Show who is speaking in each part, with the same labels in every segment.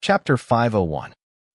Speaker 1: Chapter 501.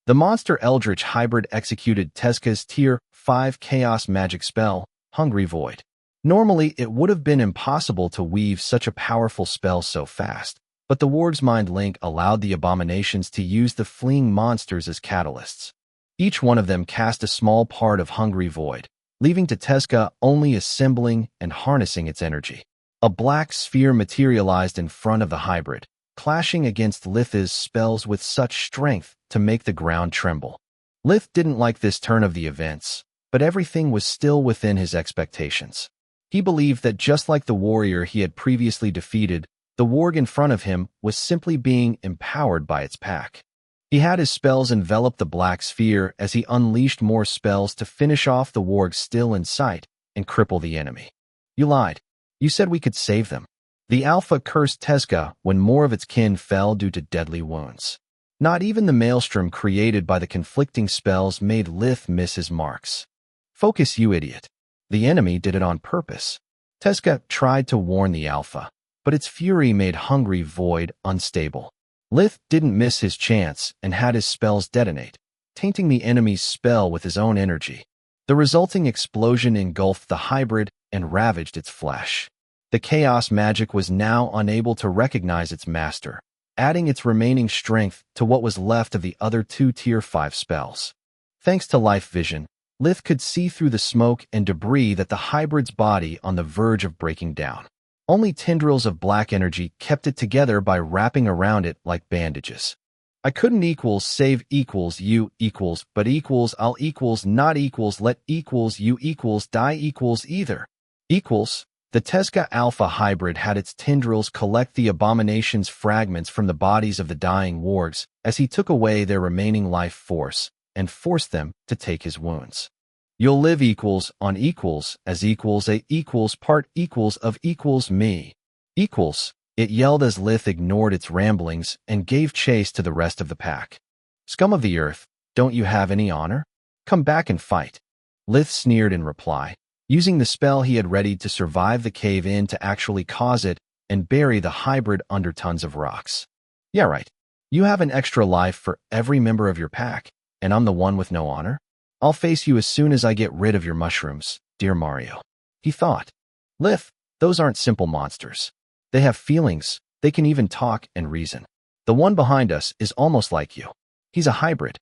Speaker 1: The monster Eldritch Hybrid executed Tezca's Tier 5 Chaos Magic spell, Hungry Void. Normally, it would have been impossible to weave such a powerful spell so fast, but the Warg's Mind Link allowed the abominations to use the fleeing monsters as catalysts. Each one of them cast a small part of Hungry Void, leaving to Tezca only assembling and harnessing its energy. A black sphere materialized in front of the hybrid, clashing against Lith's spells with such strength to make the ground tremble. Lith didn't like this turn of the events, but everything was still within his expectations. He believed that just like the warrior he had previously defeated, the warg in front of him was simply being empowered by its pack. He had his spells envelop the black sphere as he unleashed more spells to finish off the warg still in sight and cripple the enemy. You lied. You said we could save them. The Alpha cursed Tezca when more of its kin fell due to deadly wounds. Not even the maelstrom created by the conflicting spells made Lith miss his marks. Focus, you idiot. The enemy did it on purpose. Tezca tried to warn the Alpha, but its fury made Hungry Void unstable. Lith didn't miss his chance and had his spells detonate, tainting the enemy's spell with his own energy. The resulting explosion engulfed the hybrid and ravaged its flesh. The chaos magic was now unable to recognize its master, adding its remaining strength to what was left of the other two Tier 5 spells. Thanks to life vision, Lith could see through the smoke and debris that the hybrid's body on the verge of breaking down. Only tendrils of black energy kept it together by wrapping around it like bandages. I couldn't equals save equals you equals but equals I'll equals not equals let equals you equals die equals either. Equals. The Tezca Alpha hybrid had its tendrils collect the abomination's fragments from the bodies of the dying wargs as he took away their remaining life force and forced them to take his wounds. You'll live equals on equals as equals a equals part equals of equals me. Equals, it yelled as Lith ignored its ramblings and gave chase to the rest of the pack. Scum of the earth, don't you have any honor? Come back and fight. Lith sneered in reply, using the spell he had readied to survive the cave-in to actually cause it and bury the hybrid under tons of rocks. Yeah, right. You have an extra life for every member of your pack, and I'm the one with no honor? I'll face you as soon as I get rid of your mushrooms, dear Mario. He thought. Lith, those aren't simple monsters. They have feelings, they can even talk and reason. The one behind us is almost like you. He's a hybrid.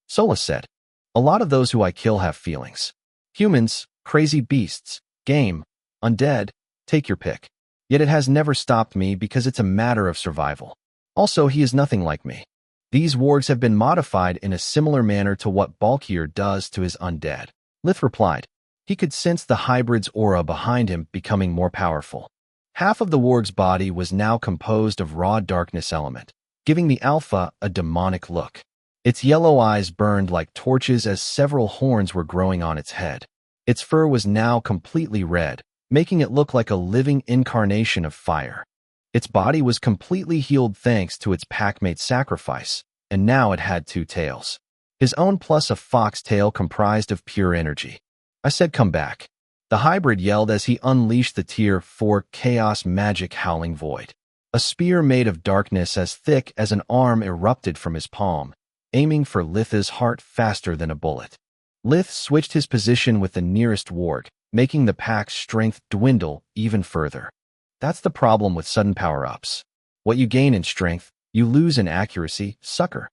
Speaker 1: Solus said. A lot of those who I kill have feelings. Humans, crazy beasts, game, undead, take your pick. Yet it has never stopped me because it's a matter of survival. Also, he is nothing like me. These wargs have been modified in a similar manner to what Balkier does to his undead. Lith replied. He could sense the hybrid's aura behind him becoming more powerful. Half of the warg's body was now composed of raw darkness element, giving the Alpha a demonic look. Its yellow eyes burned like torches as several horns were growing on its head. Its fur was now completely red, making it look like a living incarnation of fire. Its body was completely healed thanks to its packmate's sacrifice, and now it had two tails. His own plus a fox tail comprised of pure energy. I said come back. The hybrid yelled as he unleashed the Tier 4 Chaos Magic Howling Void. A spear made of darkness as thick as an arm erupted from his palm, aiming for Lith's heart faster than a bullet. Lith switched his position with the nearest warg, making the pack's strength dwindle even further. That's the problem with sudden power-ups. What you gain in strength, you lose in accuracy, sucker.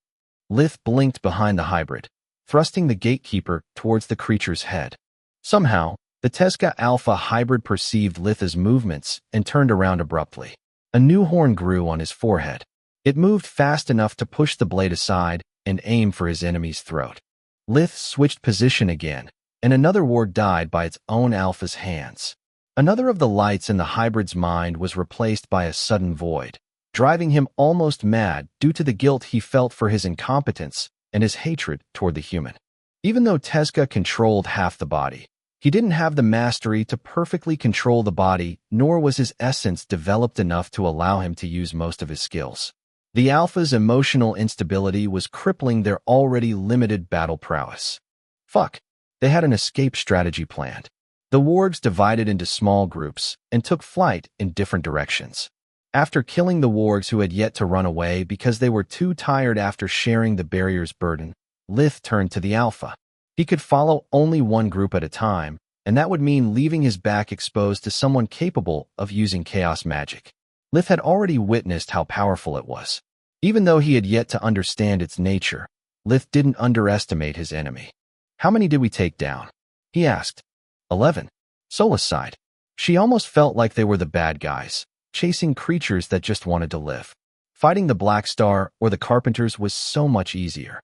Speaker 1: Lith blinked behind the hybrid, thrusting the gatekeeper towards the creature's head. Somehow, the Tezca Alpha hybrid perceived Lith's movements and turned around abruptly. A new horn grew on his forehead. It moved fast enough to push the blade aside and aim for his enemy's throat. Lith switched position again, and another warg died by its own Alpha's hands. Another of the lights in the hybrid's mind was replaced by a sudden void, driving him almost mad due to the guilt he felt for his incompetence and his hatred toward the human. Even though Tezca controlled half the body, he didn't have the mastery to perfectly control the body, nor was his essence developed enough to allow him to use most of his skills. The Alpha's emotional instability was crippling their already limited battle prowess. Fuck, they had an escape strategy planned. The wargs divided into small groups and took flight in different directions. After killing the wargs who had yet to run away because they were too tired after sharing the barrier's burden, Lith turned to the Alpha. He could follow only one group at a time, and that would mean leaving his back exposed to someone capable of using chaos magic. Lith had already witnessed how powerful it was. Even though he had yet to understand its nature, Lith didn't underestimate his enemy. "How many did we take down?" he asked. 11. Solus sighed. She almost felt like they were the bad guys, chasing creatures that just wanted to live. Fighting the Black Star or the Carpenters was so much easier.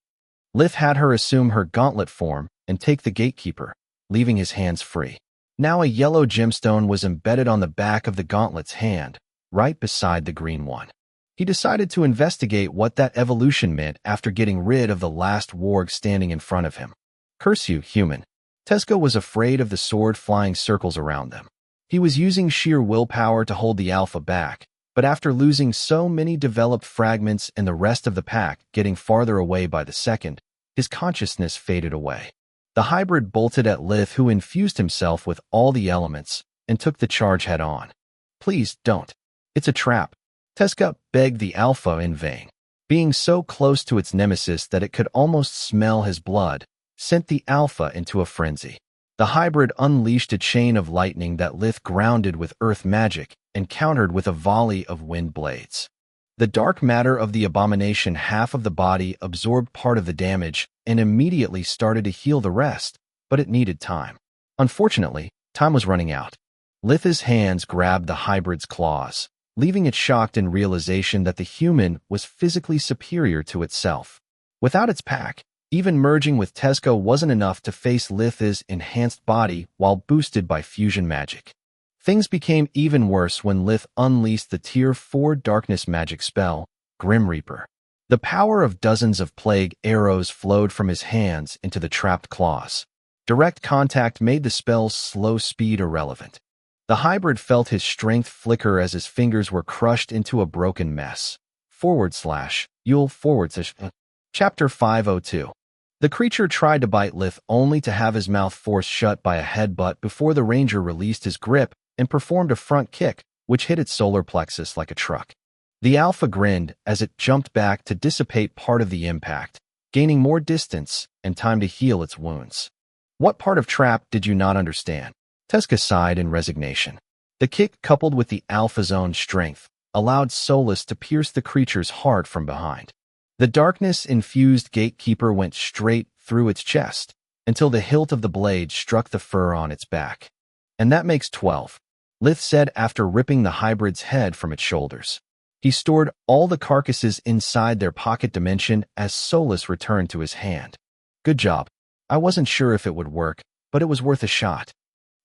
Speaker 1: Lith had her assume her gauntlet form and take the gatekeeper, leaving his hands free. Now a yellow gemstone was embedded on the back of the gauntlet's hand, right beside the green one. He decided to investigate what that evolution meant after getting rid of the last warg standing in front of him. "Curse you, human." Tesco was afraid of the sword flying circles around them. He was using sheer willpower to hold the Alpha back, but after losing so many developed fragments and the rest of the pack getting farther away by the second, his consciousness faded away. The hybrid bolted at Lith, who infused himself with all the elements and took the charge head-on. "Please, don't. It's a trap." Tesca begged the Alpha in vain. Being so close to its nemesis that it could almost smell his blood sent the Alpha into a frenzy. The hybrid unleashed a chain of lightning that Lith grounded with earth magic and countered with a volley of wind blades. The dark matter of the abomination half of the body absorbed part of the damage and immediately started to heal the rest, but it needed time. Unfortunately, time was running out. Lith's hands grabbed the hybrid's claws, leaving it shocked in realization that the human was physically superior to itself. Without its pack, even merging with Tesco wasn't enough to face Lith's enhanced body while boosted by fusion magic. Things became even worse when Lith unleashed the Tier 4 darkness magic spell, Grim Reaper. The power of dozens of plague arrows flowed from his hands into the trapped claws. Direct contact made the spell's slow speed irrelevant. The hybrid felt his strength flicker as his fingers were crushed into a broken mess. /Yule/. Chapter 502. The creature tried to bite Lith only to have his mouth forced shut by a headbutt before the ranger released his grip and performed a front kick, which hit its solar plexus like a truck. The Alpha grinned as it jumped back to dissipate part of the impact, gaining more distance and time to heal its wounds. "What part of trap did you not understand?" Tesca sighed in resignation. The kick, coupled with the Alpha's own strength, allowed Solus to pierce the creature's heart from behind. The darkness-infused gatekeeper went straight through its chest until the hilt of the blade struck the fur on its back. "And that makes 12. Lith said after ripping the hybrid's head from its shoulders. He stored all the carcasses inside their pocket dimension as Solus returned to his hand. "Good job. I wasn't sure if it would work, but it was worth a shot."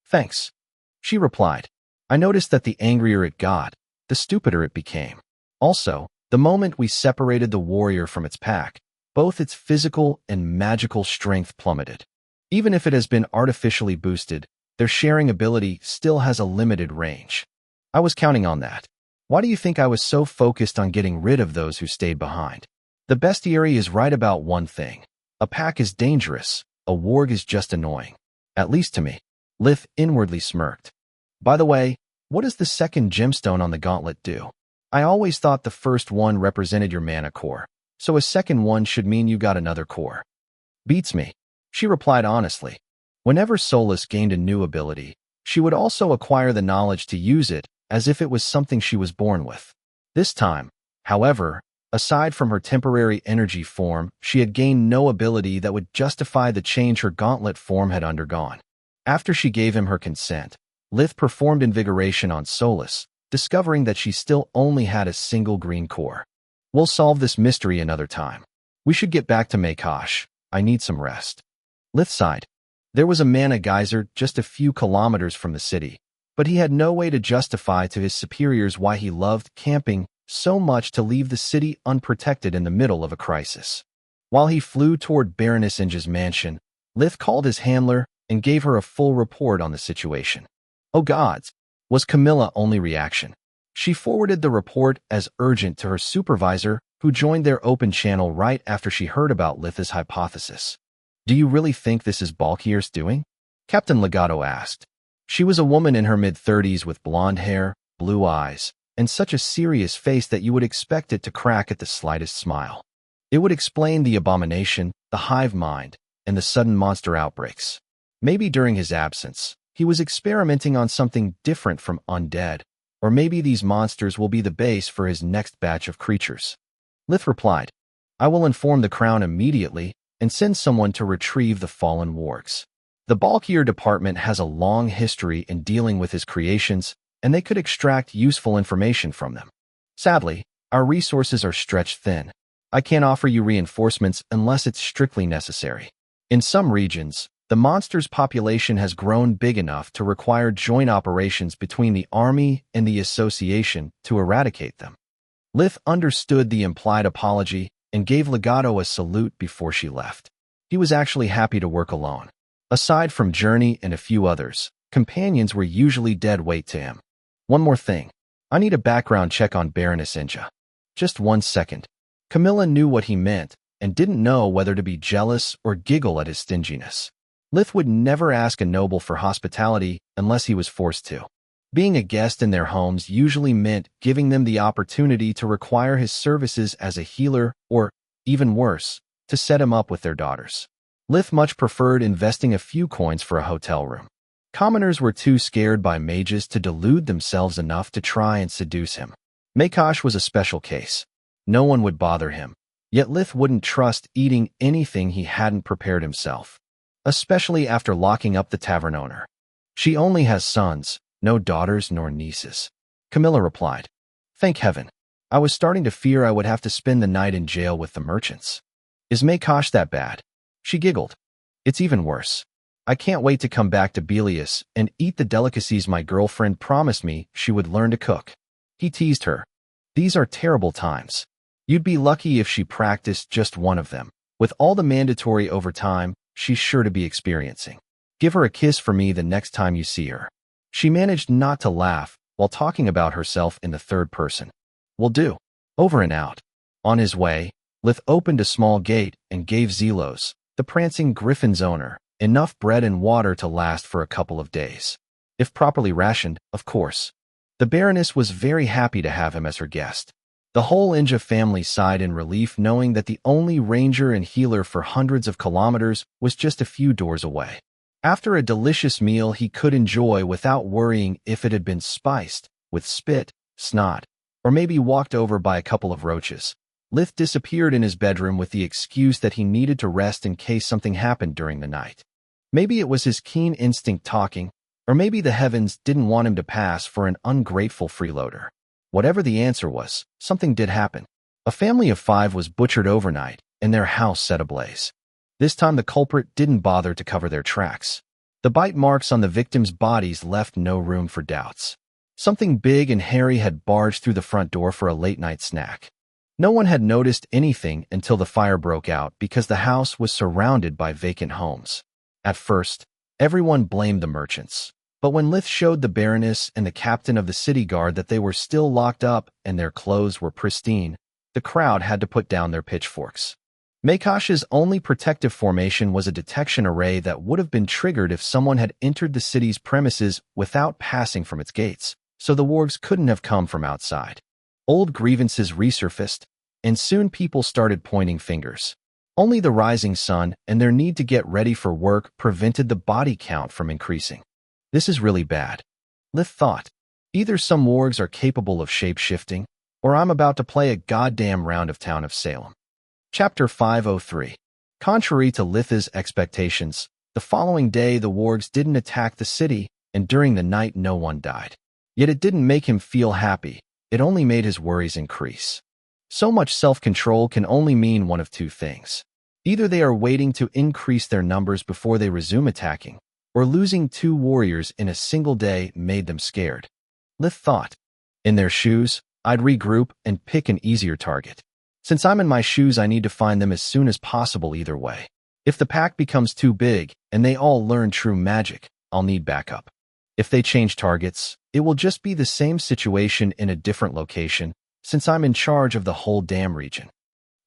Speaker 1: "Thanks," she replied. "I noticed that the angrier it got, the stupider it became. Also, the moment we separated the warrior from its pack, both its physical and magical strength plummeted. Even if it has been artificially boosted, their sharing ability still has a limited range. I was counting on that. Why do you think I was so focused on getting rid of those who stayed behind? The bestiary is right about one thing. A pack is dangerous, a warg is just annoying. At least to me." Lith inwardly smirked. "By the way, what does the second gemstone on the gauntlet do? I always thought the first one represented your mana core, so a second one should mean you got another core." "Beats me," she replied honestly. Whenever Solus gained a new ability, she would also acquire the knowledge to use it as if it was something she was born with. This time, however, aside from her temporary energy form, she had gained no ability that would justify the change her gauntlet form had undergone. After she gave him her consent, Lith performed invigoration on Solus, discovering that she still only had a single green core. "We'll solve this mystery another time. We should get back to Makosh. I need some rest." Lith sighed. There was a mana geyser just a few kilometers from the city, but he had no way to justify to his superiors why he loved camping so much to leave the city unprotected in the middle of a crisis. While he flew toward Baroness Inge's mansion, Lith called his handler and gave her a full report on the situation. "Oh gods," was Camilla's only reaction. She forwarded the report as urgent to her supervisor, who joined their open channel right after she heard about Lith's hypothesis. "Do you really think this is Balkir's doing?" Captain Legato asked. She was a woman in her mid-30s with blonde hair, blue eyes, and such a serious face that you would expect it to crack at the slightest smile. It would explain the abomination, the hive mind, and the sudden monster outbreaks. Maybe during his absence, he was experimenting on something different from undead, or maybe these monsters will be the base for his next batch of creatures. Lith replied, I will inform the crown immediately and send someone to retrieve the fallen wargs. The bulkier department has a long history in dealing with his creations, and they could extract useful information from them. Sadly, our resources are stretched thin. I can't offer you reinforcements unless it's strictly necessary. In some regions, the monster's population has grown big enough to require joint operations between the army and the association to eradicate them. Lith understood the implied apology and gave Legato a salute before she left. He was actually happy to work alone. Aside from Journey and a few others, companions were usually dead weight to him. One more thing. I need a background check on Baroness Inja. Just 1 second. Camilla knew what he meant and didn't know whether to be jealous or giggle at his stinginess. Lith would never ask a noble for hospitality unless he was forced to. Being a guest in their homes usually meant giving them the opportunity to require his services as a healer or, even worse, to set him up with their daughters. Lith much preferred investing a few coins for a hotel room. Commoners were too scared by mages to delude themselves enough to try and seduce him. Makosh was a special case. No one would bother him, yet Lith wouldn't trust eating anything he hadn't prepared himself, especially after locking up the tavern owner. She only has sons, no daughters nor nieces. Camilla replied, Thank heaven. I was starting to fear I would have to spend the night in jail with the merchants. Is Makosh that bad? She giggled. It's even worse. I can't wait to come back to Belius and eat the delicacies my girlfriend promised me she would learn to cook. He teased her. These are terrible times. You'd be lucky if she practiced just one of them. With all the mandatory overtime she's sure to be experiencing. Give her a kiss for me the next time you see her. She managed not to laugh while talking about herself in the third person. Will do. Over and out. On his way, Lith opened a small gate and gave Zelos, the prancing griffin's owner, enough bread and water to last for a couple of days. If properly rationed, of course. The Baroness was very happy to have him as her guest. The whole Inja family sighed in relief knowing that the only ranger and healer for hundreds of kilometers was just a few doors away. After a delicious meal he could enjoy without worrying if it had been spiced with spit, snot, or maybe walked over by a couple of roaches. Lith disappeared in his bedroom with the excuse that he needed to rest in case something happened during the night. Maybe it was his keen instinct talking, or maybe the heavens didn't want him to pass for an ungrateful freeloader. Whatever the answer was, something did happen. A family of 5 was butchered overnight, and their house set ablaze. This time the culprit didn't bother to cover their tracks. The bite marks on the victims' bodies left no room for doubts. Something big and hairy had barged through the front door for a late-night snack. No one had noticed anything until the fire broke out because the house was surrounded by vacant homes. At first, everyone blamed the merchants. But when Lith showed the Baroness and the captain of the city guard that they were still locked up and their clothes were pristine, the crowd had to put down their pitchforks. Makosh's only protective formation was a detection array that would have been triggered if someone had entered the city's premises without passing from its gates, so the wargs couldn't have come from outside. Old grievances resurfaced, and soon people started pointing fingers. Only the rising sun and their need to get ready for work prevented the body count from increasing. This is really bad. Lith thought. Either some wargs are capable of shape-shifting, or I'm about to play a goddamn round of Town of Salem. Chapter 503. Contrary to Lith's expectations, the following day the wargs didn't attack the city, and during the night no one died. Yet it didn't make him feel happy, it only made his worries increase. So much self-control can only mean one of two things. Either they are waiting to increase their numbers before they resume attacking, or losing 2 warriors in a single day made them scared. Lith thought. In their shoes, I'd regroup and pick an easier target. Since I'm in my shoes, I need to find them as soon as possible either way. If the pack becomes too big and they all learn true magic, I'll need backup. If they change targets, it will just be the same situation in a different location, since I'm in charge of the whole damn region.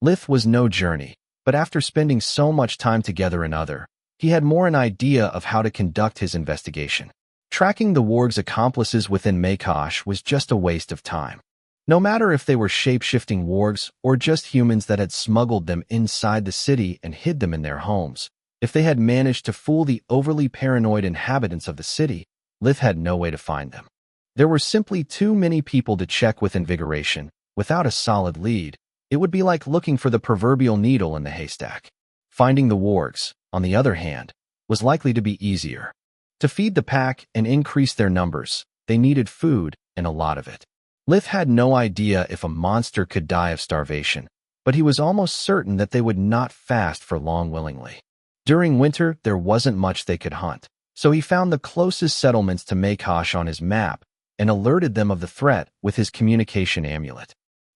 Speaker 1: Lith was no Journey, but after spending so much time together in Other, he had more an idea of how to conduct his investigation. Tracking the warg's accomplices within Magus was just a waste of time. No matter if they were shape-shifting wargs or just humans that had smuggled them inside the city and hid them in their homes, if they had managed to fool the overly paranoid inhabitants of the city, Lith had no way to find them. There were simply too many people to check with invigoration. Without a solid lead, it would be like looking for the proverbial needle in the haystack. Finding the wargs, on the other hand, was likely to be easier. To feed the pack and increase their numbers, they needed food, and a lot of it. Lith had no idea if a monster could die of starvation, but he was almost certain that they would not fast for long willingly. During winter, there wasn't much they could hunt, so he found the closest settlements to Magus on his map and alerted them of the threat with his communication amulet.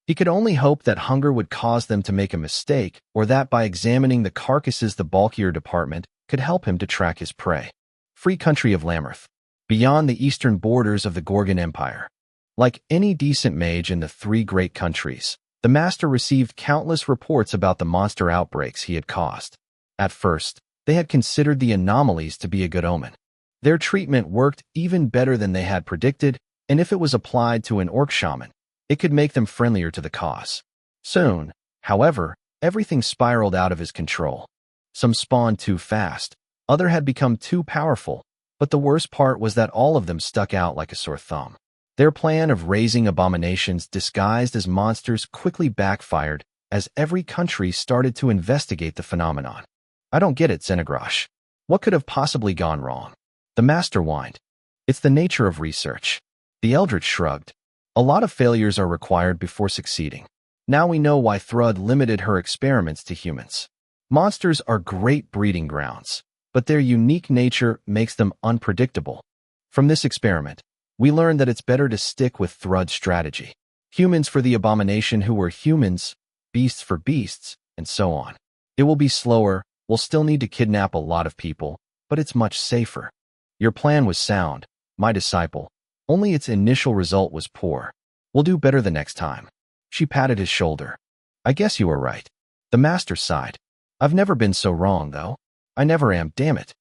Speaker 1: He could only hope that hunger would cause them to make a mistake, or that by examining the carcasses the bulkier department could help him to track his prey. Free country of Lamarth, beyond the eastern borders of the Gorgon Empire. Like any decent mage in the three great countries, the master received countless reports about the monster outbreaks he had caused. At first, they had considered the anomalies to be a good omen. Their treatment worked even better than they had predicted, and if it was applied to an orc shaman, it could make them friendlier to the cause. Soon, however, everything spiraled out of his control. Some spawned too fast, others had become too powerful, but the worst part was that all of them stuck out like a sore thumb. Their plan of raising abominations disguised as monsters quickly backfired as every country started to investigate the phenomenon. I don't get it, Xenagrosh. What could have possibly gone wrong? The master whined. It's the nature of research. The Eldritch shrugged. A lot of failures are required before succeeding. Now we know why Thrud limited her experiments to humans. Monsters are great breeding grounds, but their unique nature makes them unpredictable. From this experiment, we learned that it's better to stick with Thrud's strategy. Humans for the abomination who were humans, beasts for beasts, and so on. It will be slower, we'll still need to kidnap a lot of people, but it's much safer. Your plan was sound, my disciple. Only its initial result was poor. We'll do better the next time. She patted his shoulder. I guess you were right. The master sighed. I've never been so wrong, though. I never am, damn it.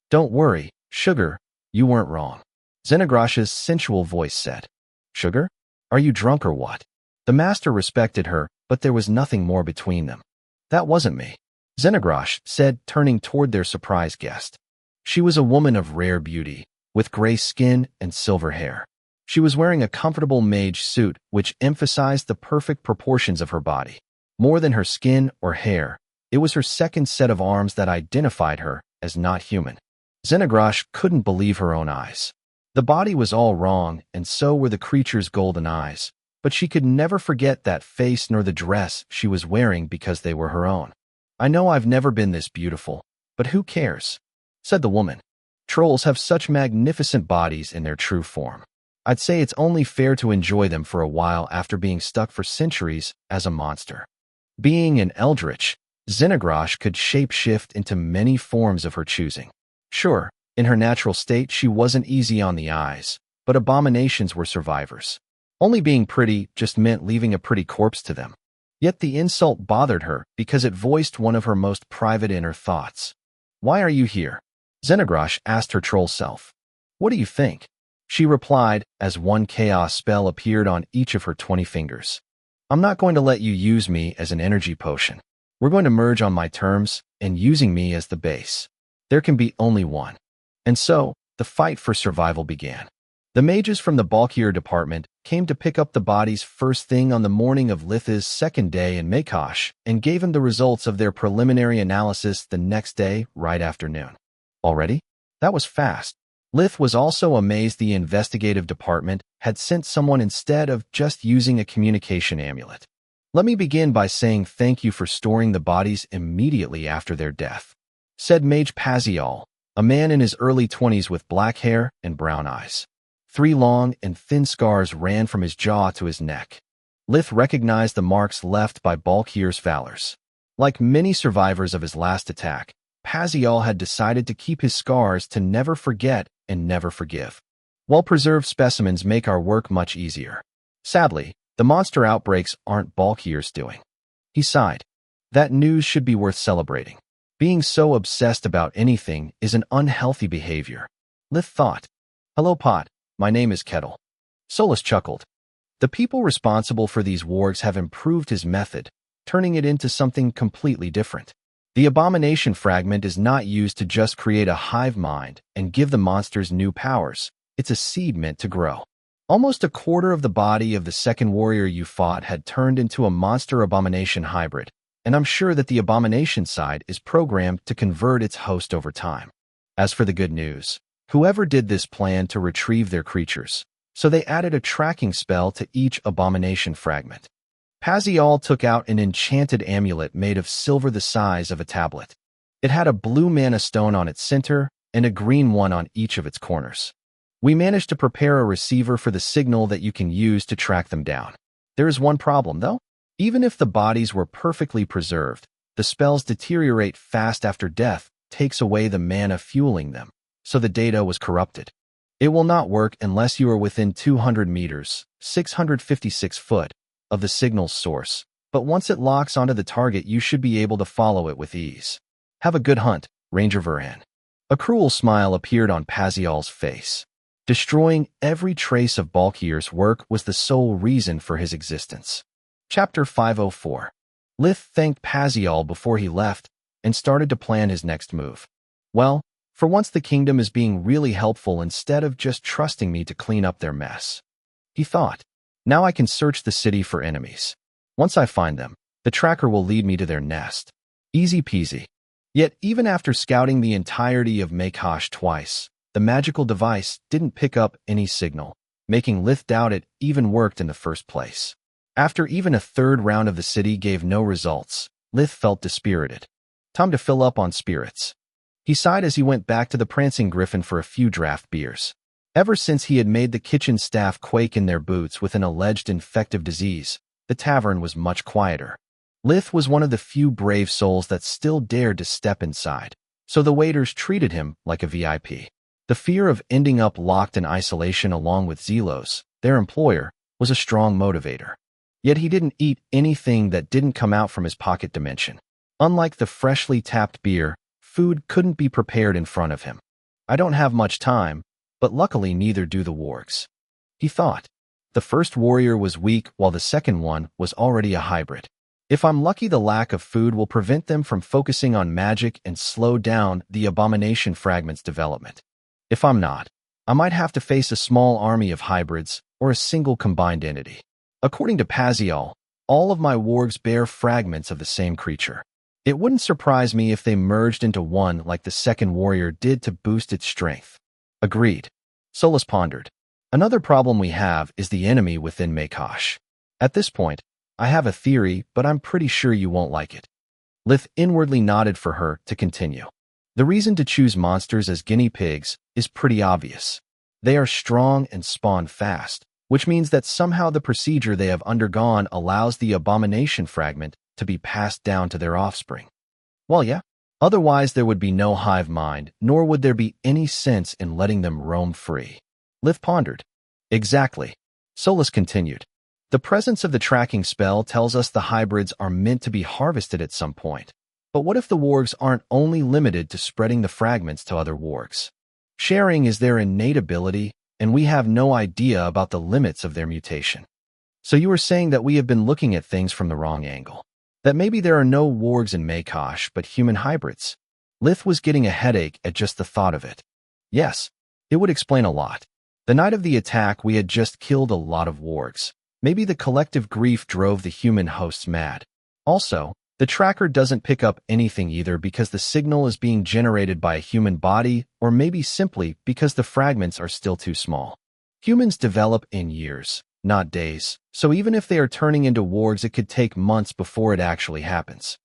Speaker 1: Don't worry, Sugar, you weren't wrong. Xenagrosh's sensual voice said. Sugar? Are you drunk or what? The master respected her, but there was nothing more between them. That wasn't me. Xenagrosh said, turning toward their surprised guest. She was a woman of rare beauty, with gray skin and silver hair. She was wearing a comfortable mage suit which emphasized the perfect proportions of her body. More than her skin or hair, it was her second set of arms that identified her as not human. Xenagrosh couldn't believe her own eyes. The body was all wrong, and so were the creature's golden eyes, but she could never forget that face nor the dress she was wearing because they were her own. I know I've never been this beautiful, but who cares? Said the woman. Trolls have such magnificent bodies in their true form. I'd say it's only fair to enjoy them for a while after being stuck for centuries as a monster. Being an eldritch, Xenagrosh could shape-shift into many forms of her choosing. Sure, in her natural state she wasn't easy on the eyes, but abominations were survivors. Only being pretty just meant leaving a pretty corpse to them. Yet the insult bothered her because it voiced one of her most private inner thoughts. Why are you here? Xenagrosh asked her troll self. What do you think? She replied as one chaos spell appeared on each of her 20 fingers. I'm not going to let you use me as an energy potion. We're going to merge on my terms and using me as the base. There can be only one. And so, the fight for survival began. The mages from the bulkier department came to pick up the bodies first thing on the morning of Lith's second day in Magus and gave him the results of their preliminary analysis the next day right afternoon. Already? That was fast. Lith was also amazed the investigative department had sent someone instead of just using a communication amulet. Let me begin by saying thank you for storing the bodies immediately after their death, said Mage Pazial, a man in his early 20s with black hair and brown eyes. 3 long and thin scars ran from his jaw to his neck. Lith recognized the marks left by Balkir's valors. Like many survivors of his last attack, Pazial had decided to keep his scars to never forget and never forgive. Well-preserved specimens make our work much easier. Sadly, the monster outbreaks aren't Balkir's doing. He sighed. That news should be worth celebrating. Being so obsessed about anything is an unhealthy behavior. Lith thought. Hello, Pot. My name is Kettle. Solus chuckled. The people responsible for these wargs have improved his method, turning it into something completely different. The abomination fragment is not used to just create a hive mind and give the monsters new powers. It's a seed meant to grow. Almost a quarter of the body of the second warrior you fought had turned into a monster abomination hybrid, and I'm sure that the abomination side is programmed to convert its host over time. As for the good news, whoever did this planned to retrieve their creatures, so they added a tracking spell to each abomination fragment. Pazial took out an enchanted amulet made of silver the size of a tablet. It had a blue mana stone on its center and a green one on each of its corners. We managed to prepare a receiver for the signal that you can use to track them down. There is one problem, though. Even if the bodies were perfectly preserved, the spells deteriorate fast after death, takes away the mana fueling them, so the data was corrupted. It will not work unless you are within 200 meters, 656 foot, of the signal's source, but once it locks onto the target you should be able to follow it with ease. Have a good hunt, Ranger Varan. A cruel smile appeared on Pazial's face. Destroying every trace of Balkir's work was the sole reason for his existence. Chapter 504. Lith thanked Pazial before he left and started to plan his next move. Well, for once the kingdom is being really helpful instead of just trusting me to clean up their mess. He thought, now I can search the city for enemies. Once I find them, the tracker will lead me to their nest. Easy peasy. Yet even after scouting the entirety of Magus twice, the magical device didn't pick up any signal, making Lith doubt it even worked in the first place. After even a third round of the city gave no results, Lith felt dispirited. Time to fill up on spirits. He sighed as he went back to the Prancing Griffin for a few draft beers. Ever since he had made the kitchen staff quake in their boots with an alleged infective disease, the tavern was much quieter. Lith was one of the few brave souls that still dared to step inside, so the waiters treated him like a VIP. The fear of ending up locked in isolation along with Zelos, their employer, was a strong motivator. Yet he didn't eat anything that didn't come out from his pocket dimension. Unlike the freshly tapped beer, food couldn't be prepared in front of him. I don't have much time, but luckily neither do the wargs. He thought. The first warrior was weak while the second one was already a hybrid. If I'm lucky, the lack of food will prevent them from focusing on magic and slow down the abomination fragment's development. If I'm not, I might have to face a small army of hybrids or a single combined entity. According to Pazial, all of my wargs bear fragments of the same creature. It wouldn't surprise me if they merged into one like the second warrior did to boost its strength. Agreed. Solus pondered. Another problem we have is the enemy within Magus. At this point, I have a theory, but I'm pretty sure you won't like it. Lith inwardly nodded for her to continue. The reason to choose monsters as guinea pigs is pretty obvious. They are strong and spawn fast, which means that somehow the procedure they have undergone allows the abomination fragment to be passed down to their offspring. Well, yeah. Otherwise there would be no hive mind, nor would there be any sense in letting them roam free. Lith pondered. Exactly. Solus continued. The presence of the tracking spell tells us the hybrids are meant to be harvested at some point. But what if the wargs aren't only limited to spreading the fragments to other wargs? Sharing is their innate ability, and we have no idea about the limits of their mutation. So you are saying that we have been looking at things from the wrong angle. That maybe there are no wargs in Magus but human hybrids. Lith was getting a headache at just the thought of it. Yes, it would explain a lot. The night of the attack we had just killed a lot of wargs. Maybe the collective grief drove the human hosts mad. Also, the tracker doesn't pick up anything either because the signal is being generated by a human body, or maybe simply because the fragments are still too small. Humans develop in years, not days, so even if they are turning into wargs it could take months before it actually happens.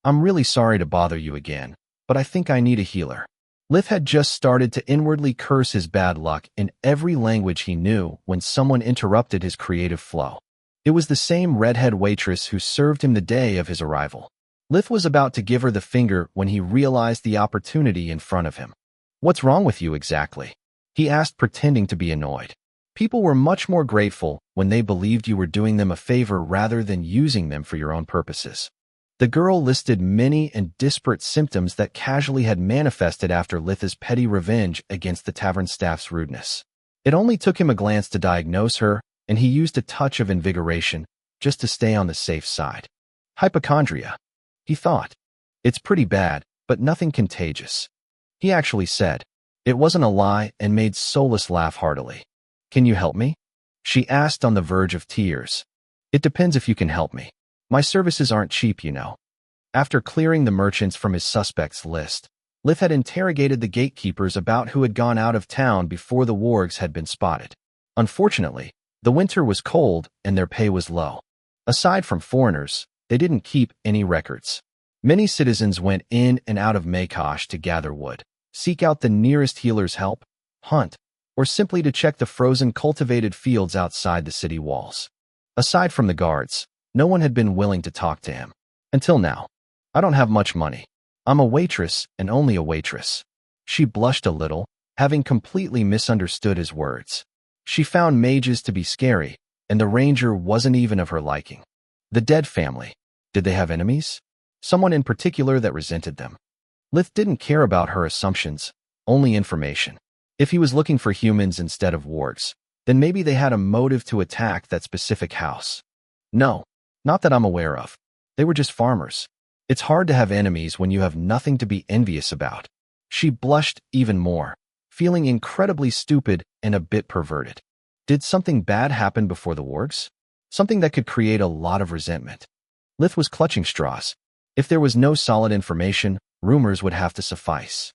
Speaker 1: I'm really sorry to bother you again, but I think I need a healer. Lith had just started to inwardly curse his bad luck in every language he knew when someone interrupted his creative flow. It was the same redhead waitress who served him the day of his arrival. Lith was about to give her the finger when he realized the opportunity in front of him. What's wrong with you exactly? He asked, pretending to be annoyed. People were much more grateful when they believed you were doing them a favor rather than using them for your own purposes. The girl listed many and disparate symptoms that casually had manifested after Lith's petty revenge against the tavern staff's rudeness. It only took him a glance to diagnose her, and he used a touch of invigoration just to stay on the safe side. Hypochondria, he thought. It's pretty bad, but nothing contagious. He actually said. It wasn't a lie and made Solus laugh heartily. Can you help me? She asked on the verge of tears. It depends if you can help me. My services aren't cheap, you know. After clearing the merchants from his suspects list, Lith had interrogated the gatekeepers about who had gone out of town before the wargs had been spotted. Unfortunately, the winter was cold and their pay was low. Aside from foreigners, they didn't keep any records. Many citizens went in and out of Magus to gather wood, seek out the nearest healer's help, hunt, or simply to check the frozen cultivated fields outside the city walls. Aside from the guards, no one had been willing to talk to him. Until now. I don't have much money. I'm a waitress and only a waitress. She blushed a little, having completely misunderstood his words. She found mages to be scary, and the ranger wasn't even of her liking. The dead family. Did they have enemies? Someone in particular that resented them? Lith didn't care about her assumptions, only information. If he was looking for humans instead of wargs, then maybe they had a motive to attack that specific house. No, not that I'm aware of. They were just farmers. It's hard to have enemies when you have nothing to be envious about. She blushed even more, feeling incredibly stupid and a bit perverted. Did something bad happen before the wargs? Something that could create a lot of resentment. Lith was clutching straws. If there was no solid information, rumors would have to suffice.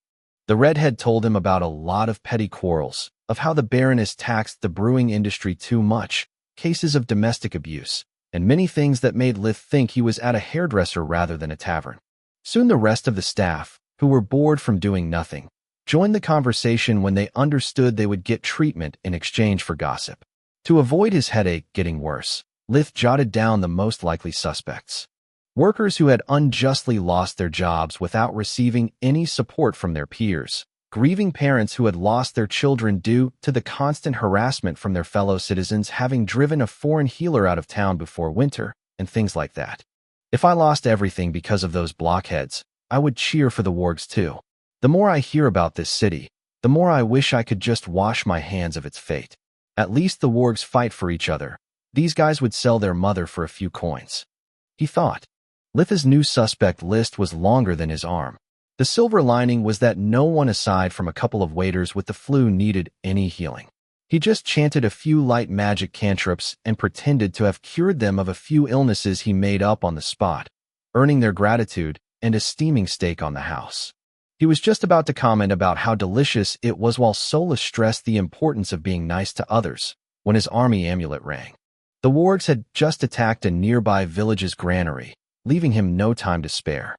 Speaker 1: The redhead told him about a lot of petty quarrels, of how the Baroness taxed the brewing industry too much, cases of domestic abuse, and many things that made Lith think he was at a hairdresser rather than a tavern. Soon the rest of the staff, who were bored from doing nothing, joined the conversation when they understood they would get treatment in exchange for gossip. To avoid his headache getting worse, Lith jotted down the most likely suspects. Workers who had unjustly lost their jobs without receiving any support from their peers, grieving parents who had lost their children due to the constant harassment from their fellow citizens having driven a foreign healer out of town before winter, and things like that. If I lost everything because of those blockheads, I would cheer for the wargs too. The more I hear about this city, the more I wish I could just wash my hands of its fate. At least the wargs fight for each other. These guys would sell their mother for a few coins. He thought. Lith's new suspect list was longer than his arm. The silver lining was that no one aside from a couple of waiters with the flu needed any healing. He just chanted a few light magic cantrips and pretended to have cured them of a few illnesses he made up on the spot, earning their gratitude and a steaming steak on the house. He was just about to comment about how delicious it was while Solus stressed the importance of being nice to others, when his army amulet rang. The wargs had just attacked a nearby village's granary, leaving him no time to spare.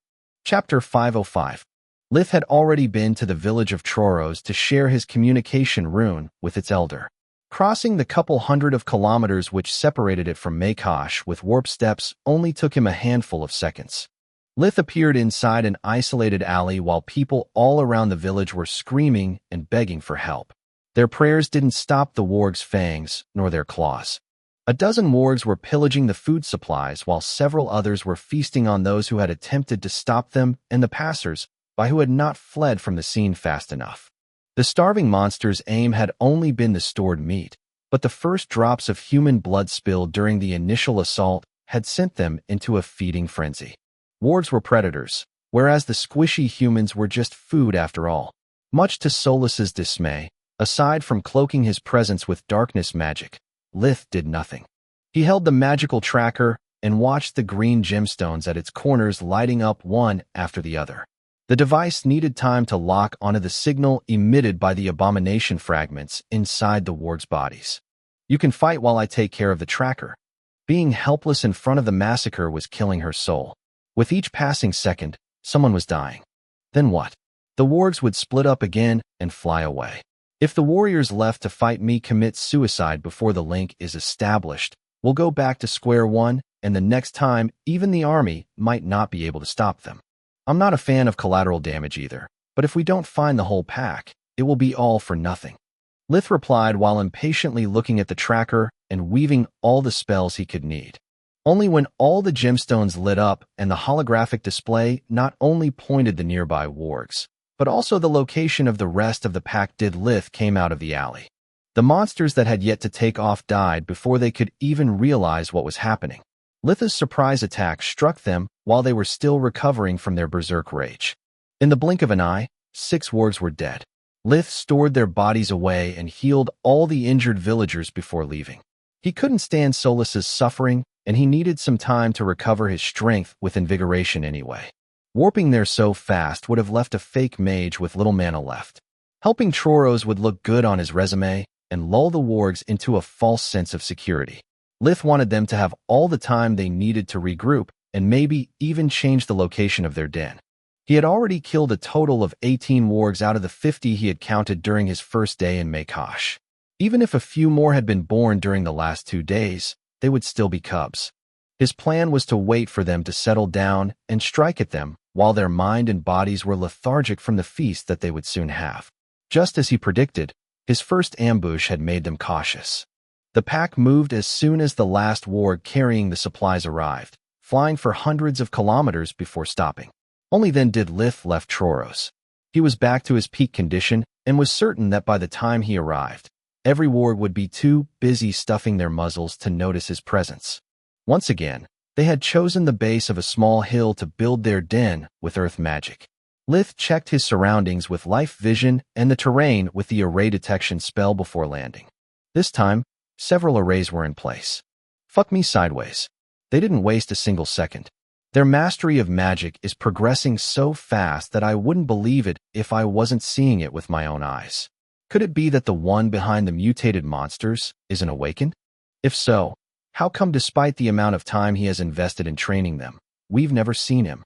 Speaker 1: Chapter 505. Lith had already been to the village of Troros to share his communication rune with its elder. Crossing the couple hundred of kilometers which separated it from Magus with warp steps only took him a handful of seconds. Lith appeared inside an isolated alley while people all around the village were screaming and begging for help. Their prayers didn't stop the wargs' fangs nor their claws. A dozen wargs were pillaging the food supplies while several others were feasting on those who had attempted to stop them and the passers-by who had not fled from the scene fast enough. The starving monsters' aim had only been the stored meat, but the first drops of human blood spilled during the initial assault had sent them into a feeding frenzy. Wargs were predators, whereas the squishy humans were just food after all. Much to Solus's dismay, aside from cloaking his presence with darkness magic, Lith did nothing. He held the magical tracker and watched the green gemstones at its corners lighting up one after the other. The device needed time to lock onto the signal emitted by the abomination fragments inside the wargs' bodies. You can fight while I take care of the tracker. Being helpless in front of the massacre was killing her soul. With each passing second, someone was dying. Then what? The wargs would split up again and fly away. If the warriors left to fight me commit suicide before the link is established, we'll go back to square one, and the next time, even the army might not be able to stop them. I'm not a fan of collateral damage either, but if we don't find the whole pack, it will be all for nothing. Lith replied while impatiently looking at the tracker and weaving all the spells he could need. Only when all the gemstones lit up and the holographic display not only pointed the nearby wargs, but also the location of the rest of the pack did Lith came out of the alley. The monsters that had yet to take off died before they could even realize what was happening. Litha's surprise attack struck them while they were still recovering from their berserk rage. In the blink of an eye, 6 wargs were dead. Lith stored their bodies away and healed all the injured villagers before leaving. He couldn't stand Solus's suffering, and he needed some time to recover his strength with invigoration anyway. Warping there so fast would have left a fake mage with little mana left. Helping Troros would look good on his resume and lull the wargs into a false sense of security. Lith wanted them to have all the time they needed to regroup and maybe even change the location of their den. He had already killed a total of 18 wargs out of the 50 he had counted during his first day in Magus. Even if a few more had been born during the last 2 days, they would still be cubs. His plan was to wait for them to settle down and strike at them while their mind and bodies were lethargic from the feast that they would soon have. Just as he predicted, his first ambush had made them cautious. The pack moved as soon as the last warg carrying the supplies arrived, flying for hundreds of kilometers before stopping. Only then did Lith left Troros. He was back to his peak condition and was certain that by the time he arrived, every warg would be too busy stuffing their muzzles to notice his presence. Once again, they had chosen the base of a small hill to build their den with earth magic. Lith checked his surroundings with life vision and the terrain with the array detection spell before landing. This time, several arrays were in place. Fuck me sideways. They didn't waste a single second. Their mastery of magic is progressing so fast that I wouldn't believe it if I wasn't seeing it with my own eyes. Could it be that the one behind the mutated monsters isn't awakened? If so, how come despite the amount of time he has invested in training them, we've never seen him?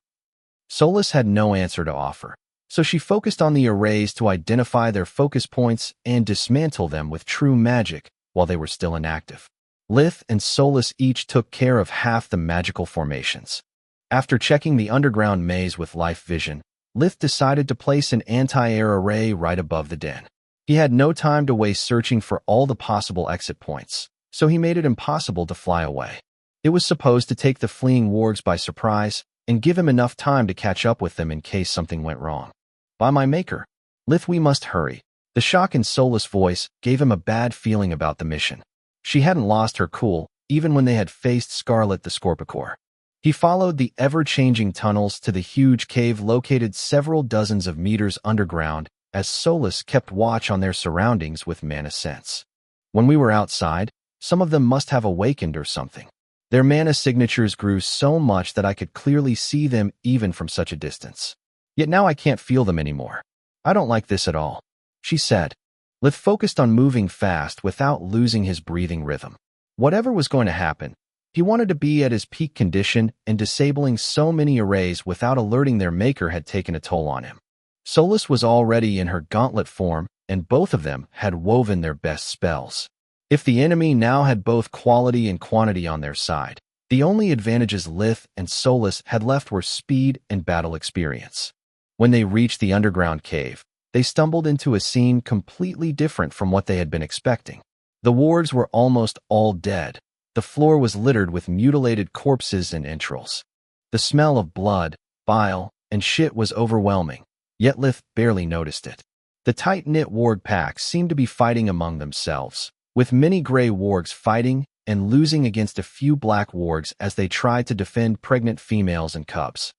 Speaker 1: Solus had no answer to offer, so she focused on the arrays to identify their focus points and dismantle them with true magic while they were still inactive. Lith and Solus each took care of half the magical formations. After checking the underground maze with life vision, Lith decided to place an anti-air array right above the den. He had no time to waste searching for all the possible exit points, so he made it impossible to fly away. It was supposed to take the fleeing wargs by surprise and give him enough time to catch up with them in case something went wrong. By my maker, Lith, we must hurry. The shock in Solus' voice gave him a bad feeling about the mission. She hadn't lost her cool, even when they had faced Scarlet the Scorpicore. He followed the ever-changing tunnels to the huge cave located several dozens of meters underground as Solus kept watch on their surroundings with mana sense. When we were outside, some of them must have awakened or something. Their mana signatures grew so much that I could clearly see them even from such a distance. Yet now I can't feel them anymore. I don't like this at all, she said. Lith focused on moving fast without losing his breathing rhythm. Whatever was going to happen, he wanted to be at his peak condition, and disabling so many arrays without alerting their maker had taken a toll on him. Solus was already in her gauntlet form, and both of them had woven their best spells. If the enemy now had both quality and quantity on their side, the only advantages Lith and Solus had left were speed and battle experience. When they reached the underground cave, they stumbled into a scene completely different from what they had been expecting. The wargs were almost all dead. The floor was littered with mutilated corpses and entrails. The smell of blood, bile, and shit was overwhelming, yet Lith barely noticed it. The tight-knit warg packs seemed to be fighting among themselves, with many gray wargs fighting and losing against a few black wargs as they tried to defend pregnant females and cubs.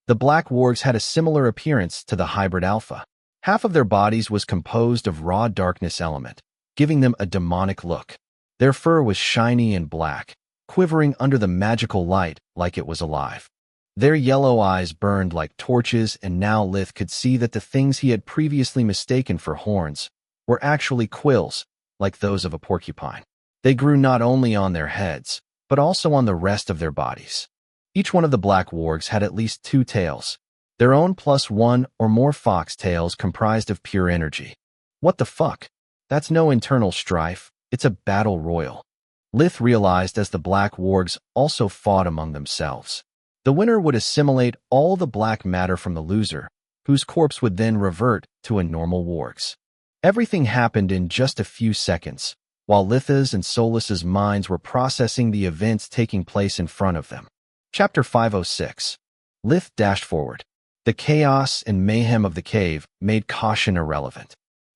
Speaker 1: The black wargs had a similar appearance to the hybrid alpha. Half of their bodies was composed of raw darkness element, giving them a demonic look. Their fur was shiny and black, quivering under the magical light like it was alive. Their yellow eyes burned like torches, and now Lith could see that the things he had previously mistaken for horns were actually quills, like those of a porcupine. They grew not only on their heads, but also on the rest of their bodies. Each one of the black wargs had at least 2 tails, their own plus 1 or more fox tails comprised of pure energy. What the fuck? That's no internal strife, it's a battle royal. Lith realized as the black wargs also fought among themselves. The winner would assimilate all the black matter from the loser, whose corpse would then revert to a normal wargs. Everything happened in just a few seconds, while Litha's and Solus's minds were processing the events taking place in front of them. Chapter 506. Lith dashed forward. The chaos and mayhem of the cave made caution irrelevant.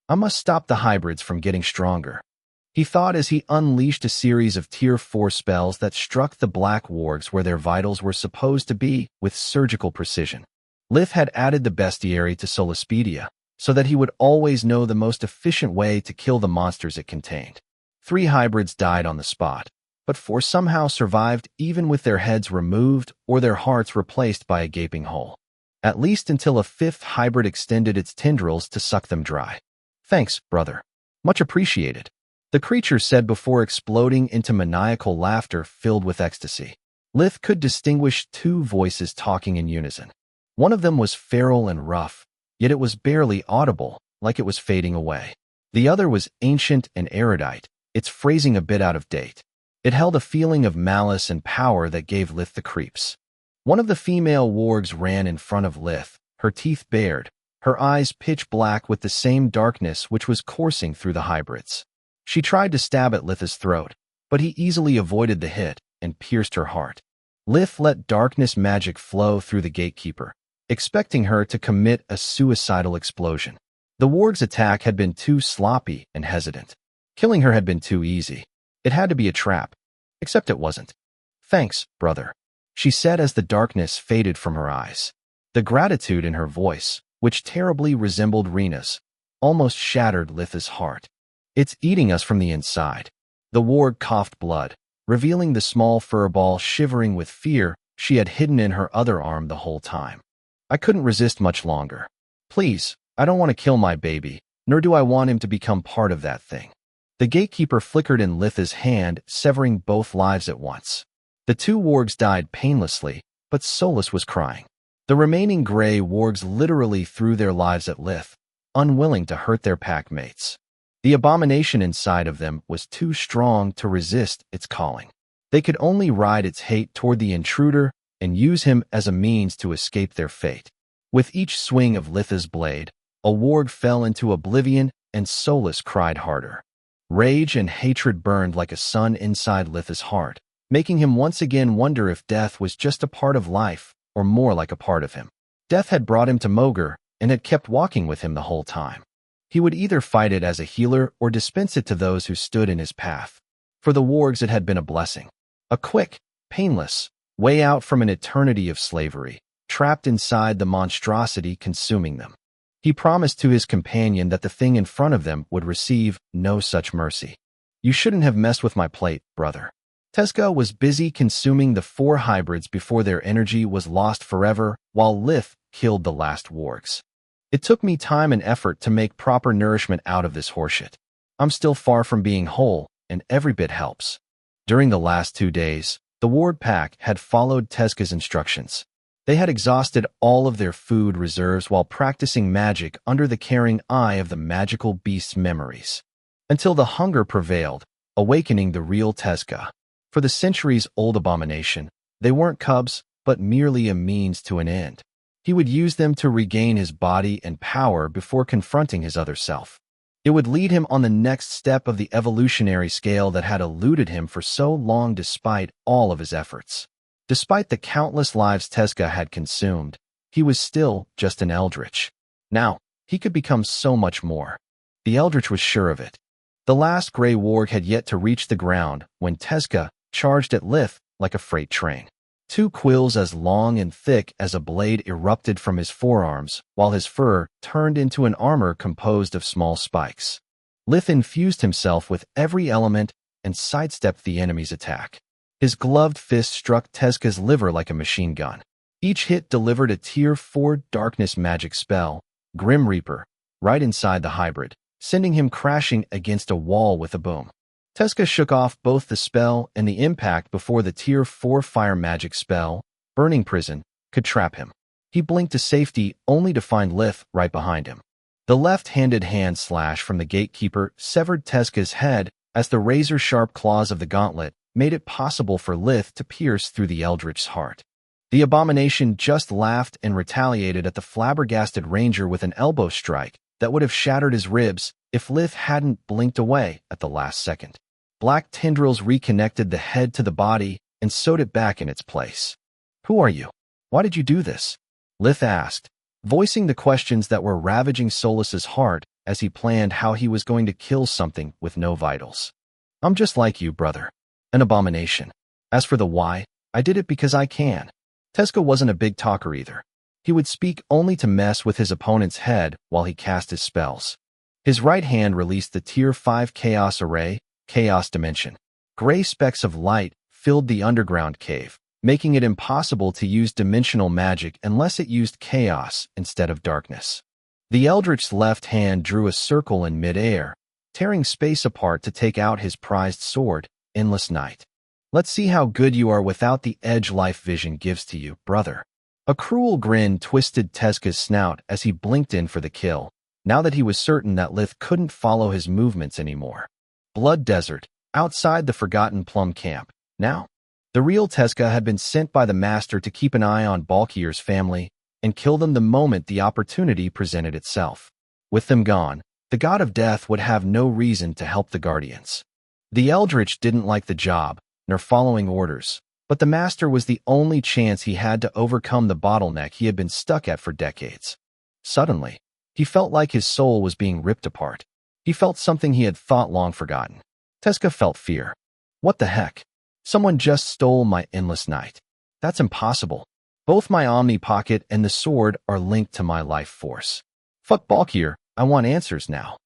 Speaker 1: I must stop the hybrids from getting stronger. he thought as he unleashed a series of Tier 4 spells that struck the black wargs where their vitals were supposed to be with surgical precision. Lith had added the bestiary to Solispedia, so that he would always know the most efficient way to kill the monsters it contained. 3 hybrids died on the spot, but 4 somehow survived even with their heads removed or their hearts replaced by a gaping hole. At least until a 5th hybrid extended its tendrils to suck them dry. "Thanks, brother. Much appreciated," the creature said before exploding into maniacal laughter filled with ecstasy. Lith could distinguish 2 voices talking in unison. One of them was feral and rough, yet it was barely audible, like it was fading away. The other was ancient and erudite, its phrasing a bit out of date. It held a feeling of malice and power that gave Lith the creeps. One of the female wargs ran in front of Lith, her teeth bared, her eyes pitch black with the same darkness which was coursing through the hybrids. She tried to stab at Lith's throat, but he easily avoided the hit and pierced her heart. Lith let darkness magic flow through the gatekeeper, expecting her to commit a suicidal explosion. The warg's attack had been too sloppy and hesitant. Killing her had been too easy. It had to be a trap. Except it wasn't. "Thanks, brother," she said as the darkness faded from her eyes. The gratitude in her voice, which terribly resembled Rena's, almost shattered Lith's heart. "It's eating us from the inside." The warg coughed blood, revealing the small fur ball shivering with fear she had hidden in her other arm the whole time. "I couldn't resist much longer. Please, I don't want to kill my baby, nor do I want him to become part of that thing." The gatekeeper flickered in Lith's hand, severing both lives at once. The 2 wargs died painlessly, but Solus was crying. The remaining gray wargs literally threw their lives at Lith, unwilling to hurt their pack mates. The abomination inside of them was too strong to resist its calling. They could only ride its hate toward the intruder and use him as a means to escape their fate. With each swing of Lith's blade, a warg fell into oblivion and Solus cried harder. Rage and hatred burned like a sun inside Lith's heart, making him once again wonder if death was just a part of life or more like a part of him. Death had brought him to Mogar and had kept walking with him the whole time. He would either fight it as a healer or dispense it to those who stood in his path. For the wargs it had been a blessing. A quick, painless way out from an eternity of slavery, trapped inside the monstrosity consuming them. He promised to his companion that the thing in front of them would receive no such mercy. "You shouldn't have messed with my plate, brother." Tezca was busy consuming the 4 hybrids before their energy was lost forever, while Lith killed the last wargs. "It took me time and effort to make proper nourishment out of this horseshit. I'm still far from being whole, and every bit helps." During the last 2 days, the ward pack had followed Tezca's instructions. They had exhausted all of their food reserves while practicing magic under the caring eye of the magical beast's memories. Until the hunger prevailed, awakening the real Tezca. For the centuries-old abomination, they weren't cubs, but merely a means to an end. He would use them to regain his body and power before confronting his other self. It would lead him on the next step of the evolutionary scale that had eluded him for so long despite all of his efforts. Despite the countless lives Tezca had consumed, he was still just an eldritch. Now, he could become so much more. The eldritch was sure of it. The last gray warg had yet to reach the ground when Tezca charged at Lith like a freight train. 2 quills as long and thick as a blade erupted from his forearms, while his fur turned into an armor composed of small spikes. Lith infused himself with every element and sidestepped the enemy's attack. His gloved fist struck Tezca's liver like a machine gun. Each hit delivered a Tier 4 darkness magic spell, Grim Reaper, right inside the hybrid, sending him crashing against a wall with a boom. Tezca shook off both the spell and the impact before the Tier 4 fire magic spell, Burning Prison, could trap him. He blinked to safety only to find Lith right behind him. The left-handed hand slash from the gatekeeper severed Tezca's head as the razor-sharp claws of the gauntlet made it possible for Lith to pierce through the eldritch's heart. The abomination just laughed and retaliated at the flabbergasted ranger with an elbow strike that would have shattered his ribs if Lith hadn't blinked away at the last second. Black tendrils reconnected the head to the body and sewed it back in its place. "Who are you? Why did you do this?" Lith asked, voicing the questions that were ravaging Solus's heart as he planned how he was going to kill something with no vitals. I'm just like you, brother. An abomination. As for the why, I did it because I can. Teska wasn't a big talker either. He would speak only to mess with his opponent's head while he cast his spells. His right hand released the Tier 5 Chaos Array, Chaos Dimension. Gray specks of light filled the underground cave, making it impossible to use dimensional magic unless it used chaos instead of darkness. The Eldritch's left hand drew a circle in mid-air, tearing space apart to take out his prized sword, Endless Night. Let's see how good you are without the edge life vision gives to you, brother. A cruel grin twisted Teska's snout as he blinked in for the kill, now that he was certain that Lith couldn't follow his movements anymore. Blood Desert, outside the Forgotten Plum camp. Now, the real Teska had been sent by the Master to keep an eye on Balkier's family and kill them the moment the opportunity presented itself. With them gone, the God of Death would have no reason to help the Guardians. The Eldritch didn't like the job, nor following orders, but the Master was the only chance he had to overcome the bottleneck he had been stuck at for decades. Suddenly, he felt like his soul was being ripped apart. He felt something he had thought long forgotten. Teska felt fear. What the heck? Someone just stole my Endless Night. That's impossible. Both my Omni Pocket and the sword are linked to my life force. Fuck Balkier, I want answers now.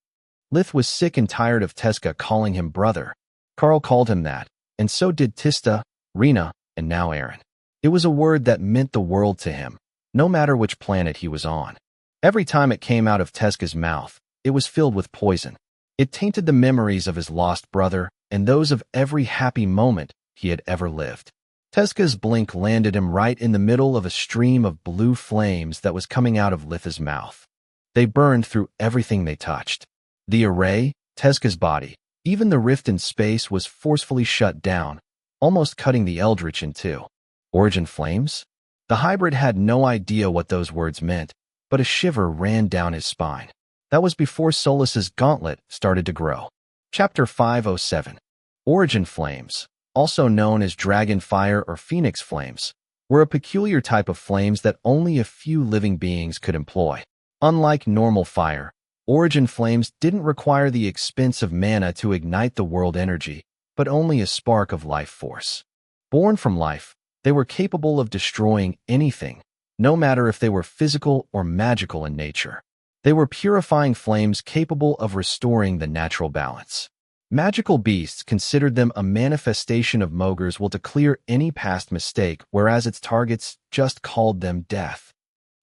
Speaker 1: Lith was sick and tired of Teska calling him brother. Carl called him that, and so did Tista, Rena, and now Aaron. It was a word that meant the world to him, no matter which planet he was on. Every time it came out of Teska's mouth, it was filled with poison. It tainted the memories of his lost brother and those of every happy moment he had ever lived. Teska's blink landed him right in the middle of a stream of blue flames that was coming out of Litha's mouth. They burned through everything they touched. The array, Teska's body, even the rift in space was forcefully shut down, almost cutting the Eldritch in two. Origin flames? The hybrid had no idea what those words meant, but a shiver ran down his spine. That was before Solus's gauntlet started to grow. Chapter 507. Origin flames, also known as dragon fire or phoenix flames, were a peculiar type of flames that only a few living beings could employ. Unlike normal fire, origin flames didn't require the expense of mana to ignite the world energy, but only a spark of life force. Born from life, they were capable of destroying anything, no matter if they were physical or magical in nature. They were purifying flames capable of restoring the natural balance. Magical beasts considered them a manifestation of Mogur's will to clear any past mistake, whereas its targets just called them death.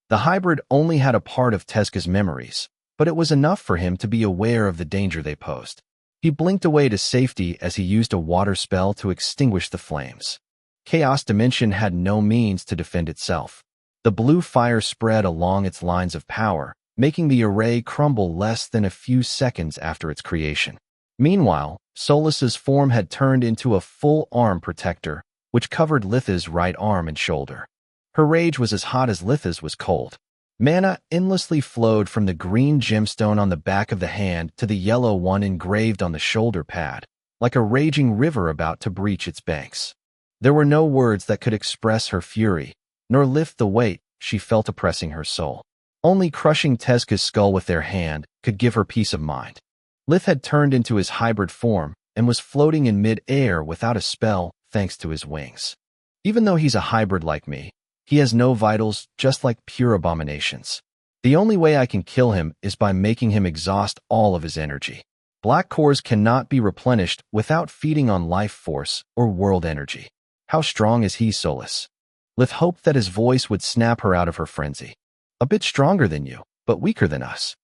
Speaker 1: The hybrid only had a part of Teska's memories, but it was enough for him to be aware of the danger they posed. He blinked away to safety as he used a water spell to extinguish the flames. Chaos Dimension had no means to defend itself. The blue fire spread along its lines of power, making the array crumble less than a few seconds after its creation. Meanwhile, Solus's form had turned into a full arm protector, which covered Litha's right arm and shoulder. Her rage was as hot as Litha's was cold. Mana endlessly flowed from the green gemstone on the back of the hand to the yellow one engraved on the shoulder pad, like a raging river about to breach its banks. There were no words that could express her fury, nor lift the weight she felt oppressing her soul. Only crushing Teska's skull with their hand could give her peace of mind. Lith had turned into his hybrid form and was floating in mid-air without a spell thanks to his wings. Even though he's a hybrid like me, he has no vitals, just like pure abominations. The only way I can kill him is by making him exhaust all of his energy. Black cores cannot be replenished without feeding on life force or world energy. How strong is he, Solus? Lith hoped that his voice would snap her out of her frenzy. A bit stronger than you, but weaker than us.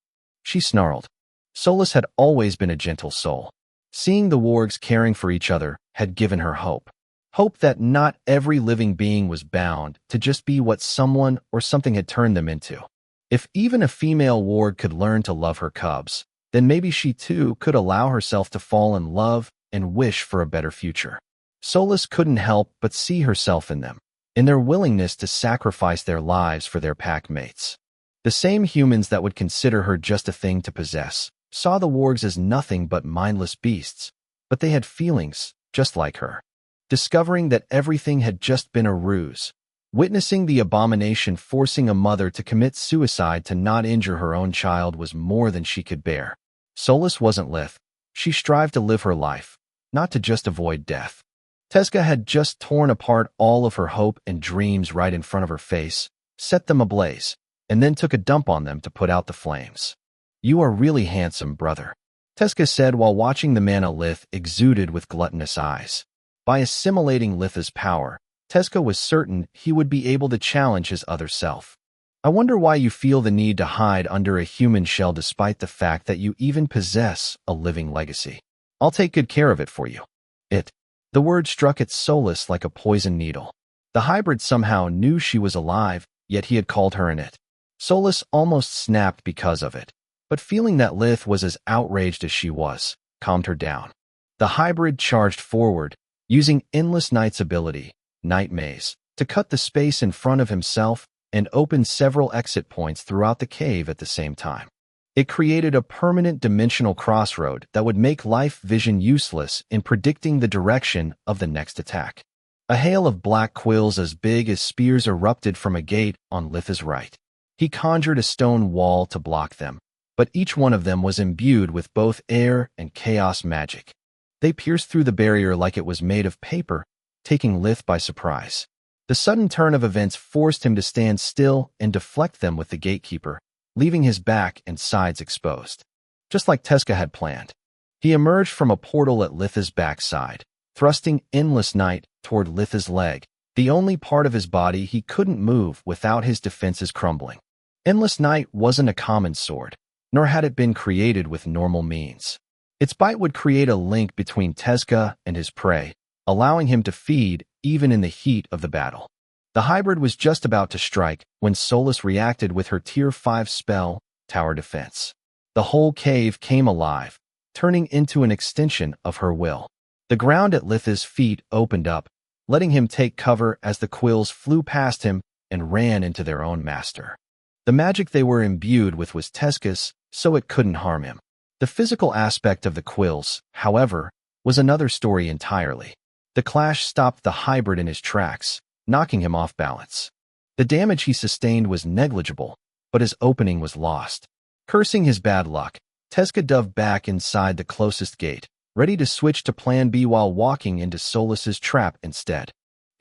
Speaker 1: She snarled. Solus had always been a gentle soul. Seeing the wargs caring for each other had given her hope. Hope that not every living being was bound to just be what someone or something had turned them into. If even a female warg could learn to love her cubs, then maybe she too could allow herself to fall in love and wish for a better future. Solus couldn't help but see herself in them, in their willingness to sacrifice their lives for their pack mates. The same humans that would consider her just a thing to possess saw the wargs as nothing but mindless beasts, but they had feelings just like her. Discovering that everything had just been a ruse, witnessing the abomination forcing a mother to commit suicide to not injure her own child was more than she could bear. Solus wasn't Lith. She strived to live her life, not to just avoid death. Tezca had just torn apart all of her hope and dreams right in front of her face, set them ablaze, and then took a dump on them to put out the flames. "You are really handsome, brother," Tezca said while watching the mana Lith exuded with gluttonous eyes. By assimilating Litha's power, Tezca was certain he would be able to challenge his other self. "I wonder why you feel the need to hide under a human shell despite the fact that you even possess a living legacy. I'll take good care of it for you." The word struck at Solus like a poison needle. The hybrid somehow knew she was alive, yet he had called her an it. Solus almost snapped because of it, but feeling that Lith was as outraged as she was, calmed her down. The hybrid charged forward, using Endless Night's ability, Night Maze, to cut the space in front of himself and open several exit points throughout the cave at the same time. It created a permanent dimensional crossroad that would make life vision useless in predicting the direction of the next attack. A hail of black quills as big as spears erupted from a gate on Litha's right. He conjured a stone wall to block them, but each one of them was imbued with both air and chaos magic. They pierced through the barrier like it was made of paper, taking Lith by surprise. The sudden turn of events forced him to stand still and deflect them with the gatekeeper, leaving his back and sides exposed. Just like Tezca had planned, he emerged from a portal at Litha's backside, thrusting Endless Night toward Litha's leg, the only part of his body he couldn't move without his defenses crumbling. Endless Night wasn't a common sword, nor had it been created with normal means. Its bite would create a link between Tezca and his prey, allowing him to feed even in the heat of the battle. The hybrid was just about to strike when Solus reacted with her Tier 5 spell, Tower Defense. The whole cave came alive, turning into an extension of her will. The ground at Litha's feet opened up, letting him take cover as the quills flew past him and ran into their own master. The magic they were imbued with was Tezca's, so it couldn't harm him. The physical aspect of the quills, however, was another story entirely. The clash stopped the hybrid in his tracks, knocking him off balance. The damage he sustained was negligible, but his opening was lost. Cursing his bad luck, Tezca dove back inside the closest gate, ready to switch to Plan B while walking into Solus's trap instead.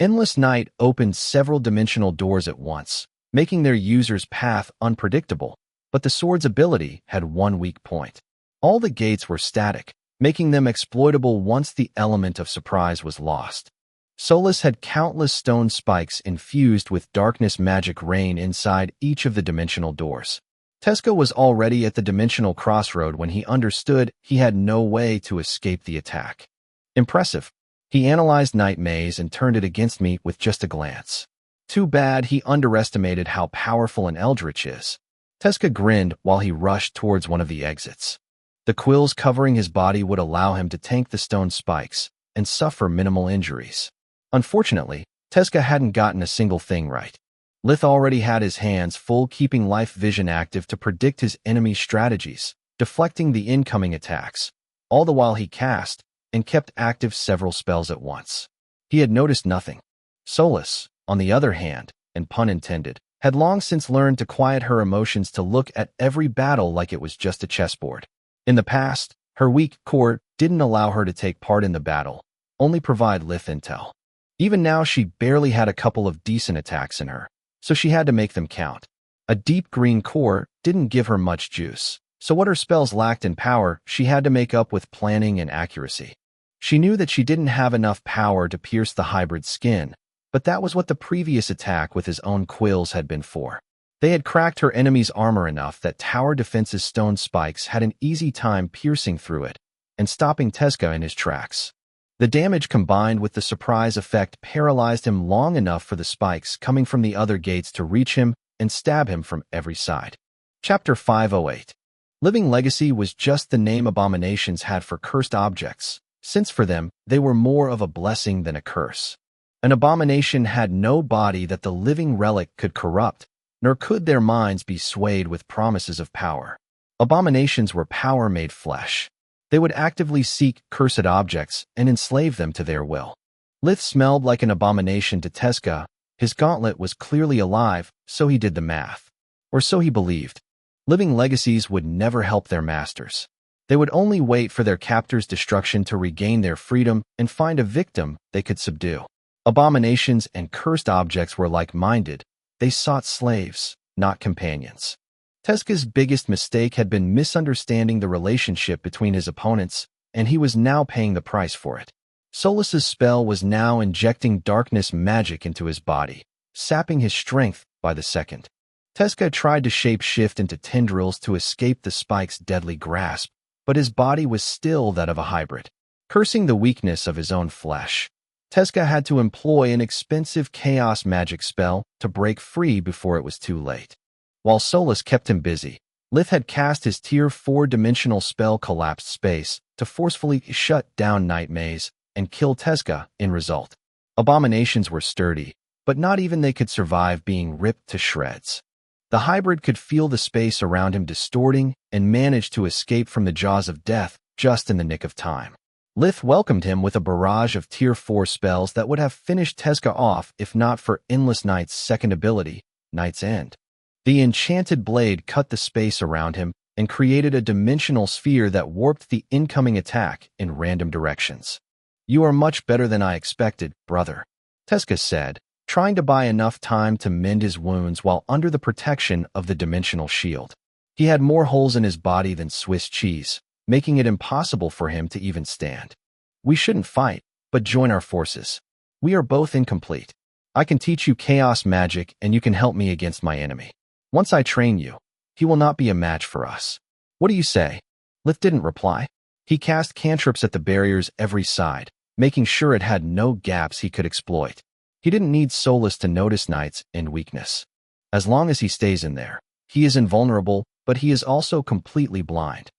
Speaker 1: Endless Night opened several dimensional doors at once, making their user's path unpredictable, but the sword's ability had one weak point. All the gates were static, making them exploitable once the element of surprise was lost. Solus had countless stone spikes infused with darkness magic rain inside each of the dimensional doors. Tezca was already at the dimensional crossroad when he understood he had no way to escape the attack. Impressive. He analyzed Night Maze and turned it against me with just a glance. Too bad he underestimated how powerful an eldritch is. Tezca grinned while he rushed towards one of the exits. The quills covering his body would allow him to tank the stone spikes and suffer minimal injuries. Unfortunately, Tezca hadn't gotten a single thing right. Lith already had his hands full keeping life vision active to predict his enemy's strategies, deflecting the incoming attacks, all the while he cast and kept active several spells at once. He had noticed nothing. Solus, on the other hand, and pun intended, had long since learned to quiet her emotions to look at every battle like it was just a chessboard. In the past, her weak core didn't allow her to take part in the battle, only provide Lith intel. Even now she barely had a couple of decent attacks in her, so she had to make them count. A deep green core didn't give her much juice, so what her spells lacked in power she had to make up with planning and accuracy. She knew that she didn't have enough power to pierce the hybrid's skin, but that was what the previous attack with his own quills had been for. They had cracked her enemy's armor enough that Tower Defense's stone spikes had an easy time piercing through it and stopping Tezca in his tracks. The damage combined with the surprise effect paralyzed him long enough for the spikes coming from the other gates to reach him and stab him from every side. Chapter 508. Living Legacy was just the name abominations had for cursed objects, since for them they were more of a blessing than a curse. An abomination had no body that the living relic could corrupt, nor could their minds be swayed with promises of power. Abominations were power made flesh. They would actively seek cursed objects and enslave them to their will. Lith smelled like an abomination to Tezca. His gauntlet was clearly alive, so he did the math. Or so he believed. Living legacies would never help their masters. They would only wait for their captor's destruction to regain their freedom and find a victim they could subdue. Abominations and cursed objects were like-minded. They sought slaves, not companions. Teska's biggest mistake had been misunderstanding the relationship between his opponents, and he was now paying the price for it. Solus's spell was now injecting darkness magic into his body, sapping his strength by the second. Teska tried to shape-shift into tendrils to escape the spike's deadly grasp, but his body was still that of a hybrid. Cursing the weakness of his own flesh, Teska had to employ an expensive chaos magic spell to break free before it was too late. While Solus kept him busy, Lith had cast his Tier 4 dimensional spell Collapsed Space to forcefully shut down Night Maze and kill Teska in result. Abominations were sturdy, but not even they could survive being ripped to shreds. The hybrid could feel the space around him distorting and managed to escape from the jaws of death just in the nick of time. Lith welcomed him with a barrage of Tier 4 spells that would have finished Teska off if not for Endless Night's second ability, Night's End. The enchanted blade cut the space around him and created a dimensional sphere that warped the incoming attack in random directions. "You are much better than I expected, brother," Teska said, trying to buy enough time to mend his wounds while under the protection of the dimensional shield. He had more holes in his body than Swiss cheese, making it impossible for him to even stand. "We shouldn't fight, but join our forces. We are both incomplete. I can teach you chaos magic and you can help me against my enemy. Once I train you, he will not be a match for us. What do you say?" Lith didn't reply. He cast cantrips at the barriers every side, making sure it had no gaps he could exploit. He didn't need Solus to notice Night's End weakness. As long as he stays in there, he is invulnerable, but he is also completely blind.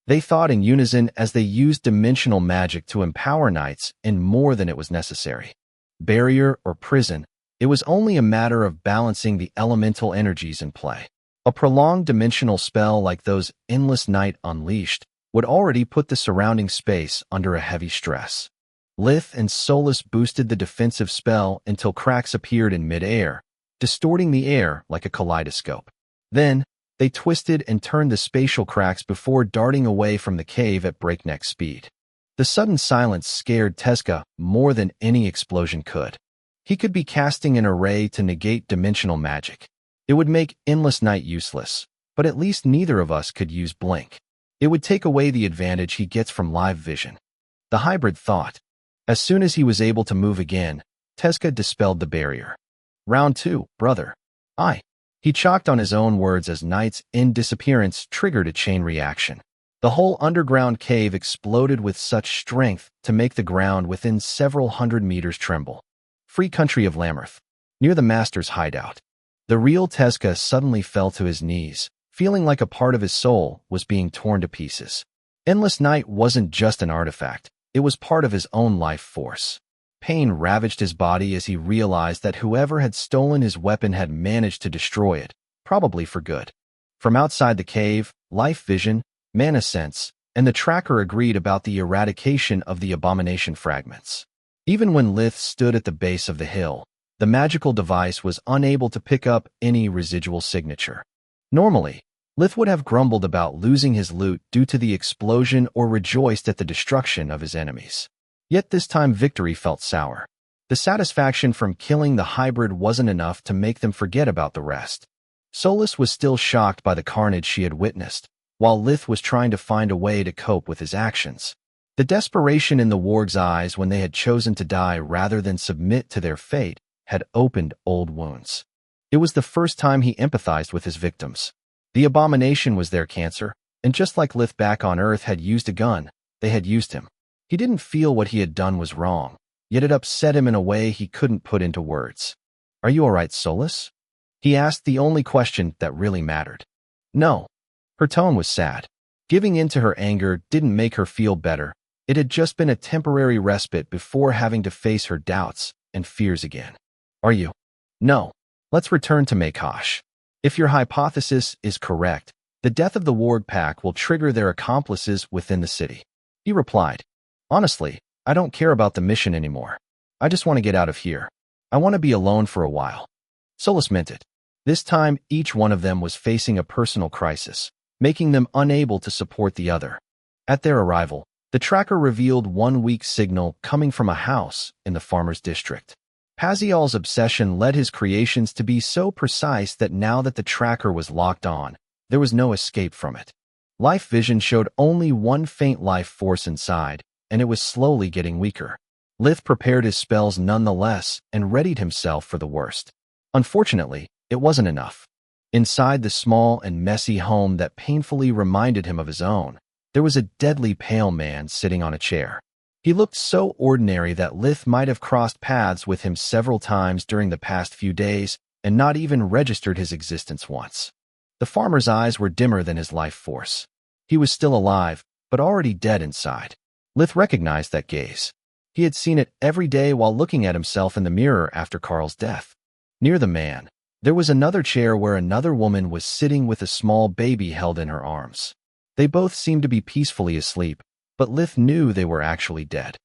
Speaker 1: They thought in unison as they used dimensional magic to empower Night's End more than it was necessary. Barrier or prison, it was only a matter of balancing the elemental energies in play. A prolonged dimensional spell like those Endless Night unleashed would already put the surrounding space under a heavy stress. Lith and Solus boosted the defensive spell until cracks appeared in mid-air, distorting the air like a kaleidoscope. Then, they twisted and turned the spatial cracks before darting away from the cave at breakneck speed. The sudden silence scared Teska more than any explosion could. He could be casting an array to negate dimensional magic. It would make Endless Night useless, but at least neither of us could use Blink. It would take away the advantage he gets from live vision. The hybrid thought. As soon as he was able to move again, Teska dispelled the barrier. "Round 2, brother. He chalked on his own words as Night's End disappearance triggered a chain reaction. The whole underground cave exploded with such strength to make the ground within several hundred meters tremble. Free country of Lamerth, near the Master's hideout. The real Teska suddenly fell to his knees, feeling like a part of his soul was being torn to pieces. Endless Night wasn't just an artifact, it was part of his own life force. Pain ravaged his body as he realized that whoever had stolen his weapon had managed to destroy it, probably for good. From outside the cave, Life Vision, Mana Sense, and the tracker agreed about the eradication of the abomination fragments. Even when Lith stood at the base of the hill, the magical device was unable to pick up any residual signature. Normally, Lith would have grumbled about losing his loot due to the explosion or rejoiced at the destruction of his enemies. Yet this time victory felt sour. The satisfaction from killing the hybrid wasn't enough to make them forget about the rest. Solus was still shocked by the carnage she had witnessed, while Lith was trying to find a way to cope with his actions. The desperation in the warg's eyes when they had chosen to die rather than submit to their fate had opened old wounds. It was the first time he empathized with his victims. The abomination was their cancer, and just like Lith back on Earth had used a gun, they had used him. He didn't feel what he had done was wrong, yet it upset him in a way he couldn't put into words. "Are you all right, Solus?" He asked the only question that really mattered. "No." Her tone was sad. Giving in to her anger didn't make her feel better. It had just been a temporary respite before having to face her doubts and fears again. "Are you?" "No. Let's return to Makosh. If your hypothesis is correct, the death of the Warg Pack will trigger their accomplices within the city." He replied. "Honestly, I don't care about the mission anymore. I just want to get out of here. I want to be alone for a while." Solus meant it. This time, each one of them was facing a personal crisis, making them unable to support the other. At their arrival, the tracker revealed one weak signal coming from a house in the farmer's district. Pazial's obsession led his creations to be so precise that now that the tracker was locked on, there was no escape from it. Life vision showed only one faint life force inside, and it was slowly getting weaker. Lith prepared his spells nonetheless and readied himself for the worst. Unfortunately, it wasn't enough. Inside the small and messy home that painfully reminded him of his own, there was a deadly pale man sitting on a chair. He looked so ordinary that Lith might have crossed paths with him several times during the past few days and not even registered his existence once. The farmer's eyes were dimmer than his life force. He was still alive, but already dead inside. Lith recognized that gaze. He had seen it every day while looking at himself in the mirror after Carl's death. Near the man, there was another chair where another woman was sitting with a small baby held in her arms. They both seemed to be peacefully asleep, but Lith knew they were actually dead.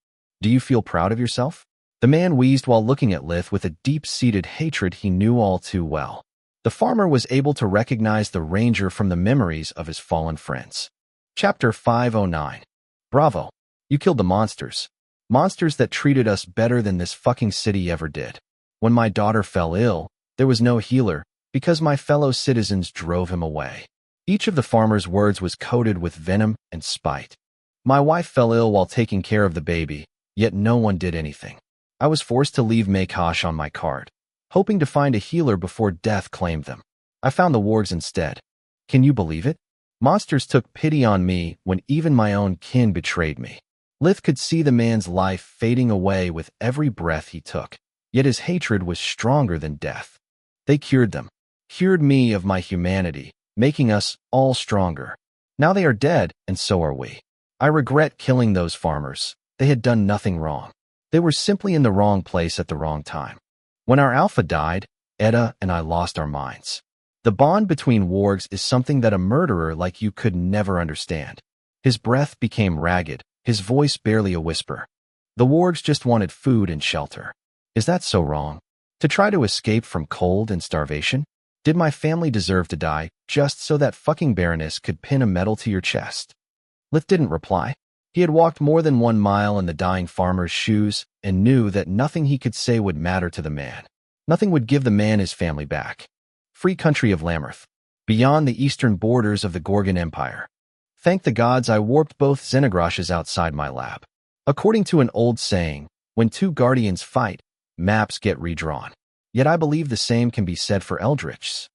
Speaker 1: "Do you feel proud of yourself?" The man wheezed while looking at Lith with a deep-seated hatred he knew all too well. The farmer was able to recognize the ranger from the memories of his fallen friends. Chapter 509. Bravo. You killed the monsters. Monsters that treated us better than this fucking city ever did. When my daughter fell ill, there was no healer, because my fellow citizens drove him away. Each of the farmer's words was coated with venom and spite. My wife fell ill while taking care of the baby, yet no one did anything. I was forced to leave Magus on my card, hoping to find a healer before death claimed them. I found the wargs instead. Can you believe it? Monsters took pity on me when even my own kin betrayed me. Lith could see the man's life fading away with every breath he took, yet his hatred was stronger than death. They cured them, cured me of my humanity, making us all stronger. Now they are dead, and so are we. I regret killing those farmers. They had done nothing wrong. They were simply in the wrong place at the wrong time. When our alpha died, Edda and I lost our minds. The bond between wargs is something that a murderer like you could never understand. His breath became ragged, his voice barely a whisper. The wargs just wanted food and shelter. Is that so wrong? To try to escape from cold and starvation? Did my family deserve to die just so that fucking Baroness could pin a medal to your chest? Lith didn't reply. He had walked more than 1 mile in the dying farmer's shoes and knew that nothing he could say would matter to the man. Nothing would give the man his family back. Free country of Lammerth, beyond the eastern borders of the Gorgon Empire. Thank the gods I warped both Xenogrosh's outside my lab. According to an old saying, when two guardians fight, maps get redrawn. Yet I believe the same can be said for Eldritch's.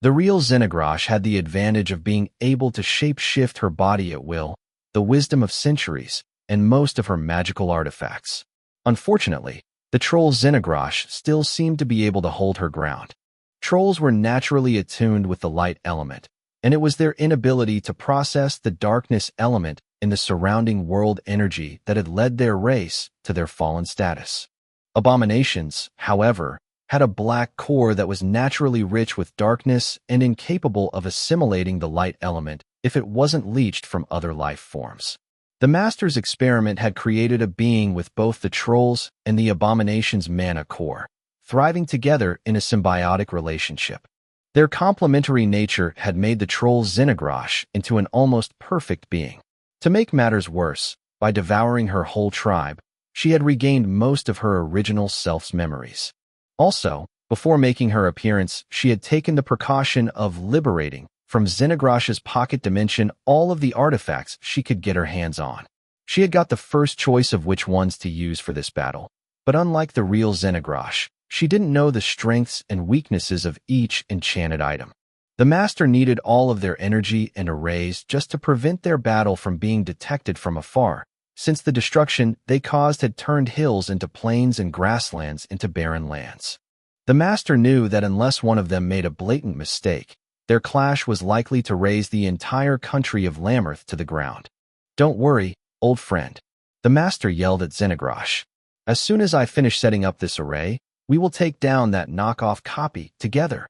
Speaker 1: The real Xenogrosh had the advantage of being able to shape-shift her body at will, the wisdom of centuries, and most of her magical artifacts. Unfortunately, the troll Xenogrosh still seemed to be able to hold her ground. Trolls were naturally attuned with the light element, and it was their inability to process the darkness element in the surrounding world energy that had led their race to their fallen status. Abominations, however, had a black core that was naturally rich with darkness and incapable of assimilating the light element if it wasn't leached from other life forms. The Master's experiment had created a being with both the trolls and the abomination's mana core, thriving together in a symbiotic relationship. Their complementary nature had made the troll Xenogrosh into an almost perfect being. To make matters worse, by devouring her whole tribe, she had regained most of her original self's memories. Also, before making her appearance, she had taken the precaution of liberating from Xenogrosh's pocket dimension all of the artifacts she could get her hands on. She had got the first choice of which ones to use for this battle, but unlike the real Xenogrosh, she didn't know the strengths and weaknesses of each enchanted item. The Master needed all of their energy and arrays just to prevent their battle from being detected from afar, since the destruction they caused had turned hills into plains and grasslands into barren lands. The Master knew that unless one of them made a blatant mistake, their clash was likely to raise the entire country of Lammerth to the ground. "Don't worry, old friend," the Master yelled at Xenogrosh. "As soon as I finish setting up this array, we will take down that knockoff copy together."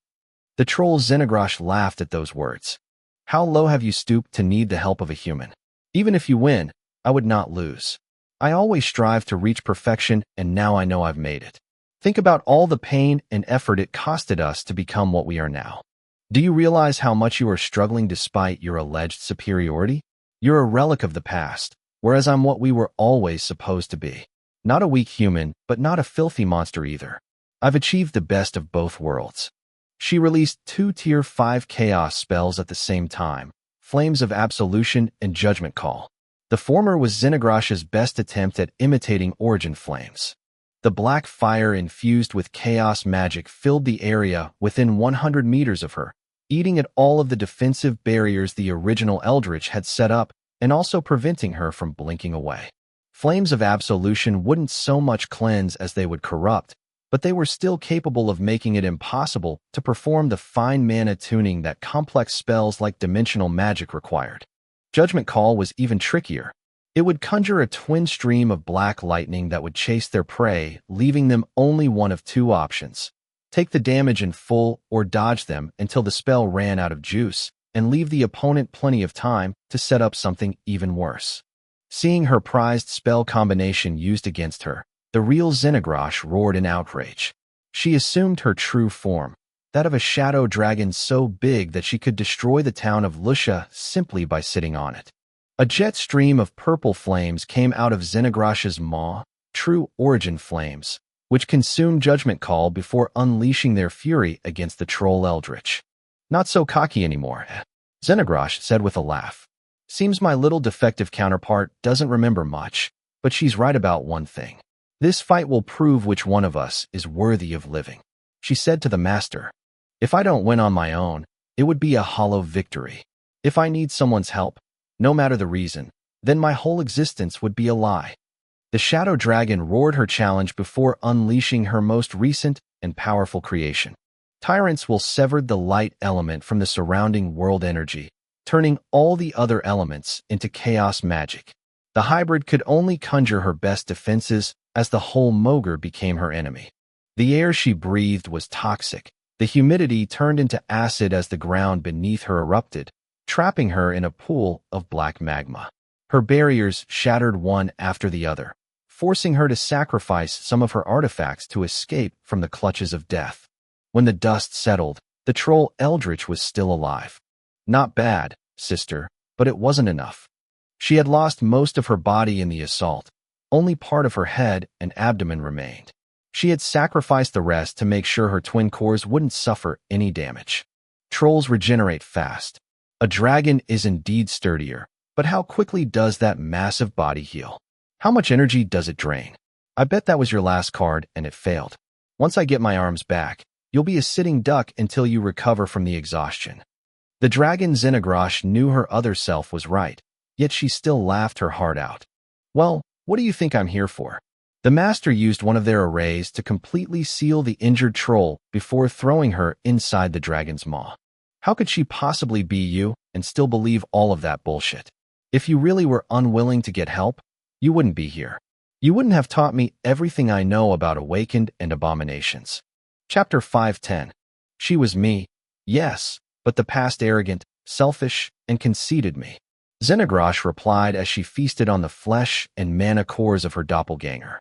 Speaker 1: The troll Xenogrosh laughed at those words. "How low have you stooped to need the help of a human? Even if you win, I would not lose. I always strive to reach perfection, and now I know I've made it. Think about all the pain and effort it costed us to become what we are now. Do you realize how much you are struggling despite your alleged superiority? You're a relic of the past, whereas I'm what we were always supposed to be. Not a weak human, but not a filthy monster either. I've achieved the best of both worlds." She released 2 Tier 5 Chaos spells at the same time, Flames of Absolution and Judgment Call. The former was Xenogrosh's best attempt at imitating Origin Flames. The black fire infused with chaos magic filled the area within 100 meters of her, eating at all of the defensive barriers the original Eldritch had set up and also preventing her from blinking away. Flames of Absolution wouldn't so much cleanse as they would corrupt, but they were still capable of making it impossible to perform the fine mana tuning that complex spells like dimensional magic required. Judgment Call was even trickier. It would conjure a twin stream of black lightning that would chase their prey, leaving them only one of 2 options: take the damage in full or dodge them until the spell ran out of juice, and leave the opponent plenty of time to set up something even worse. Seeing her prized spell combination used against her, the real Xenogrosh roared in outrage. She assumed her true form, that of a shadow dragon so big that she could destroy the town of Lusha simply by sitting on it. A jet stream of purple flames came out of Xenogrosh's maw, true Origin Flames, which consumed Judgment Call before unleashing their fury against the troll Eldritch. "Not so cocky anymore," Xenogrosh said with a laugh. "Seems my little defective counterpart doesn't remember much, but she's right about one thing. This fight will prove which one of us is worthy of living." She said to the master, "If I don't win on my own, it would be a hollow victory. If I need someone's help, no matter the reason, then my whole existence would be a lie." The shadow dragon roared her challenge before unleashing her most recent and powerful creation. Tyrant's Will severed the light element from the surrounding world energy, turning all the other elements into chaos magic. The hybrid could only conjure her best defenses as the whole Mogre became her enemy. The air she breathed was toxic. The humidity turned into acid as the ground beneath her erupted, trapping her in a pool of black magma. Her barriers shattered one after the other, forcing her to sacrifice some of her artifacts to escape from the clutches of death. When the dust settled, the troll Eldritch was still alive. "Not bad, sister, but it wasn't enough." She had lost most of her body in the assault. Only part of her head and abdomen remained. She had sacrificed the rest to make sure her twin cores wouldn't suffer any damage. Trolls regenerate fast. A dragon is indeed sturdier, but how quickly does that massive body heal? How much energy does it drain? I bet that was your last card and it failed. Once I get my arms back, you'll be a sitting duck until you recover from the exhaustion. The dragon Xenogrosh knew her other self was right, yet she still laughed her heart out. "Well, what do you think I'm here for?" The master used one of their arrays to completely seal the injured troll before throwing her inside the dragon's maw. "How could she possibly be you and still believe all of that bullshit? If you really were unwilling to get help, you wouldn't be here. You wouldn't have taught me everything I know about Awakened and Abominations." Chapter 510. She was me, yes, but the past arrogant, selfish, and conceited me. Xenogrosh replied as she feasted on the flesh and mana cores of her doppelganger.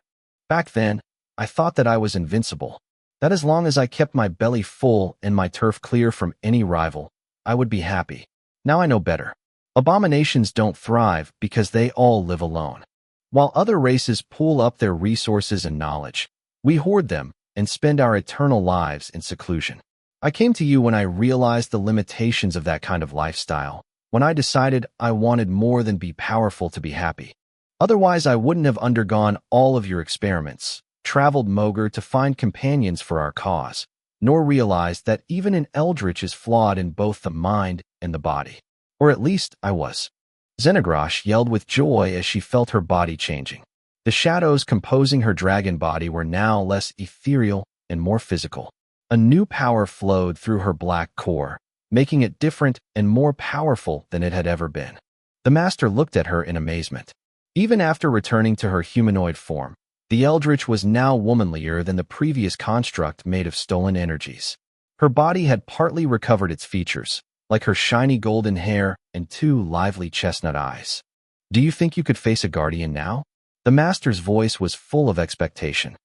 Speaker 1: "Back then, I thought that I was invincible, that as long as I kept my belly full and my turf clear from any rival, I would be happy. Now I know better. Abominations don't thrive because they all live alone. While other races pool up their resources and knowledge, we hoard them and spend our eternal lives in seclusion. I came to you when I realized the limitations of that kind of lifestyle, when I decided I wanted more than be powerful to be happy. Otherwise, I wouldn't have undergone all of your experiments, traveled Mogre to find companions for our cause, nor realized that even an Eldritch is flawed in both the mind and the body. Or at least I was." Xenogrosh yelled with joy as she felt her body changing. The shadows composing her dragon body were now less ethereal and more physical. A new power flowed through her black core, making it different and more powerful than it had ever been. The master looked at her in amazement. Even after returning to her humanoid form, the Eldritch was now womanlier than the previous construct made of stolen energies. Her body had partly recovered its features, like her shiny golden hair and 2 lively chestnut eyes. "Do you think you could face a guardian now?" The master's voice was full of expectation.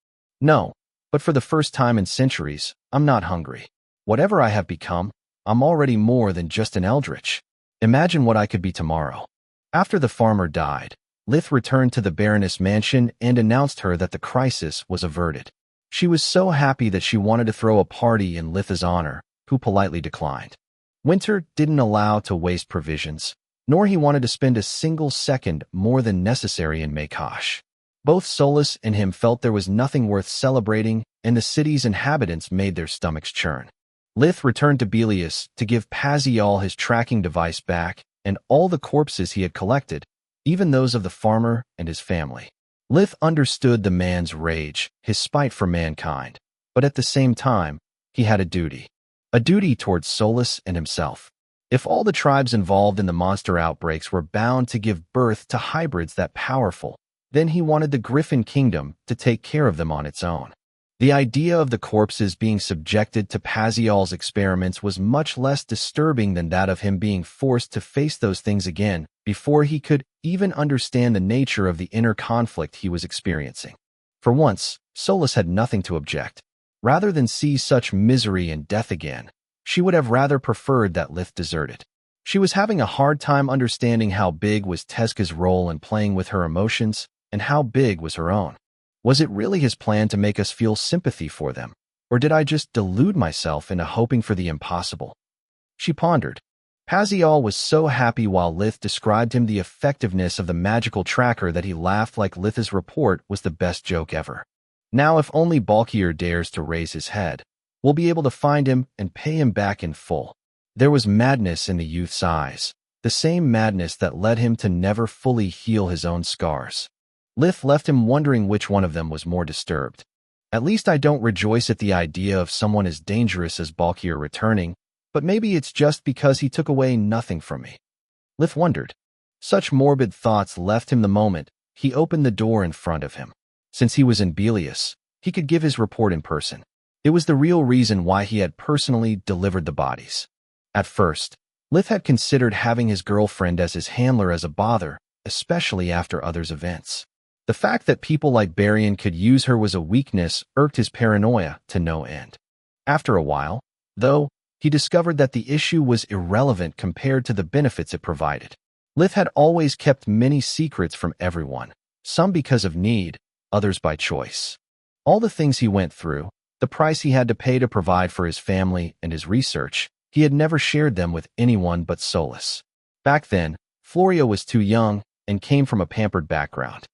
Speaker 1: "No, but for the first time in centuries, I'm not hungry. Whatever I have become, I'm already more than just an Eldritch. Imagine what I could be tomorrow. After the farmer died, Lith returned to the Baroness' mansion and announced her that the crisis was averted. She was so happy that she wanted to throw a party in Litha's honor, who politely declined. Winter didn't allow to waste provisions, nor he wanted to spend a single second more than necessary in Makosh. Both Solus and him felt there was nothing worth celebrating, and the city's inhabitants made their stomachs churn. Lith returned to Belius to give Pazial his tracking device back and all the corpses he had collected, even those of the farmer and his family. Lith understood the man's rage, his spite for mankind, but at the same time, he had a duty towards Solus and himself. If all the tribes involved in the monster outbreaks were bound to give birth to hybrids that powerful, then he wanted the Griffin Kingdom to take care of them on its own. The idea of the corpses being subjected to Pazial's experiments was much less disturbing than that of him being forced to face those things again before he could even understand the nature of the inner conflict he was experiencing. For once, Solus had nothing to object. Rather than see such misery and death again, she would have rather preferred that Lith deserted. She was having a hard time understanding how big was Teska's role in playing with her emotions and how big was her own. Was it really his plan to make us feel sympathy for them, or did I just delude myself into hoping for the impossible? She pondered. Pazial was so happy while Lith described him the effectiveness of the magical tracker that he laughed like Litha's report was the best joke ever. Now if only Balkier dares to raise his head, we'll be able to find him and pay him back in full. There was madness in the youth's eyes, the same madness that led him to never fully heal his own scars. Lith left him wondering which one of them was more disturbed. At least I don't rejoice at the idea of someone as dangerous as Balkier returning, but maybe it's just because he took away nothing from me. Lith wondered. Such morbid thoughts left him the moment he opened the door in front of him. Since he was in Belius, he could give his report in person. It was the real reason why he had personally delivered the bodies. At first, Lith had considered having his girlfriend as his handler as a bother, especially after others' events. The fact that people like Barian could use her was a weakness irked his paranoia to no end. After a while, though, he discovered that the issue was irrelevant compared to the benefits it provided. Lith had always kept many secrets from everyone, some because of need, others by choice. All the things he went through, the price he had to pay to provide for his family and his research, he had never shared them with anyone but Solus. Back then, Floria was too young and came from a pampered background.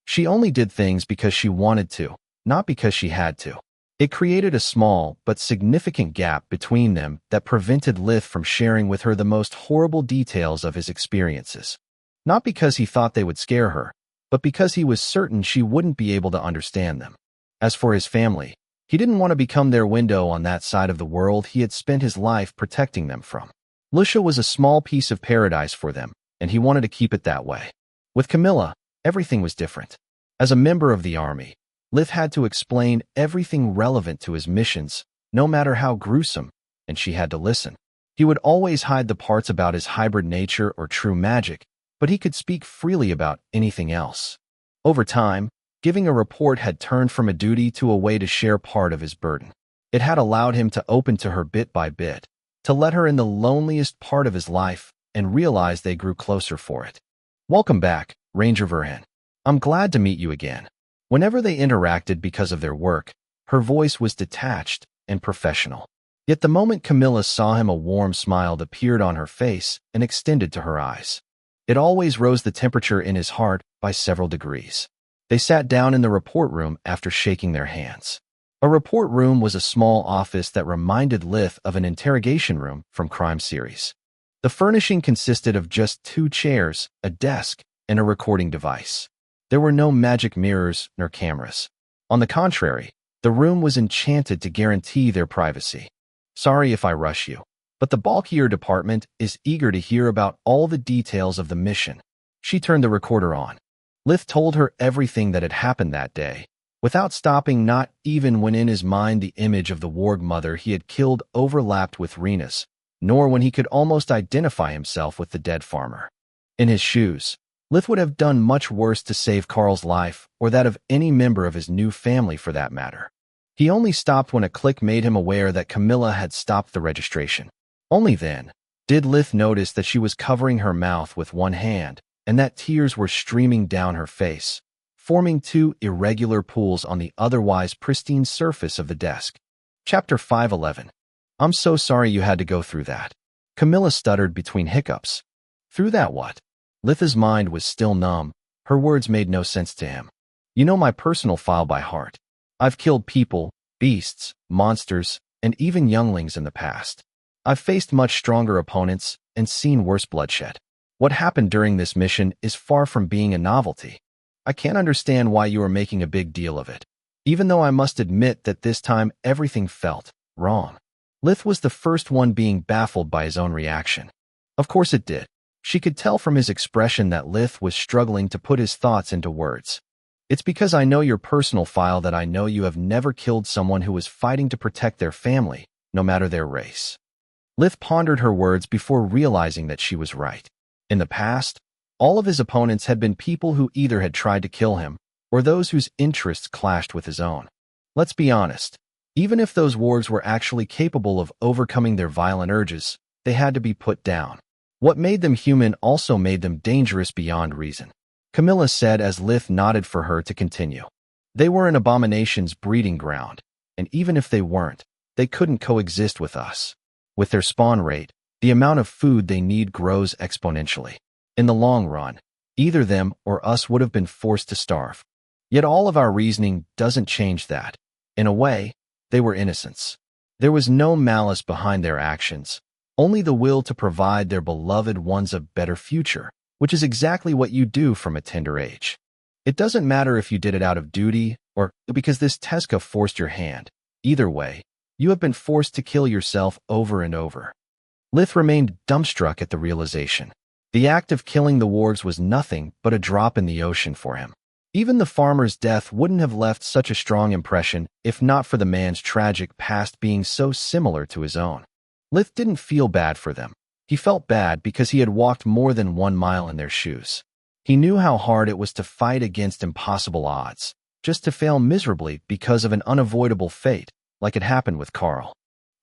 Speaker 1: She only did things because she wanted to, not because she had to. It created a small but significant gap between them that prevented Lith from sharing with her the most horrible details of his experiences. Not because he thought they would scare her, but because he was certain she wouldn't be able to understand them. As for his family, he didn't want to become their window on that side of the world he had spent his life protecting them from. Lucia was a small piece of paradise for them, and he wanted to keep it that way. With Camilla, everything was different. As a member of the army, Lith had to explain everything relevant to his missions, no matter how gruesome, and she had to listen. He would always hide the parts about his hybrid nature or true magic, but he could speak freely about anything else. Over time, giving a report had turned from a duty to a way to share part of his burden. It had allowed him to open to her bit by bit, to let her in the loneliest part of his life, and realize they grew closer for it. "Welcome back, Ranger Verhen. I'm glad to meet you again." Whenever they interacted because of their work, her voice was detached and professional. Yet the moment Camilla saw him, a warm smile appeared on her face and extended to her eyes. It always rose the temperature in his heart by several degrees. They sat down in the report room after shaking their hands. A report room was a small office that reminded Lith of an interrogation room from crime series. The furnishing consisted of just 2 chairs, a desk, and a recording device. There were no magic mirrors nor cameras. On the contrary, the room was enchanted to guarantee their privacy. "Sorry if I rush you, but the Balkier department is eager to hear about all the details of the mission." She turned the recorder on. Lith told her everything that had happened that day, without stopping, not even when in his mind the image of the warg mother he had killed overlapped with Rena's, nor when he could almost identify himself with the dead farmer. In his shoes, Lith would have done much worse to save Carl's life, or that of any member of his new family for that matter. He only stopped when a click made him aware that Camilla had stopped the registration. Only then did Lith notice that she was covering her mouth with one hand, and that tears were streaming down her face, forming two irregular pools on the otherwise pristine surface of the desk. Chapter 511. I'm so sorry you had to go through that. Camilla stuttered between hiccups. Through that what? Litha's mind was still numb. Her words made no sense to him. You know my personal file by heart. I've killed people, beasts, monsters, and even younglings in the past. I've faced much stronger opponents and seen worse bloodshed. What happened during this mission is far from being a novelty. I can't understand why you are making a big deal of it, even though I must admit that this time everything felt wrong. Lith was the first one being baffled by his own reaction. Of course it did. She could tell from his expression that Lith was struggling to put his thoughts into words. It's because I know your personal file that I know you have never killed someone who was fighting to protect their family, no matter their race. Lith pondered her words before realizing that she was right. In the past, all of his opponents had been people who either had tried to kill him or those whose interests clashed with his own. Let's be honest, even if those wargs were actually capable of overcoming their violent urges, they had to be put down. What made them human also made them dangerous beyond reason. Camilla said as Lith nodded for her to continue. They were an abomination's breeding ground, and even if they weren't, they couldn't coexist with us. With their spawn rate, the amount of food they need grows exponentially. In the long run, either them or us would have been forced to starve. Yet all of our reasoning doesn't change that. In a way, they were innocents. There was no malice behind their actions, only the will to provide their beloved ones a better future, which is exactly what you do from a tender age. It doesn't matter if you did it out of duty or because this Teska forced your hand. Either way, you have been forced to kill yourself over and over. Lith remained dumbstruck at the realization. The act of killing the wargs was nothing but a drop in the ocean for him. Even the farmer's death wouldn't have left such a strong impression if not for the man's tragic past being so similar to his own. Lith didn't feel bad for them. He felt bad because he had walked more than 1 mile in their shoes. He knew how hard it was to fight against impossible odds, just to fail miserably because of an unavoidable fate, like it happened with Carl.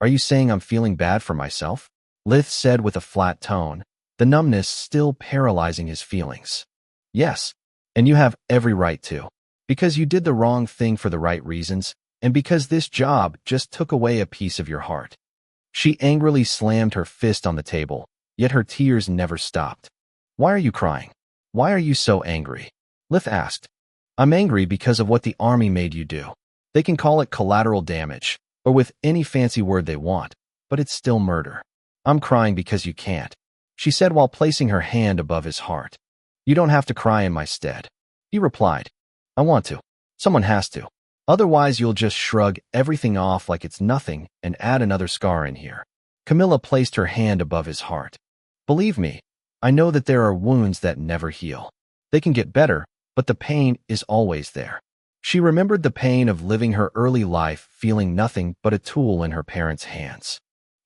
Speaker 1: Are you saying I'm feeling bad for myself? Lith said with a flat tone, the numbness still paralyzing his feelings. Yes, and you have every right to. Because you did the wrong thing for the right reasons, and because this job just took away a piece of your heart. She angrily slammed her fist on the table, yet her tears never stopped. Why are you crying? Why are you so angry? Lith asked. I'm angry because of what the army made you do. They can call it collateral damage, or with any fancy word they want, but it's still murder. I'm crying because you can't, she said while placing her hand above his heart. You don't have to cry in my stead. He replied. I want to. Someone has to. Otherwise you'll just shrug everything off like it's nothing and add another scar in here. Camilla placed her hand above his heart. Believe me, I know that there are wounds that never heal. They can get better, but the pain is always there. She remembered the pain of living her early life feeling nothing but a tool in her parents' hands.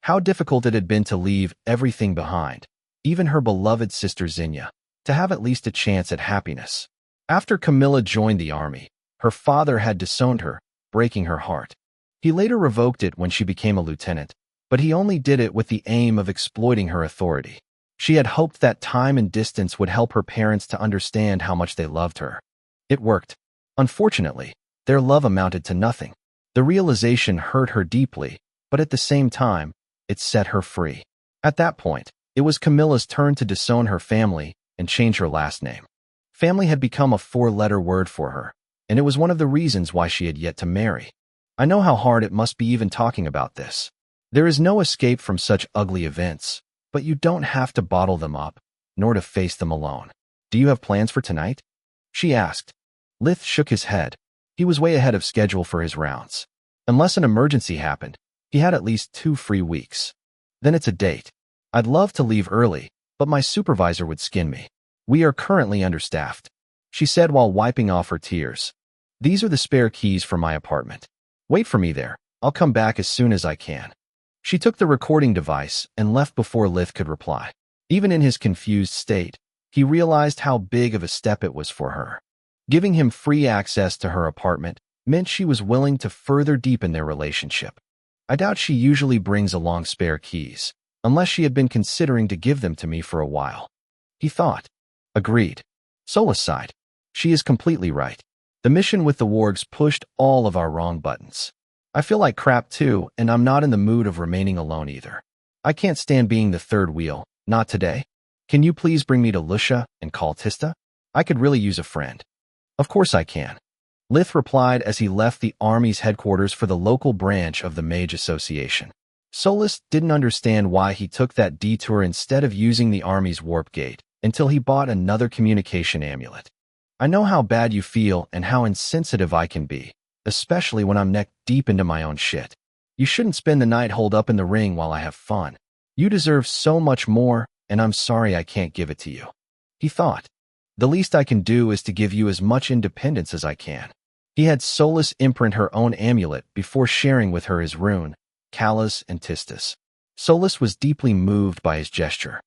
Speaker 1: How difficult it had been to leave everything behind, even her beloved sister Zinnia, to have at least a chance at happiness. After Camilla joined the army, her father had disowned her, breaking her heart. He later revoked it when she became a lieutenant, but he only did it with the aim of exploiting her authority. She had hoped that time and distance would help her parents to understand how much they loved her. It worked. Unfortunately, their love amounted to nothing. The realization hurt her deeply, but at the same time, it set her free. At that point, it was Camilla's turn to disown her family and change her last name. Family had become a 4-letter word for her, and it was one of the reasons why she had yet to marry. I know how hard it must be even talking about this. There is no escape from such ugly events, but you don't have to bottle them up, nor to face them alone. Do you have plans for tonight? She asked. Lith shook his head. He was way ahead of schedule for his rounds. Unless an emergency happened, he had at least 2 free weeks. Then it's a date. I'd love to leave early, but my supervisor would skin me. We are currently understaffed, she said while wiping off her tears. These are the spare keys for my apartment. Wait for me there. I'll come back as soon as I can. She took the recording device and left before Lith could reply. Even in his confused state, he realized how big of a step it was for her. Giving him free access to her apartment meant she was willing to further deepen their relationship. I doubt she usually brings along spare keys, unless she had been considering to give them to me for a while. He thought. Agreed. Solus sighed. She is completely right. The mission with the wargs pushed all of our wrong buttons. I feel like crap too, and I'm not in the mood of remaining alone either. I can't stand being the third wheel, not today. Can you please bring me to Lucia and call Tista? I could really use a friend. Of course I can. Lith replied as he left the army's headquarters for the local branch of the Mage Association. Solus didn't understand why he took that detour instead of using the army's warp gate until he bought another communication amulet. I know how bad you feel and how insensitive I can be, especially when I'm neck deep into my own shit. You shouldn't spend the night holed up in the ring while I have fun. You deserve so much more, and I'm sorry I can't give it to you. He thought. The least I can do is to give you as much independence as I can. He had Solus imprint her own amulet before sharing with her his rune, Callas and Tistis. Solus was deeply moved by his gesture.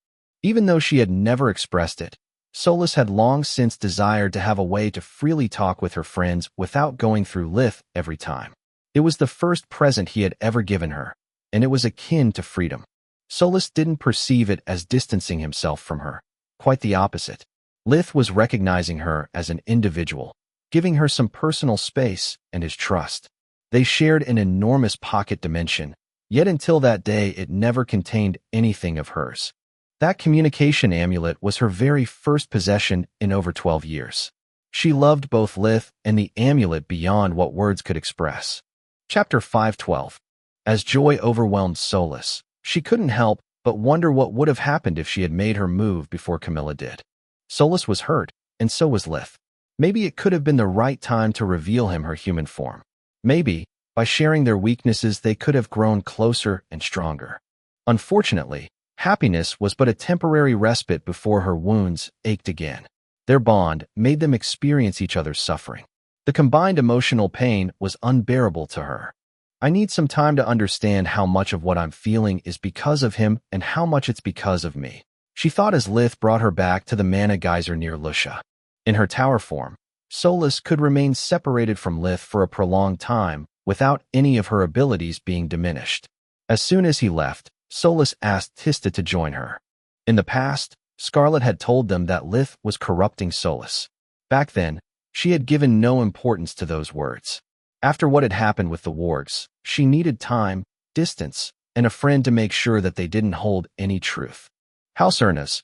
Speaker 1: Even though she had never expressed it, Solus had long since desired to have a way to freely talk with her friends without going through Lith every time. It was the first present he had ever given her, and it was akin to freedom. Solus didn't perceive it as distancing himself from her. Quite the opposite. Lith was recognizing her as an individual, giving her some personal space and his trust. They shared an enormous pocket dimension, yet until that day it never contained anything of hers. That communication amulet was her very first possession in over 12 years. She loved both Lith and the amulet beyond what words could express. Chapter 512. As joy overwhelmed Solus, she couldn't help but wonder what would have happened if she had made her move before Camilla did. Solus was hurt, and so was Lith. Maybe it could have been the right time to reveal him her human form. Maybe, by sharing their weaknesses, they could have grown closer and stronger. Unfortunately, happiness was but a temporary respite before her wounds ached again. Their bond made them experience each other's suffering. The combined emotional pain was unbearable to her. I need some time to understand how much of what I'm feeling is because of him and how much it's because of me, she thought as Lith brought her back to the mana geyser near Lucia. In her tower form, Solus could remain separated from Lith for a prolonged time without any of her abilities being diminished. As soon as he left, Solus asked Tista to join her. In the past, Scarlet had told them that Lith was corrupting Solus. Back then, she had given no importance to those words. After what had happened with the wargs, she needed time, distance, and a friend to make sure that they didn't hold any truth. House Erna's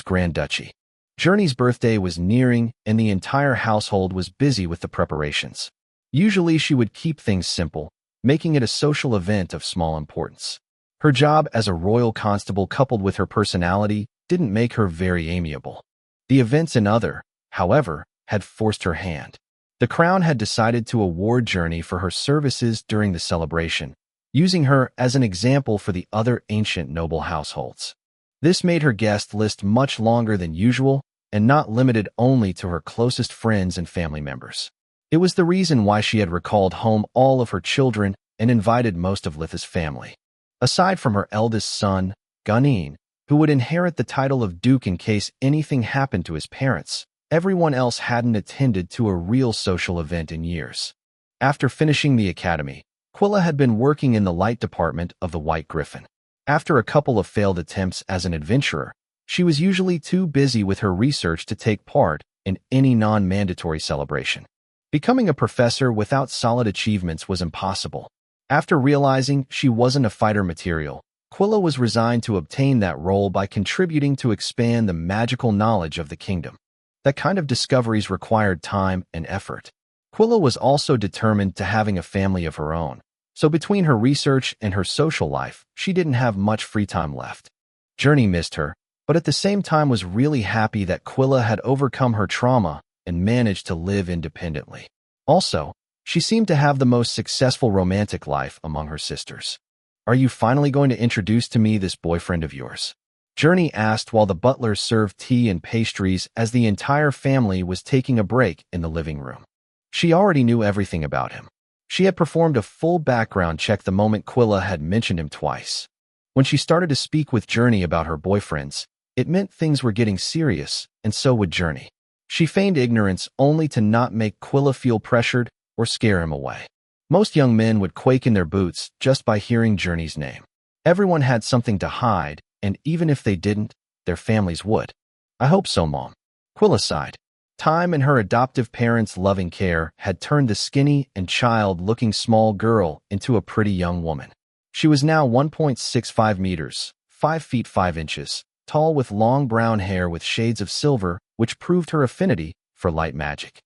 Speaker 1: Grand Duchy. Journey's birthday was nearing, and the entire household was busy with the preparations. Usually she would keep things simple, making it a social event of small importance. Her job as a royal constable coupled with her personality didn't make her very amiable. The events in other, however, had forced her hand. The crown had decided to award Journey for her services during the celebration, using her as an example for the other ancient noble households. This made her guest list much longer than usual and not limited only to her closest friends and family members. It was the reason why she had recalled home all of her children and invited most of Lith's family. Aside from her eldest son, Guneen, who would inherit the title of Duke in case anything happened to his parents, everyone else hadn't attended to a real social event in years. After finishing the academy, Quilla had been working in the light department of the White Griffin. After a couple of failed attempts as an adventurer, she was usually too busy with her research to take part in any non-mandatory celebration. Becoming a professor without solid achievements was impossible. After realizing she wasn't a fighter material, Quilla was resigned to obtain that role by contributing to expand the magical knowledge of the kingdom. That kind of discoveries required time and effort. Quilla was also determined to having a family of her own, so between her research and her social life, she didn't have much free time left. Journey missed her, but at the same time was really happy that Quilla had overcome her trauma and managed to live independently. Also, she seemed to have the most successful romantic life among her sisters. "Are you finally going to introduce to me this boyfriend of yours?" Journey asked while the butler served tea and pastries as the entire family was taking a break in the living room. She already knew everything about him. She had performed a full background check the moment Quilla had mentioned him twice. When she started to speak with Journey about her boyfriends, it meant things were getting serious, and so would Journey. She feigned ignorance only to not make Quilla feel pressured or scare him away. Most young men would quake in their boots just by hearing Journey's name. Everyone had something to hide, and even if they didn't, their families would. "I hope so, Mom." Quilla sighed. Time and her adoptive parents' loving care had turned the skinny and child-looking small girl into a pretty young woman. She was now 1.65 meters, 5 feet 5 inches, tall with long brown hair with shades of silver, which proved her affinity for light magic.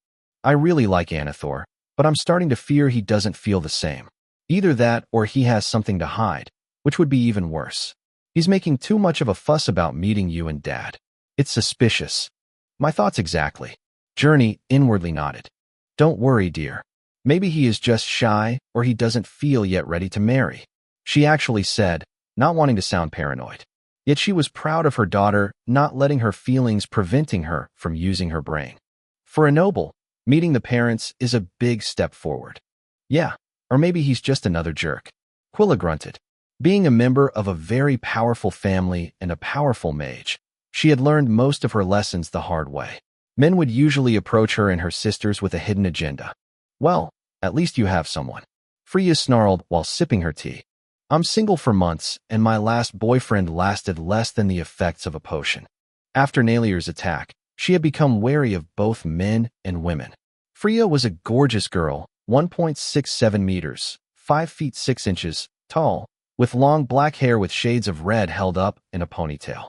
Speaker 1: I really like Anathor, but I'm starting to fear he doesn't feel the same. Either that or he has something to hide, which would be even worse. He's making too much of a fuss about meeting you and Dad. It's suspicious. My thoughts exactly. Journey inwardly nodded. Don't worry, dear. Maybe he is just shy or he doesn't feel yet ready to marry. She actually said, not wanting to sound paranoid. Yet she was proud of her daughter, not letting her feelings preventing her from using her brain. For a noble, meeting the parents is a big step forward. Yeah, or maybe he's just another jerk. Quilla grunted. Being a member of a very powerful family and a powerful mage, she had learned most of her lessons the hard way. Men would usually approach her and her sisters with a hidden agenda. Well, at least you have someone. Freya snarled while sipping her tea. I'm single for months, and my last boyfriend lasted less than the effects of a potion. After Nalir's attack, she had become wary of both men and women. Freya was a gorgeous girl, 1.67 meters, 5 feet 6 inches, tall, with long black hair with shades of red held up in a ponytail.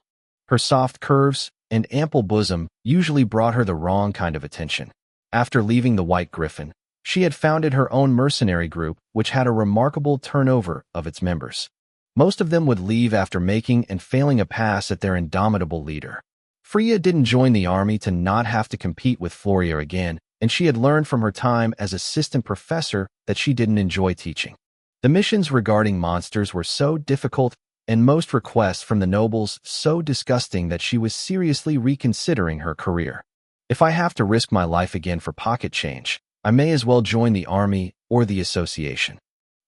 Speaker 1: Her soft curves and ample bosom usually brought her the wrong kind of attention. After leaving the White Griffin, she had founded her own mercenary group, which had a remarkable turnover of its members. Most of them would leave after making and failing a pass at their indomitable leader. Freya didn't join the army to not have to compete with Floria again, and she had learned from her time as assistant professor that she didn't enjoy teaching. The missions regarding monsters were so difficult and most requests from the nobles so disgusting that she was seriously reconsidering her career. If I have to risk my life again for pocket change, I may as well join the army or the association.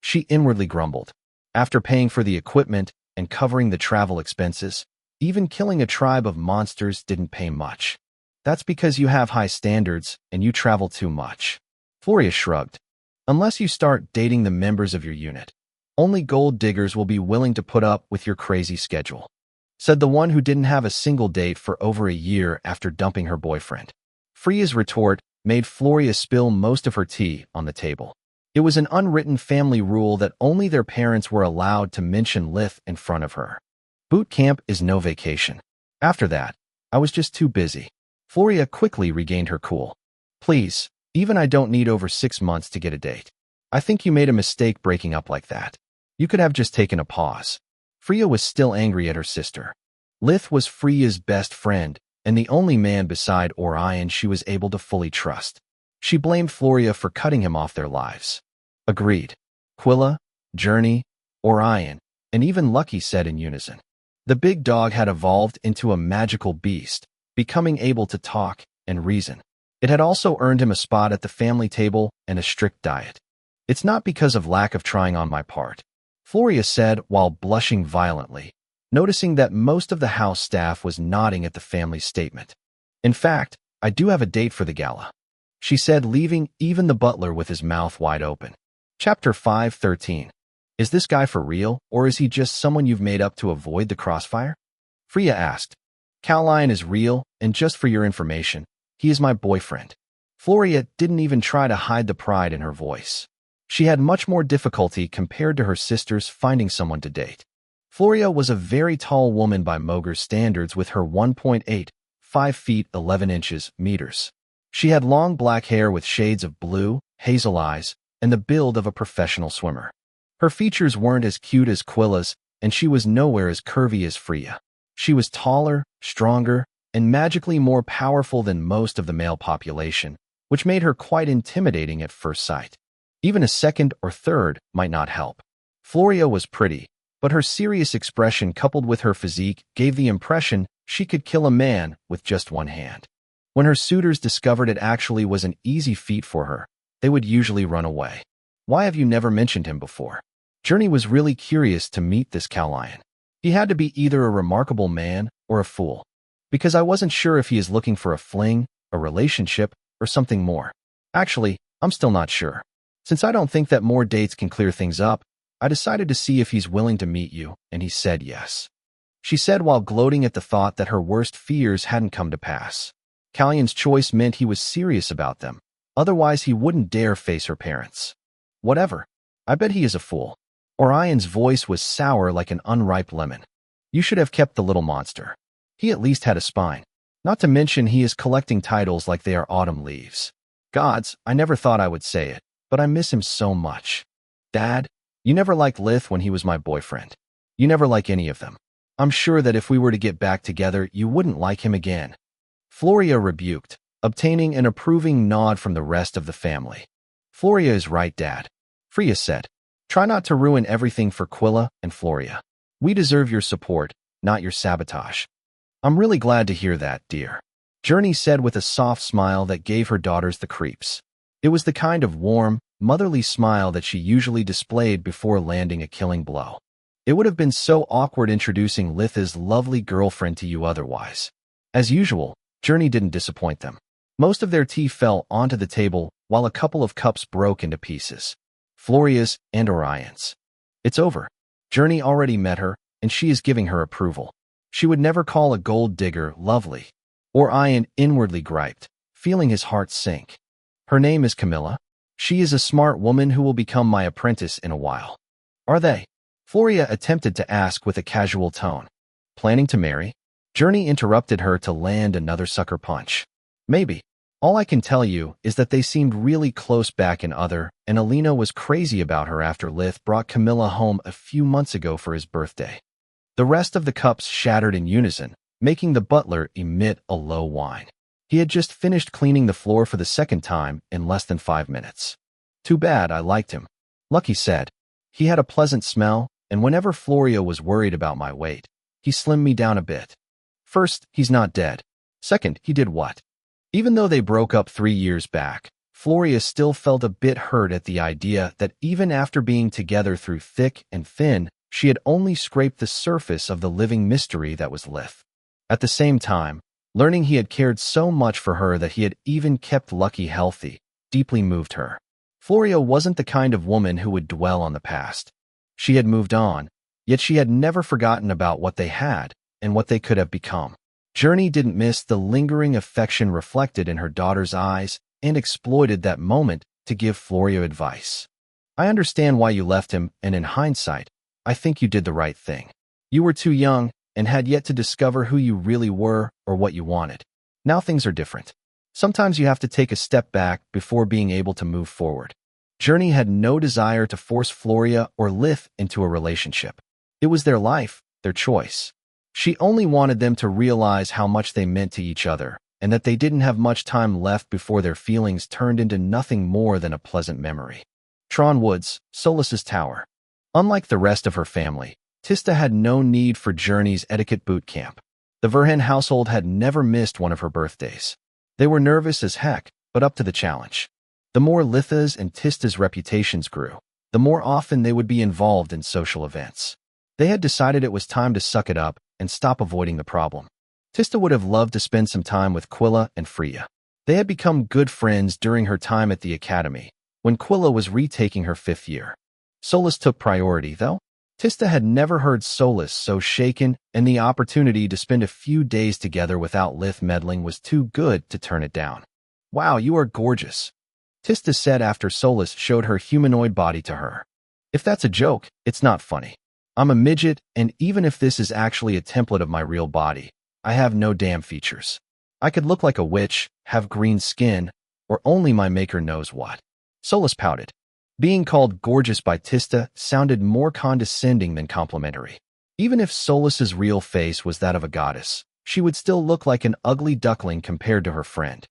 Speaker 1: She inwardly grumbled. After paying for the equipment and covering the travel expenses, even killing a tribe of monsters didn't pay much. That's because you have high standards and you travel too much. Floria shrugged. Unless you start dating the members of your unit, only gold diggers will be willing to put up with your crazy schedule, said the one who didn't have a single date for over a year after dumping her boyfriend. Freya's retort made Floria spill most of her tea on the table. It was an unwritten family rule that only their parents were allowed to mention Lith in front of her. Boot camp is no vacation. After that, I was just too busy. Floria quickly regained her cool. Please, even I don't need over 6 months to get a date. I think you made a mistake breaking up like that. You could have just taken a pause. Freya was still angry at her sister. Lith was Freya's best friend, and the only man beside Orion she was able to fully trust. She blamed Floria for cutting him off their lives. Agreed. Quilla, Journey, Orion, and even Lucky said in unison. The big dog had evolved into a magical beast, becoming able to talk and reason. It had also earned him a spot at the family table and a strict diet. It's not because of lack of trying on my part, Floria said while blushing violently, noticing that most of the house staff was nodding at the family's statement. In fact, I do have a date for the gala, she said, leaving even the butler with his mouth wide open. Chapter 5:13. Is this guy for real, or is he just someone you've made up to avoid the crossfire? Freya asked. Caroline is real, and just for your information, he is my boyfriend. Floria didn't even try to hide the pride in her voice. She had much more difficulty compared to her sisters finding someone to date. Floria was a very tall woman by Mogur's standards with her 1.8, 5 feet 11 inches, meters. She had long black hair with shades of blue, hazel eyes, and the build of a professional swimmer. Her features weren't as cute as Quilla's, and she was nowhere as curvy as Freya. She was taller, stronger, and magically more powerful than most of the male population, which made her quite intimidating at first sight. Even a second or third might not help. Floria was pretty, but her serious expression coupled with her physique gave the impression she could kill a man with just one hand. When her suitors discovered it actually was an easy feat for her, they would usually run away. Why have you never mentioned him before? Journey was really curious to meet this Cowlion. He had to be either a remarkable man or a fool, because I wasn't sure if he is looking for a fling, a relationship, or something more. Actually, I'm still not sure. Since I don't think that more dates can clear things up, I decided to see if he's willing to meet you, and he said yes. She said while gloating at the thought that her worst fears hadn't come to pass. Callion's choice meant he was serious about them. Otherwise, he wouldn't dare face her parents. Whatever. I bet he is a fool. Orion's voice was sour like an unripe lemon. You should have kept the little monster. He at least had a spine. Not to mention he is collecting titles like they are autumn leaves. Gods, I never thought I would say it, but I miss him so much. Dad, you never liked Lith when he was my boyfriend. You never like any of them. I'm sure that if we were to get back together, you wouldn't like him again. Floria rebuked, obtaining an approving nod from the rest of the family. Floria is right, Dad. Freya said. Try not to ruin everything for Quilla and Floria. We deserve your support, not your sabotage. I'm really glad to hear that, dear. Journey said with a soft smile that gave her daughters the creeps. It was the kind of warm, motherly smile that she usually displayed before landing a killing blow. It would have been so awkward introducing Litha's lovely girlfriend to you otherwise. As usual, Journey didn't disappoint them. Most of their tea fell onto the table, while a couple of cups broke into pieces. Floria's and Orion's. It's over. Journey already met her, and she is giving her approval. She would never call a gold digger lovely. Orion inwardly griped, feeling his heart sink. Her name is Camilla. She is a smart woman who will become my apprentice in a while. Are they? Floria attempted to ask with a casual tone. Planning to marry? Journey interrupted her to land another sucker punch. Maybe. All I can tell you is that they seemed really close back in other, and Alina was crazy about her after Lith brought Camilla home a few months ago for his birthday. The rest of the cups shattered in unison, making the butler emit a low whine. He had just finished cleaning the floor for the second time in less than 5 minutes. Too bad, I liked him. Lucky said. He had a pleasant smell, and whenever Floria was worried about my weight, he slimmed me down a bit. First, he's not dead. Second, he did what? Even though they broke up 3 years back, Floria still felt a bit hurt at the idea that even after being together through thick and thin, she had only scraped the surface of the living mystery that was Lith. At the same time, learning he had cared so much for her that he had even kept Lucky healthy deeply moved her. Floria wasn't the kind of woman who would dwell on the past. She had moved on, yet she had never forgotten about what they had and what they could have become. Journey didn't miss the lingering affection reflected in her daughter's eyes and exploited that moment to give Floria advice. I understand why you left him, and in hindsight, I think you did the right thing. You were too young and had yet to discover who you really were or what you wanted. Now things are different. Sometimes you have to take a step back before being able to move forward. Journey had no desire to force Floria or Lith into a relationship. It was their life, their choice. She only wanted them to realize how much they meant to each other, and that they didn't have much time left before their feelings turned into nothing more than a pleasant memory. Tron Woods, Solas's tower. Unlike the rest of her family, Tista had no need for Journey's etiquette boot camp. The Verhen household had never missed one of her birthdays. They were nervous as heck, but up to the challenge. The more Litha's and Tista's reputations grew, the more often they would be involved in social events. They had decided it was time to suck it up and stop avoiding the problem. Tista would have loved to spend some time with Quilla and Freya. They had become good friends during her time at the academy, when Quilla was retaking her 5th year. Solas took priority, though. Tista had never heard Solas so shaken, and the opportunity to spend a few days together without Lith meddling was too good to turn it down. Wow, you are gorgeous, Tista said after Solas showed her humanoid body to her. If that's a joke, it's not funny. I'm a midget, and even if this is actually a template of my real body, I have no damn features. I could look like a witch, have green skin, or only my maker knows what. Solas pouted. Being called gorgeous by Tista sounded more condescending than complimentary. Even if Solas's real face was that of a goddess, she would still look like an ugly duckling compared to her friend.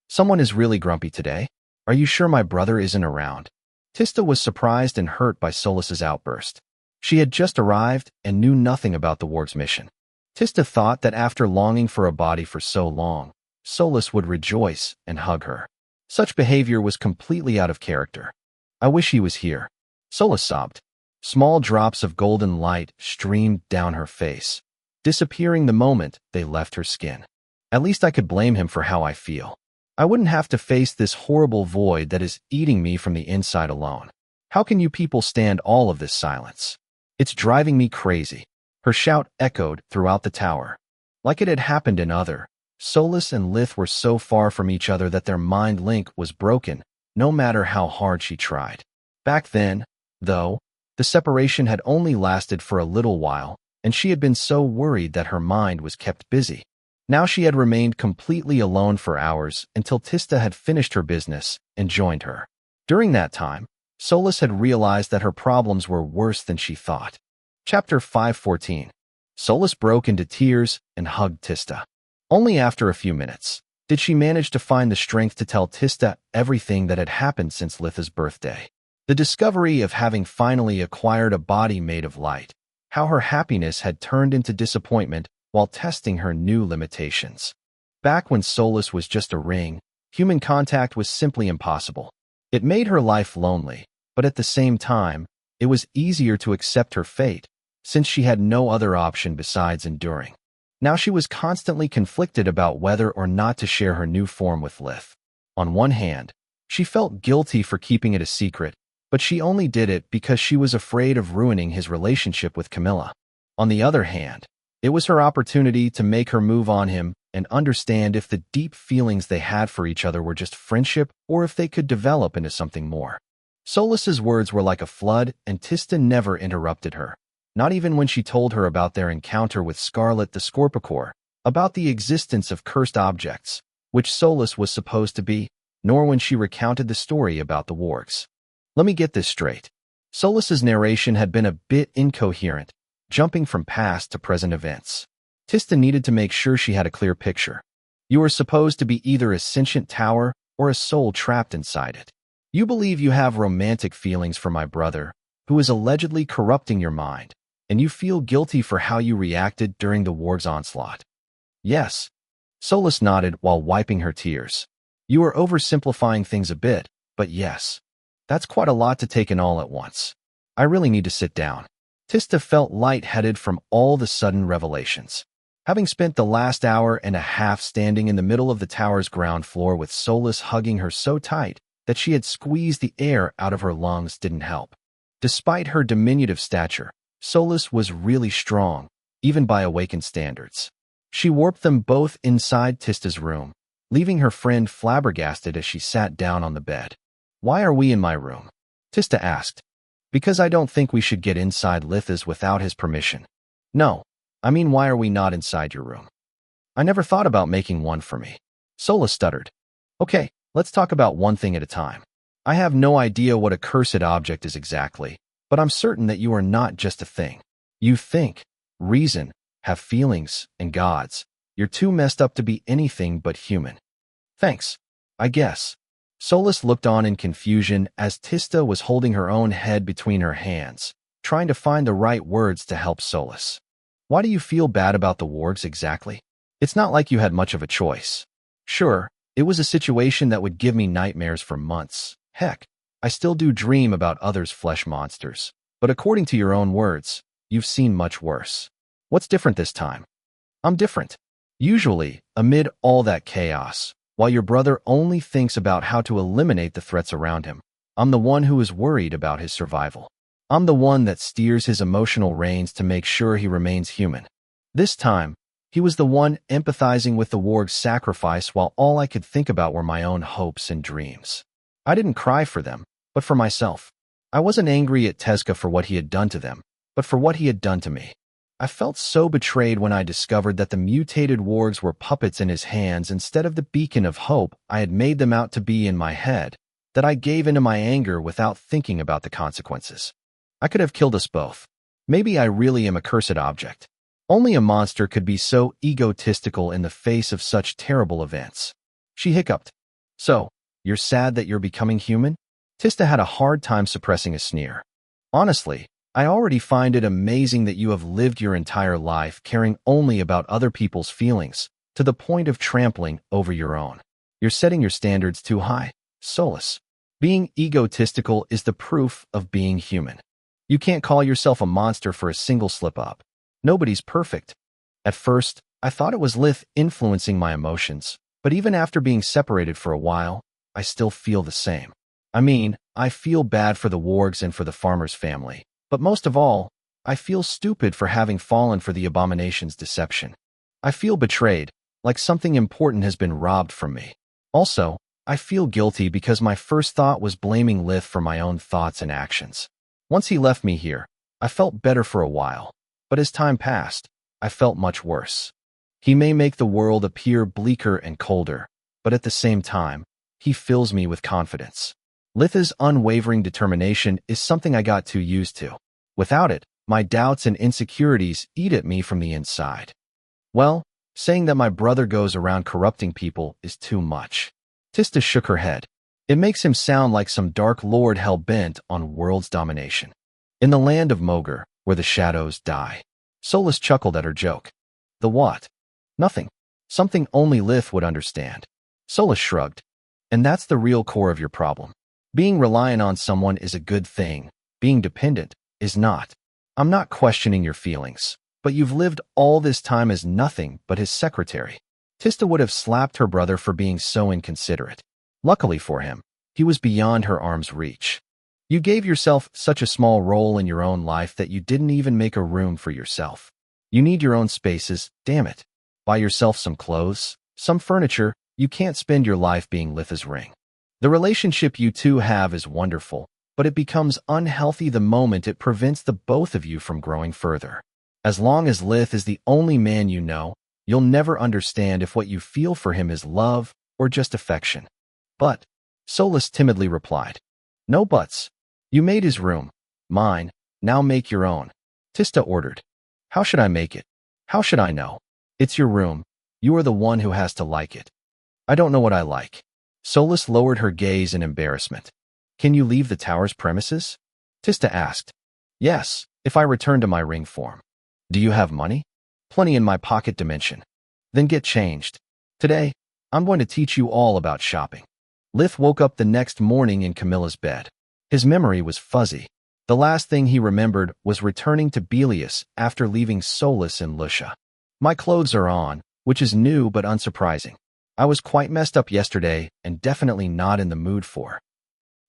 Speaker 1: Someone is really grumpy today. Are you sure my brother isn't around? Tista was surprised and hurt by Solas's outburst. She had just arrived and knew nothing about the warg's mission. Tista thought that after longing for a body for so long, Solas would rejoice and hug her. Such behavior was completely out of character. I wish he was here. Solas sobbed. Small drops of golden light streamed down her face, disappearing the moment they left her skin. At least I could blame him for how I feel. I wouldn't have to face this horrible void that is eating me from the inside alone. How can you people stand all of this silence? It's driving me crazy. Her shout echoed throughout the tower. Like it had happened in other, Solus and Lith were so far from each other that their mind link was broken, no matter how hard she tried. Back then, though, the separation had only lasted for a little while, and she had been so worried that her mind was kept busy. Now she had remained completely alone for hours until Tista had finished her business and joined her. During that time, Solus had realized that her problems were worse than she thought. Chapter 514. Solus broke into tears and hugged Tista. Only after a few minutes did she manage to find the strength to tell Tista everything that had happened since Litha's birthday. The discovery of having finally acquired a body made of light, how her happiness had turned into disappointment while testing her new limitations. Back when Solus was just a ring, human contact was simply impossible. It made her life lonely, but at the same time, it was easier to accept her fate, since she had no other option besides enduring. Now she was constantly conflicted about whether or not to share her new form with Lith. On one hand, she felt guilty for keeping it a secret, but she only did it because she was afraid of ruining his relationship with Camilla. On the other hand, it was her opportunity to make her move on him and understand if the deep feelings they had for each other were just friendship or if they could develop into something more. Solus's words were like a flood, and Tista never interrupted her. Not even when she told her about their encounter with Scarlet the Scorpicore, about the existence of cursed objects, which Solus was supposed to be, nor when she recounted the story about the wargs. Let me get this straight. Solus's narration had been a bit incoherent, jumping from past to present events. Tista needed to make sure she had a clear picture. You are supposed to be either a sentient tower or a soul trapped inside it. You believe you have romantic feelings for my brother, who is allegedly corrupting your mind, and you feel guilty for how you reacted during the warg's onslaught. Yes. Solus nodded while wiping her tears. You are oversimplifying things a bit, but yes. That's quite a lot to take in all at once. I really need to sit down. Tista felt lightheaded from all the sudden revelations. Having spent the last hour and a half standing in the middle of the tower's ground floor with Solus hugging her so tight that she had squeezed the air out of her lungs didn't help. Despite her diminutive stature, Solus was really strong, even by awakened standards. She warped them both inside Tista's room, leaving her friend flabbergasted as she sat down on the bed. Why are we in my room? Tista asked. Because I don't think we should get inside Litha's without his permission. No, I mean why are we not inside your room? I never thought about making one for me. Solus stuttered. Okay, let's talk about one thing at a time. I have no idea what a cursed object is exactly, but I'm certain that you are not just a thing. You think, reason, have feelings, and gods. You're too messed up to be anything but human. Thanks, I guess. Solus looked on in confusion as Tista was holding her own head between her hands, trying to find the right words to help Solus. Why do you feel bad about the wargs exactly? It's not like you had much of a choice. Sure, it was a situation that would give me nightmares for months. Heck, I still do dream about others' flesh monsters. But according to your own words, you've seen much worse. What's different this time? I'm different. Usually, amid all that chaos, while your brother only thinks about how to eliminate the threats around him, I'm the one who is worried about his survival. I'm the one that steers his emotional reins to make sure he remains human. This time, he was the one empathizing with the warg's sacrifice while all I could think about were my own hopes and dreams. I didn't cry for them, but for myself. I wasn't angry at Tezca for what he had done to them, but for what he had done to me. I felt so betrayed when I discovered that the mutated wargs were puppets in his hands instead of the beacon of hope I had made them out to be in my head, that I gave into my anger without thinking about the consequences. I could have killed us both. Maybe I really am a cursed object. Only a monster could be so egotistical in the face of such terrible events. She hiccuped. So, you're sad that you're becoming human? Tista had a hard time suppressing a sneer. Honestly, I already find it amazing that you have lived your entire life caring only about other people's feelings, to the point of trampling over your own. You're setting your standards too high, Solus. Being egotistical is the proof of being human. You can't call yourself a monster for a single slip-up. Nobody's perfect. At first, I thought it was Lith influencing my emotions, but even after being separated for a while, I still feel the same. I mean, I feel bad for the wargs and for the farmer's family. But most of all, I feel stupid for having fallen for the abomination's deception. I feel betrayed, like something important has been robbed from me. Also, I feel guilty because my first thought was blaming Lith for my own thoughts and actions. Once he left me here, I felt better for a while, but as time passed, I felt much worse. He may make the world appear bleaker and colder, but at the same time, he fills me with confidence. Lith's unwavering determination is something I got too used to. Without it, my doubts and insecurities eat at me from the inside. Well, saying that my brother goes around corrupting people is too much. Tista shook her head. It makes him sound like some dark lord hell-bent on world's domination. In the land of Mogar, where the shadows die. Solus chuckled at her joke. The what? Nothing. Something only Lith would understand. Solus shrugged. And that's the real core of your problem. Being reliant on someone is a good thing. Being dependent is not. I'm not questioning your feelings, but you've lived all this time as nothing but his secretary. Tista would have slapped her brother for being so inconsiderate. Luckily for him, he was beyond her arm's reach. You gave yourself such a small role in your own life that you didn't even make a room for yourself. You need your own spaces, damn it. Buy yourself some clothes, some furniture. You can't spend your life being Lith's ring. The relationship you two have is wonderful, but it becomes unhealthy the moment it prevents the both of you from growing further. As long as Lith is the only man you know, you'll never understand if what you feel for him is love or just affection. But, Solus timidly replied, no buts. You made his room. Mine. Now make your own. Tista ordered. How should I make it? How should I know? It's your room. You are the one who has to like it. I don't know what I like. Solus lowered her gaze in embarrassment. Can you leave the tower's premises? Tista asked. Yes, if I return to my ring form. Do you have money? Plenty in my pocket dimension. Then get changed. Today, I'm going to teach you all about shopping. Lith woke up the next morning in Camilla's bed. His memory was fuzzy. The last thing he remembered was returning to Belius after leaving Solus in Lucia. My clothes are on, which is new but unsurprising. I was quite messed up yesterday and definitely not in the mood for.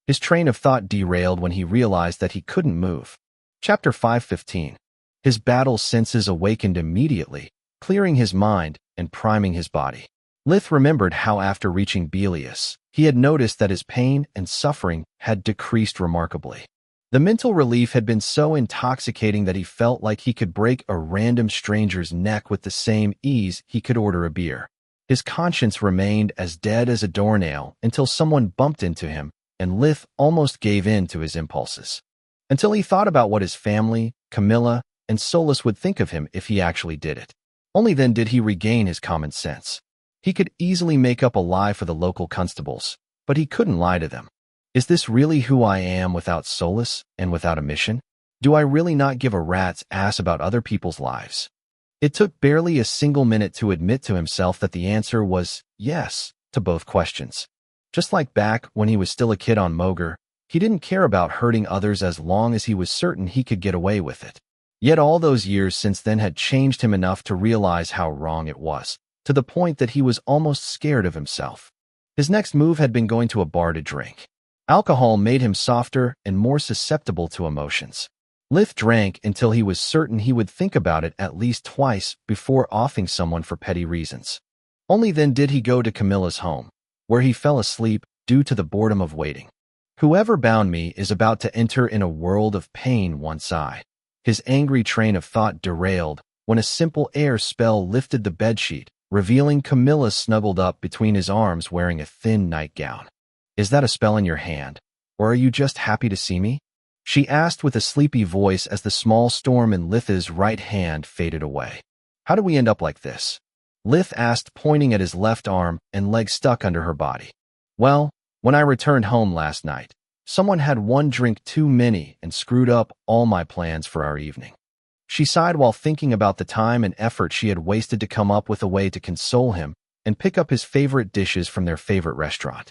Speaker 1: His train of thought derailed when he realized that he couldn't move. Chapter 5:15. His battle senses awakened immediately, clearing his mind and priming his body. Lith remembered how after reaching Belius, he had noticed that his pain and suffering had decreased remarkably. The mental relief had been so intoxicating that he felt like he could break a random stranger's neck with the same ease he could order a beer. His conscience remained as dead as a doornail until someone bumped into him, and Lith almost gave in to his impulses. Until he thought about what his family, Camilla, and Solus would think of him if he actually did it. Only then did he regain his common sense. He could easily make up a lie for the local constables, but he couldn't lie to them. Is this really who I am without Solus and without a mission? Do I really not give a rat's ass about other people's lives? It took barely a single minute to admit to himself that the answer was yes to both questions. Just like back when he was still a kid on Mogar, he didn't care about hurting others as long as he was certain he could get away with it. Yet all those years since then had changed him enough to realize how wrong it was, to the point that he was almost scared of himself. His next move had been going to a bar to drink. Alcohol made him softer and more susceptible to emotions. Lith drank until he was certain he would think about it at least twice before offing someone for petty reasons. Only then did he go to Camilla's home, where he fell asleep due to the boredom of waiting. Whoever bound me is about to enter in a world of pain once I. His angry train of thought derailed when a simple air spell lifted the bedsheet, revealing Camilla snuggled up between his arms wearing a thin nightgown. Is that a spell in your hand, or are you just happy to see me? She asked with a sleepy voice as the small storm in Lith's right hand faded away. How did we end up like this? Lith asked, pointing at his left arm and leg stuck under her body. Well, when I returned home last night, someone had one drink too many and screwed up all my plans for our evening. She sighed while thinking about the time and effort she had wasted to come up with a way to console him and pick up his favorite dishes from their favorite restaurant.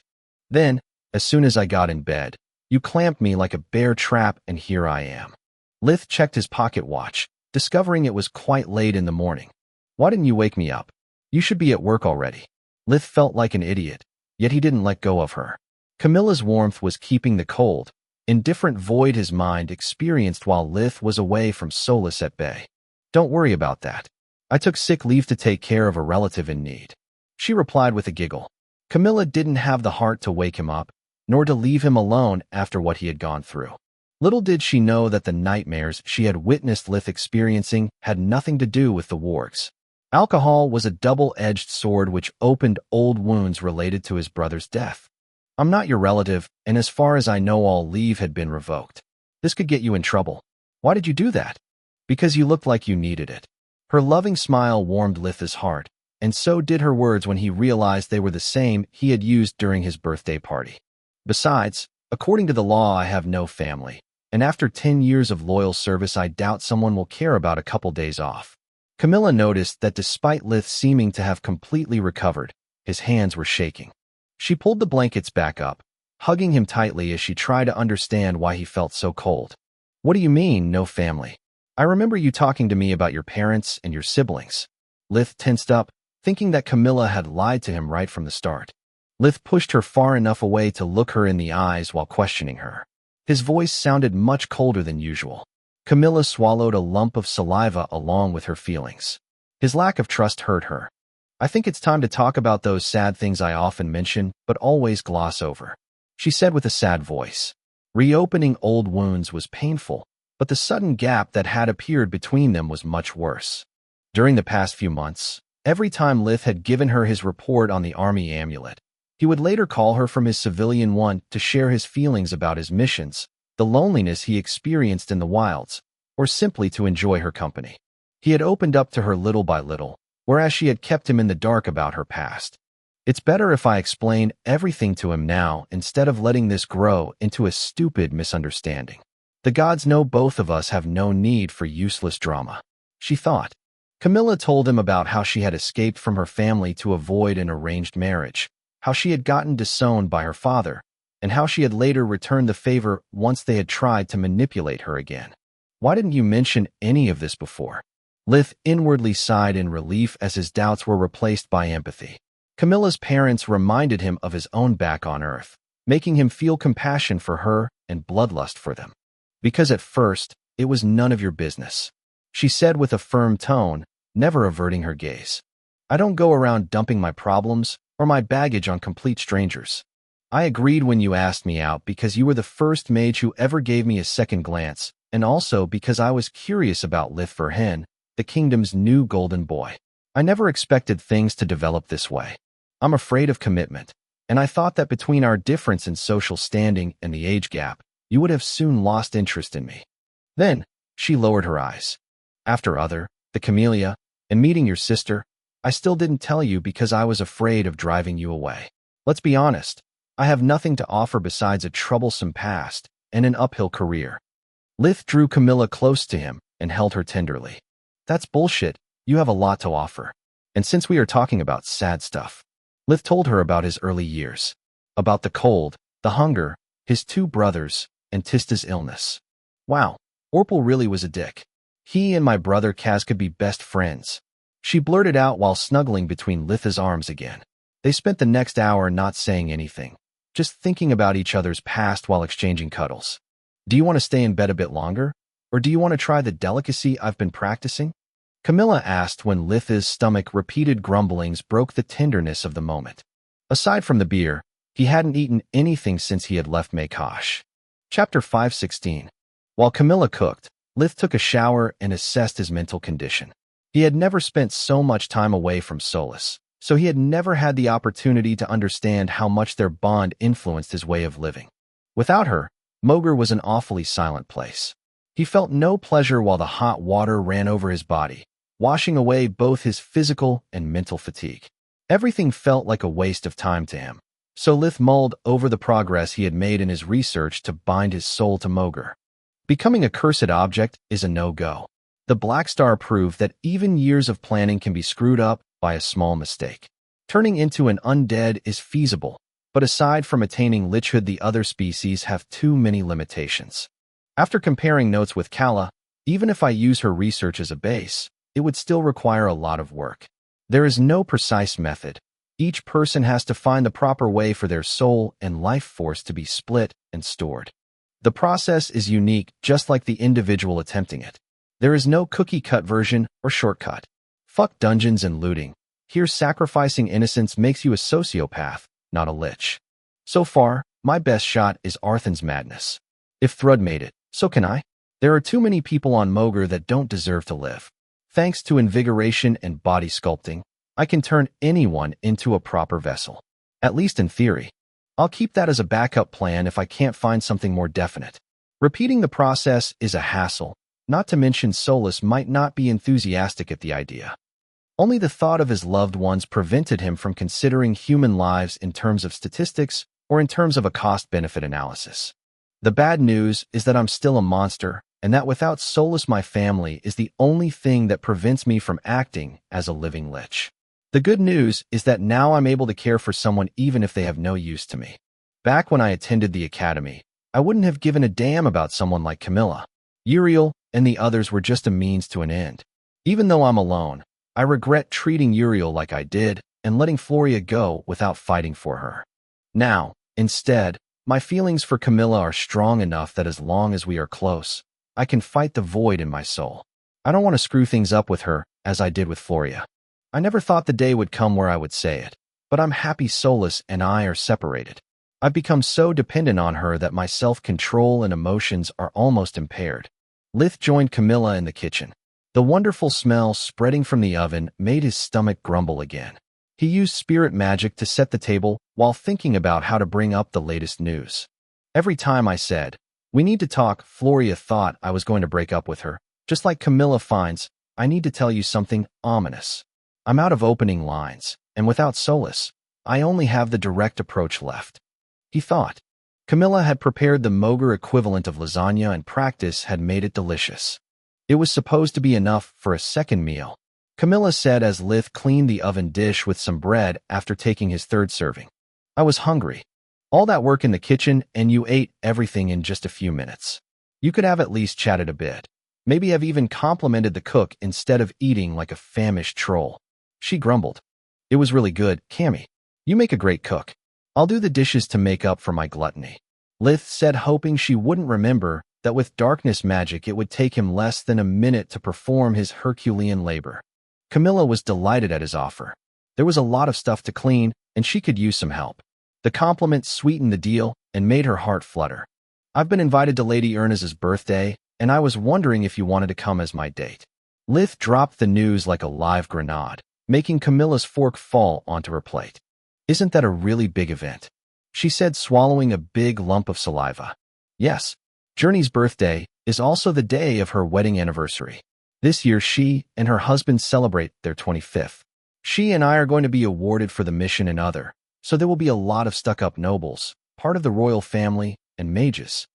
Speaker 1: Then, as soon as I got in bed, you clamped me like a bear trap, and here I am. Lith checked his pocket watch, discovering it was quite late in the morning. Why didn't you wake me up? You should be at work already. Lith felt like an idiot, yet he didn't let go of her. Camilla's warmth was keeping the cold, indifferent void his mind experienced while Lith was away from Solus at bay. Don't worry about that. I took sick leave to take care of a relative in need. She replied with a giggle. Camilla didn't have the heart to wake him up, nor to leave him alone after what he had gone through. Little did she know that the nightmares she had witnessed Lith experiencing had nothing to do with the wargs. Alcohol was a double-edged sword which opened old wounds related to his brother's death. I'm not your relative, and as far as I know all leave had been revoked. This could get you in trouble. Why did you do that? Because you looked like you needed it. Her loving smile warmed Lith's heart, and so did her words when he realized they were the same he had used during his birthday party. Besides, according to the law, I have no family, and after 10 years of loyal service, I doubt someone will care about a couple days off. Camilla noticed that despite Lith seeming to have completely recovered, his hands were shaking. She pulled the blankets back up, hugging him tightly as she tried to understand why he felt so cold. What do you mean, no family? I remember you talking to me about your parents and your siblings. Lith tensed up, thinking that Camilla had lied to him right from the start. Lith pushed her far enough away to look her in the eyes while questioning her. His voice sounded much colder than usual. Camilla swallowed a lump of saliva along with her feelings. His lack of trust hurt her. I think it's time to talk about those sad things I often mention, but always gloss over, she said with a sad voice. Reopening old wounds was painful, but the sudden gap that had appeared between them was much worse. During the past few months, every time Lith had given her his report on the army amulet, he would later call her from his civilian one to share his feelings about his missions, the loneliness he experienced in the wilds, or simply to enjoy her company. He had opened up to her little by little, whereas she had kept him in the dark about her past. It's better if I explain everything to him now instead of letting this grow into a stupid misunderstanding. The gods know both of us have no need for useless drama, she thought. Camilla told him about how she had escaped from her family to avoid an arranged marriage, how she had gotten disowned by her father, and how she had later returned the favor once they had tried to manipulate her again. Why didn't you mention any of this before? Lith inwardly sighed in relief as his doubts were replaced by empathy. Camilla's parents reminded him of his own back on Earth, making him feel compassion for her and bloodlust for them. Because at first, it was none of your business, she said with a firm tone, never averting her gaze. I don't go around dumping my problems or my baggage on complete strangers. I agreed when you asked me out because you were the first mage who ever gave me a second glance, and also because I was curious about Lith Verhen, the kingdom's new golden boy. I never expected things to develop this way. I'm afraid of commitment, and I thought that between our difference in social standing and the age gap, you would have soon lost interest in me. Then, she lowered her eyes. After the camellia, and meeting your sister, I still didn't tell you because I was afraid of driving you away. Let's be honest, I have nothing to offer besides a troublesome past and an uphill career. Lith drew Camilla close to him and held her tenderly. That's bullshit, you have a lot to offer. And since we are talking about sad stuff, Lith told her about his early years, about the cold, the hunger, his 2 brothers, and Tista's illness. Wow, Orpal really was a dick. He and my brother Kaz could be best friends, she blurted out while snuggling between Lith's arms again. They spent the next hour not saying anything, just thinking about each other's past while exchanging cuddles. Do you want to stay in bed a bit longer? Or do you want to try the delicacy I've been practicing? Camilla asked when Lith's stomach repeated grumblings broke the tenderness of the moment. Aside from the beer, he hadn't eaten anything since he had left Makosh. Chapter 516. While Camilla cooked, Lith took a shower and assessed his mental condition. He had never spent so much time away from Solus, so he had never had the opportunity to understand how much their bond influenced his way of living. Without her, Mogar was an awfully silent place. He felt no pleasure while the hot water ran over his body, washing away both his physical and mental fatigue. Everything felt like a waste of time to him, so Lith mulled over the progress he had made in his research to bind his soul to Mogar. Becoming a cursed object is a no-go. The Black Star proved that even years of planning can be screwed up by a small mistake. Turning into an undead is feasible, but aside from attaining lichhood, the other species have too many limitations. After comparing notes with Kala, even if I use her research as a base, it would still require a lot of work. There is no precise method. Each person has to find the proper way for their soul and life force to be split and stored. The process is unique, just like the individual attempting it. There is no cookie-cut version or shortcut. Fuck dungeons and looting. Here sacrificing innocence makes you a sociopath, not a lich. So far, my best shot is Arthan's madness. If Thrud made it, so can I. There are too many people on Mogar that don't deserve to live. Thanks to invigoration and body sculpting, I can turn anyone into a proper vessel. At least in theory. I'll keep that as a backup plan if I can't find something more definite. Repeating the process is a hassle, not to mention Solus might not be enthusiastic at the idea. Only the thought of his loved ones prevented him from considering human lives in terms of statistics or in terms of a cost-benefit analysis. The bad news is that I'm still a monster, and that without Solus my family is the only thing that prevents me from acting as a living lich. The good news is that now I'm able to care for someone even if they have no use to me. Back when I attended the academy, I wouldn't have given a damn about someone like Camilla. Uriel and the others were just a means to an end. Even though I'm alone, I regret treating Uriel like I did and letting Floria go without fighting for her. Now, instead, my feelings for Camilla are strong enough that as long as we are close, I can fight the void in my soul. I don't want to screw things up with her as I did with Floria. I never thought the day would come where I would say it, but I'm happy Solus and I are separated. I've become so dependent on her that my self-control and emotions are almost impaired. Lith joined Camilla in the kitchen. The wonderful smell spreading from the oven made his stomach grumble again. He used spirit magic to set the table while thinking about how to bring up the latest news. Every time I said, "We need to talk," Floria thought I was going to break up with her. Just like Camilla finds, I need to tell you something ominous. I'm out of opening lines, and without Solus, I only have the direct approach left. He thought. Camilla had prepared the Mogar equivalent of lasagna and practice had made it delicious. It was supposed to be enough for a second meal. Camilla said as Lith cleaned the oven dish with some bread after taking his third serving. I was hungry. All that work in the kitchen and you ate everything in just a few minutes. You could have at least chatted a bit. Maybe have even complimented the cook instead of eating like a famished troll. She grumbled. It was really good, Cammy. You make a great cook. I'll do the dishes to make up for my gluttony. Lith said, hoping she wouldn't remember that with darkness magic it would take him less than a minute to perform his Herculean labor. Camilla was delighted at his offer. There was a lot of stuff to clean, and she could use some help. The compliment sweetened the deal and made her heart flutter. I've been invited to Lady Ernest's birthday, and I was wondering if you wanted to come as my date. Lith dropped the news like a live grenade, making Camilla's fork fall onto her plate. Isn't that a really big event? She said, swallowing a big lump of saliva. Yes, Journey's birthday is also the day of her wedding anniversary. This year she and her husband celebrate their 25th. She and I are going to be awarded for the mission and other, so there will be a lot of stuck-up nobles, part of the royal family, and mages.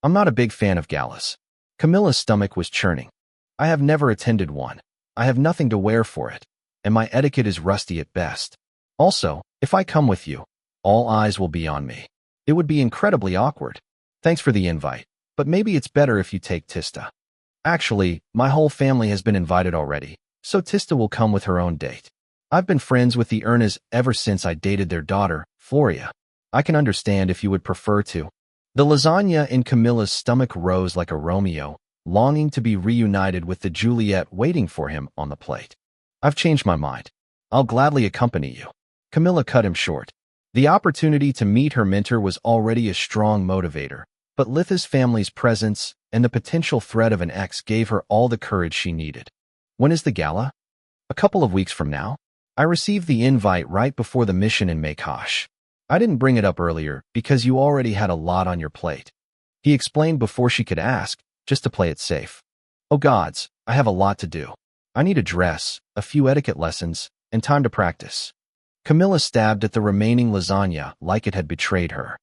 Speaker 1: I'm not a big fan of galas. Camilla's stomach was churning. I have never attended one. I have nothing to wear for it, and my etiquette is rusty at best. Also, if I come with you, all eyes will be on me. It would be incredibly awkward. Thanks for the invite, but maybe it's better if you take Tista. Actually, my whole family has been invited already, so Tista will come with her own date. I've been friends with the Ernas ever since I dated their daughter, Floria. I can understand if you would prefer to. The lasagna in Camilla's stomach rose like a Romeo, longing to be reunited with the Juliet waiting for him on the plate. I've changed my mind. I'll gladly accompany you. Camilla cut him short. The opportunity to meet her mentor was already a strong motivator, but Litha's family's presence and the potential threat of an ex gave her all the courage she needed. When is the gala? A couple of weeks from now. I received the invite right before the mission in Makosh. I didn't bring it up earlier because you already had a lot on your plate. He explained before she could ask, just to play it safe. Oh gods, I have a lot to do. I need a dress, a few etiquette lessons, and time to practice. Camilla stabbed at the remaining lasagna like it had betrayed her.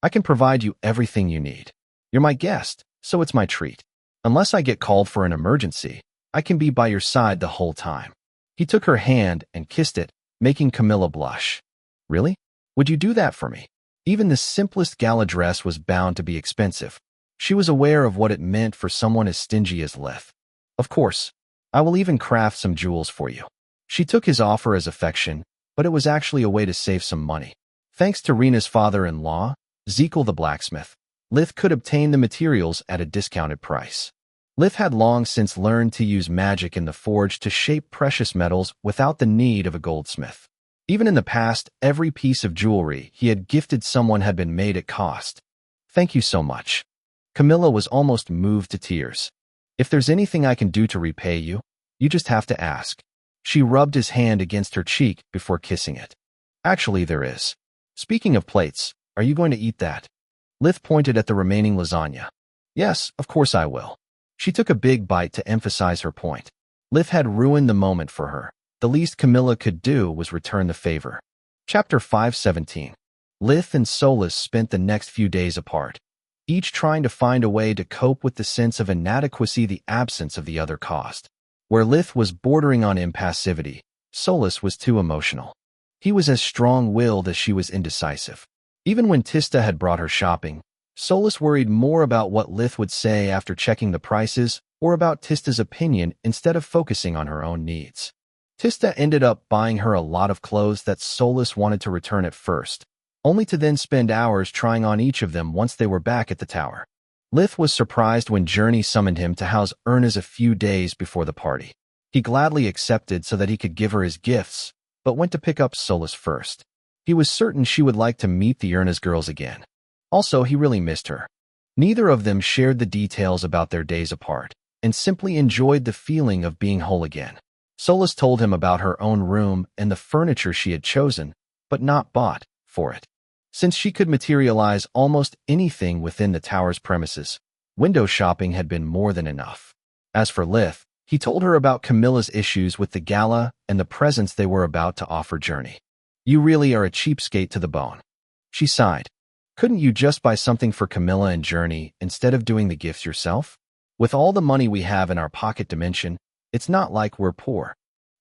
Speaker 1: I can provide you everything you need. You're my guest, so it's my treat. Unless I get called for an emergency, I can be by your side the whole time. He took her hand and kissed it, making Camilla blush. Really? Would you do that for me? Even the simplest gala dress was bound to be expensive. She was aware of what it meant for someone as stingy as Lith. Of course, I will even craft some jewels for you. She took his offer as affection, but it was actually a way to save some money. Thanks to Rena's father-in-law, Zekel the blacksmith, Lith could obtain the materials at a discounted price. Lith had long since learned to use magic in the forge to shape precious metals without the need of a goldsmith. Even in the past, every piece of jewelry he had gifted someone had been made at cost. "Thank you so much." Camilla was almost moved to tears. "If there's anything I can do to repay you, you just have to ask." She rubbed his hand against her cheek before kissing it. "Actually, there is. Speaking of plates, are you going to eat that?" Lith pointed at the remaining lasagna. "Yes, of course I will." She took a big bite to emphasize her point. Lith had ruined the moment for her. The least Camilla could do was return the favor. Chapter 517. Lith and Solus spent the next few days apart, each trying to find a way to cope with the sense of inadequacy the absence of the other caused. Where Lith was bordering on impassivity, Solus was too emotional. He was as strong-willed as she was indecisive. Even when Tista had brought her shopping, Solus worried more about what Lith would say after checking the prices or about Tista's opinion instead of focusing on her own needs. Tista ended up buying her a lot of clothes that Solus wanted to return at first, only to then spend hours trying on each of them once they were back at the tower. Lith was surprised when Journey summoned him to house Ernest a few days before the party. He gladly accepted so that he could give her his gifts, but went to pick up Solus first. He was certain she would like to meet the Ernest girls again. Also, he really missed her. Neither of them shared the details about their days apart, and simply enjoyed the feeling of being whole again. Solus told him about her own room and the furniture she had chosen, but not bought, for it. Since she could materialize almost anything within the tower's premises, window shopping had been more than enough. As for Lith, he told her about Camilla's issues with the gala and the presents they were about to offer Journey. "You really are a cheapskate to the bone." She sighed. "Couldn't you just buy something for Camilla and Journey instead of doing the gifts yourself? With all the money we have in our pocket dimension, it's not like we're poor."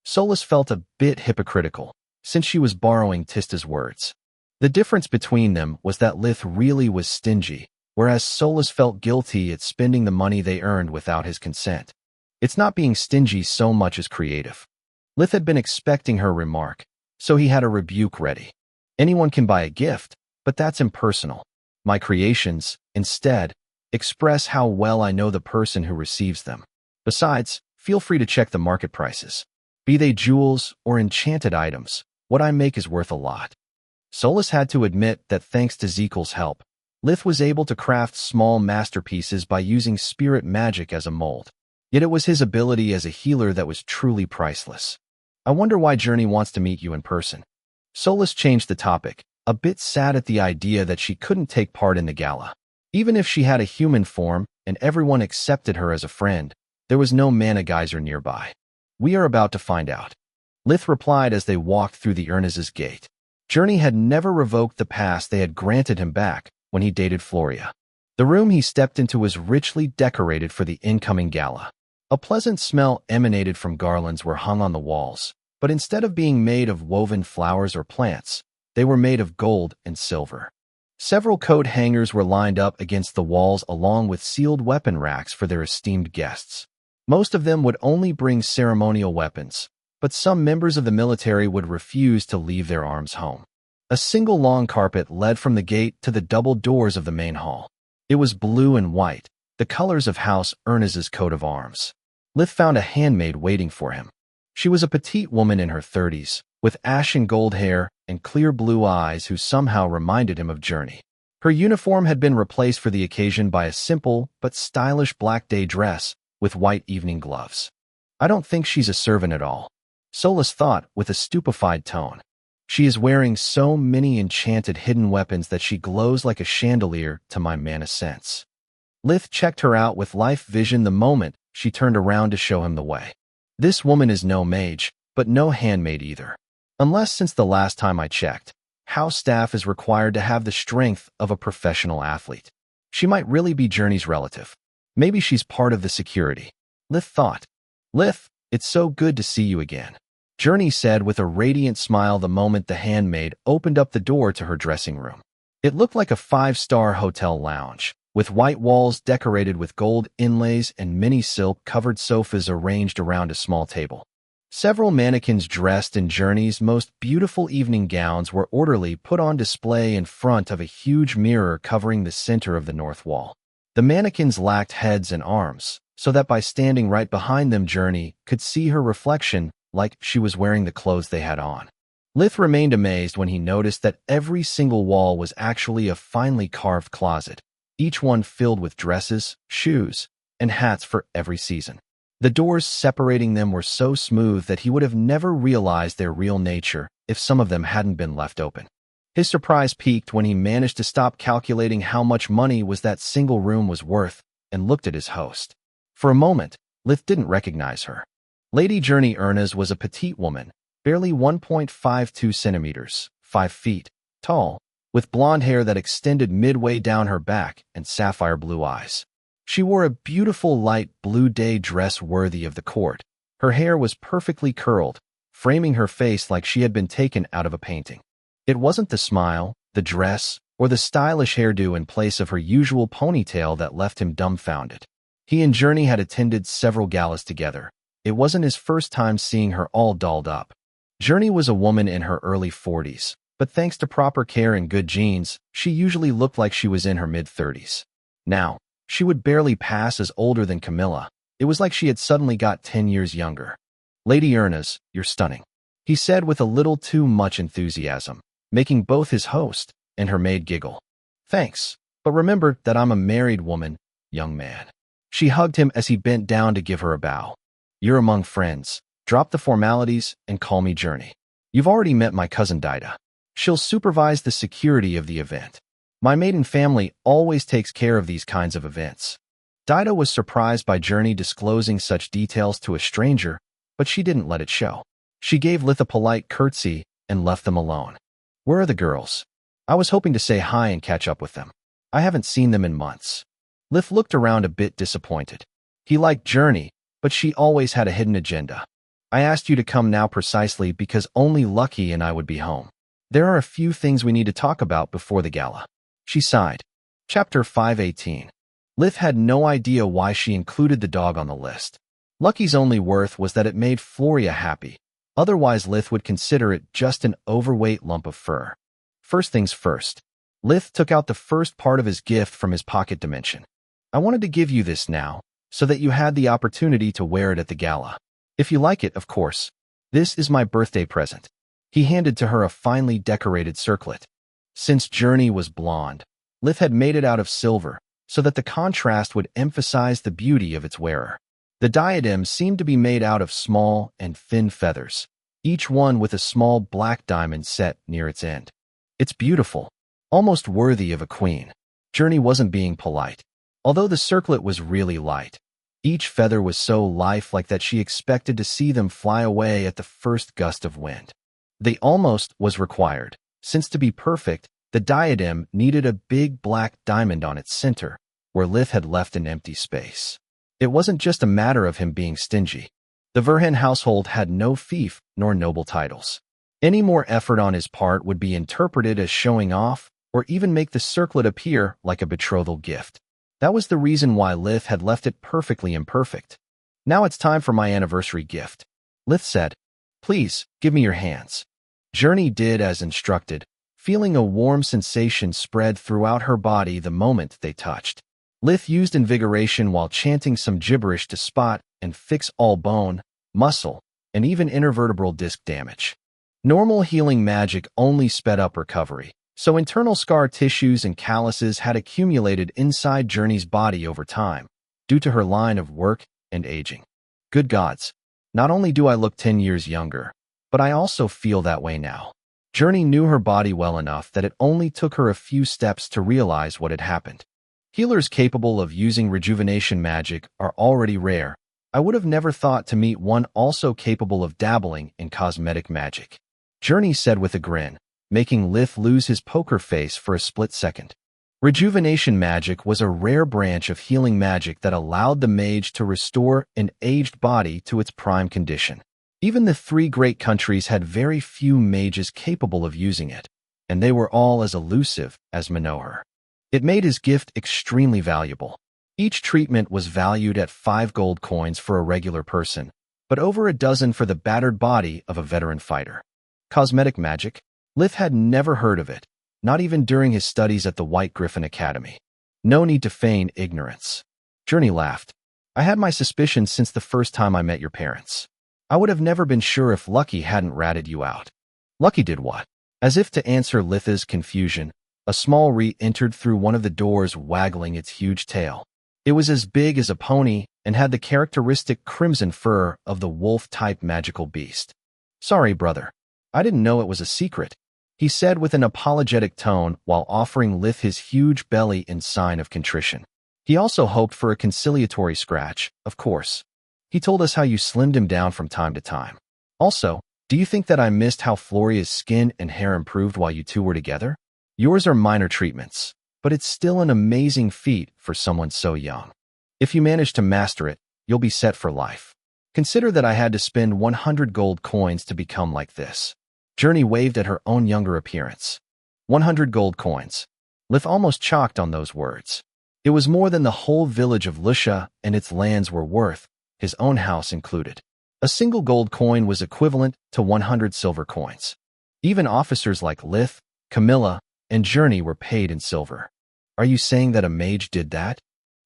Speaker 1: Solus felt a bit hypocritical, since she was borrowing Tista's words. The difference between them was that Lith really was stingy, whereas Solus felt guilty at spending the money they earned without his consent. It's not being stingy so much as creative. Lith had been expecting her remark, so he had a rebuke ready. "Anyone can buy a gift, but that's impersonal. My creations, instead, express how well I know the person who receives them. Besides, feel free to check the market prices. Be they jewels or enchanted items, what I make is worth a lot." Solus had to admit that thanks to Zekel's help, Lith was able to craft small masterpieces by using spirit magic as a mold. Yet it was his ability as a healer that was truly priceless. "I wonder why Journey wants to meet you in person." Solus changed the topic, a bit sad at the idea that she couldn't take part in the gala. Even if she had a human form and everyone accepted her as a friend, there was no mana geyser nearby. "We are about to find out," Lith replied as they walked through the Ernest's gate. Journey had never revoked the pass they had granted him back when he dated Floria. The room he stepped into was richly decorated for the incoming gala. A pleasant smell emanated from garlands were hung on the walls, but instead of being made of woven flowers or plants, they were made of gold and silver. Several coat hangers were lined up against the walls along with sealed weapon racks for their esteemed guests. Most of them would only bring ceremonial weapons, but some members of the military would refuse to leave their arms home. A single long carpet led from the gate to the double doors of the main hall. It was blue and white, the colors of House Ernest's coat of arms. Lith found a handmaid waiting for him. She was a petite woman in her 30s, with ashen gold hair and clear blue eyes who somehow reminded him of Journey. Her uniform had been replaced for the occasion by a simple but stylish black day dress with white evening gloves. "I don't think she's a servant at all," Solus thought with a stupefied tone. "She is wearing so many enchanted hidden weapons that she glows like a chandelier to my mana sense." Lith checked her out with life vision the moment she turned around to show him the way. "This woman is no mage, but no handmaid either. Unless since the last time I checked, house staff is required to have the strength of a professional athlete. She might really be Journey's relative. Maybe she's part of the security," Lith thought. "Lith, it's so good to see you again," Journey said with a radiant smile the moment the handmaid opened up the door to her dressing room. It looked like a 5-star hotel lounge, with white walls decorated with gold inlays and many silk-covered sofas arranged around a small table. Several mannequins dressed in Journey's most beautiful evening gowns were orderly put on display in front of a huge mirror covering the center of the north wall. The mannequins lacked heads and arms, so that by standing right behind them, Journey could see her reflection like she was wearing the clothes they had on. Lith remained amazed when he noticed that every single wall was actually a finely carved closet, each one filled with dresses, shoes, and hats for every season. The doors separating them were so smooth that he would have never realized their real nature if some of them hadn't been left open. His surprise peaked when he managed to stop calculating how much money that single room was worth and looked at his host. For a moment, Lith didn't recognize her. Lady Journey Ernaz was a petite woman, barely 1.52 centimeters, 5 feet, tall, with blonde hair that extended midway down her back and sapphire blue eyes. She wore a beautiful light blue day dress worthy of the court. Her hair was perfectly curled, framing her face like she had been taken out of a painting. It wasn't the smile, the dress, or the stylish hairdo in place of her usual ponytail that left him dumbfounded. He and Journey had attended several galas together. It wasn't his first time seeing her all dolled up. Journey was a woman in her early 40s, but thanks to proper care and good genes, she usually looked like she was in her mid-30s. Now, she would barely pass as older than Camilla. It was like she had suddenly got 10 years younger. "Lady Ernaz, you're stunning," he said with a little too much enthusiasm, making both his host and her maid giggle. "Thanks, but remember that I'm a married woman, young man." She hugged him as he bent down to give her a bow. "You're among friends. Drop the formalities and call me Journey. You've already met my cousin Dida. She'll supervise the security of the event. My maiden family always takes care of these kinds of events." Dida was surprised by Journey disclosing such details to a stranger, but she didn't let it show. She gave Lith a polite curtsy and left them alone. "Where are the girls? I was hoping to say hi and catch up with them. I haven't seen them in months." Lith looked around a bit disappointed. He liked Journey, but she always had a hidden agenda. "I asked you to come now precisely because only Lucky and I would be home. There are a few things we need to talk about before the gala." She sighed. Chapter 518. Lith had no idea why she included the dog on the list. Lucky's only worth was that it made Floria happy. Otherwise, Lith would consider it just an overweight lump of fur. First things first. Lith took out the first part of his gift from his pocket dimension. "I wanted to give you this now, so that you had the opportunity to wear it at the gala. If you like it, of course. This is my birthday present." He handed to her a finely decorated circlet. Since Journey was blonde, Lith had made it out of silver, so that the contrast would emphasize the beauty of its wearer. The diadem seemed to be made out of small and thin feathers, each one with a small black diamond set near its end. "It's beautiful, almost worthy of a queen." Journey wasn't being polite. Although the circlet was really light, each feather was so lifelike that she expected to see them fly away at the first gust of wind. The almost was required, since to be perfect, the diadem needed a big black diamond on its center, where Lith had left an empty space. It wasn't just a matter of him being stingy. The Verhen household had no fief nor noble titles. Any more effort on his part would be interpreted as showing off or even make the circlet appear like a betrothal gift. That was the reason why Lith had left it perfectly imperfect. "Now it's time for my anniversary gift," Lith said. "Please, give me your hands." Journey did as instructed, feeling a warm sensation spread throughout her body the moment they touched. Lith used invigoration while chanting some gibberish to spot and fix all bone, muscle, and even intervertebral disc damage. Normal healing magic only sped up recovery, so internal scar tissues and calluses had accumulated inside Journey's body over time, due to her line of work and aging. Good gods, not only do I look 10 years younger, but I also feel that way now. Journey knew her body well enough that it only took her a few steps to realize what had happened. Healers capable of using rejuvenation magic are already rare. I would have never thought to meet one also capable of dabbling in cosmetic magic. Journey said with a grin, making Lith lose his poker face for a split second. Rejuvenation magic was a rare branch of healing magic that allowed the mage to restore an aged body to its prime condition. Even the 3 great countries had very few mages capable of using it, and they were all as elusive as Manohar. It made his gift extremely valuable. Each treatment was valued at 5 gold coins for a regular person, but over a dozen for the battered body of a veteran fighter. Cosmetic magic? Lith had never heard of it, not even during his studies at the White Griffin Academy. No need to feign ignorance. Journey laughed. I had my suspicions since the first time I met your parents. I would have never been sure if Lucky hadn't ratted you out. Lucky did what? As if to answer Litha's confusion, a small re entered through one of the doors, waggling its huge tail. It was as big as a pony and had the characteristic crimson fur of the wolf-type magical beast. Sorry, brother. I didn't know it was a secret, he said with an apologetic tone while offering Lith his huge belly in sign of contrition. He also hoped for a conciliatory scratch, of course. He told us how you slimmed him down from time to time. Also, do you think that I missed how Floria's skin and hair improved while you two were together? Yours are minor treatments, but it's still an amazing feat for someone so young. If you manage to master it, you'll be set for life. Consider that I had to spend 100 gold coins to become like this. Journey waved at her own younger appearance. 100 gold coins. Lith almost choked on those words. It was more than the whole village of Lucia and its lands were worth, his own house included. A single gold coin was equivalent to 100 silver coins. Even officers like Lith, Camilla, and Journey were paid in silver. Are you saying that a mage did that?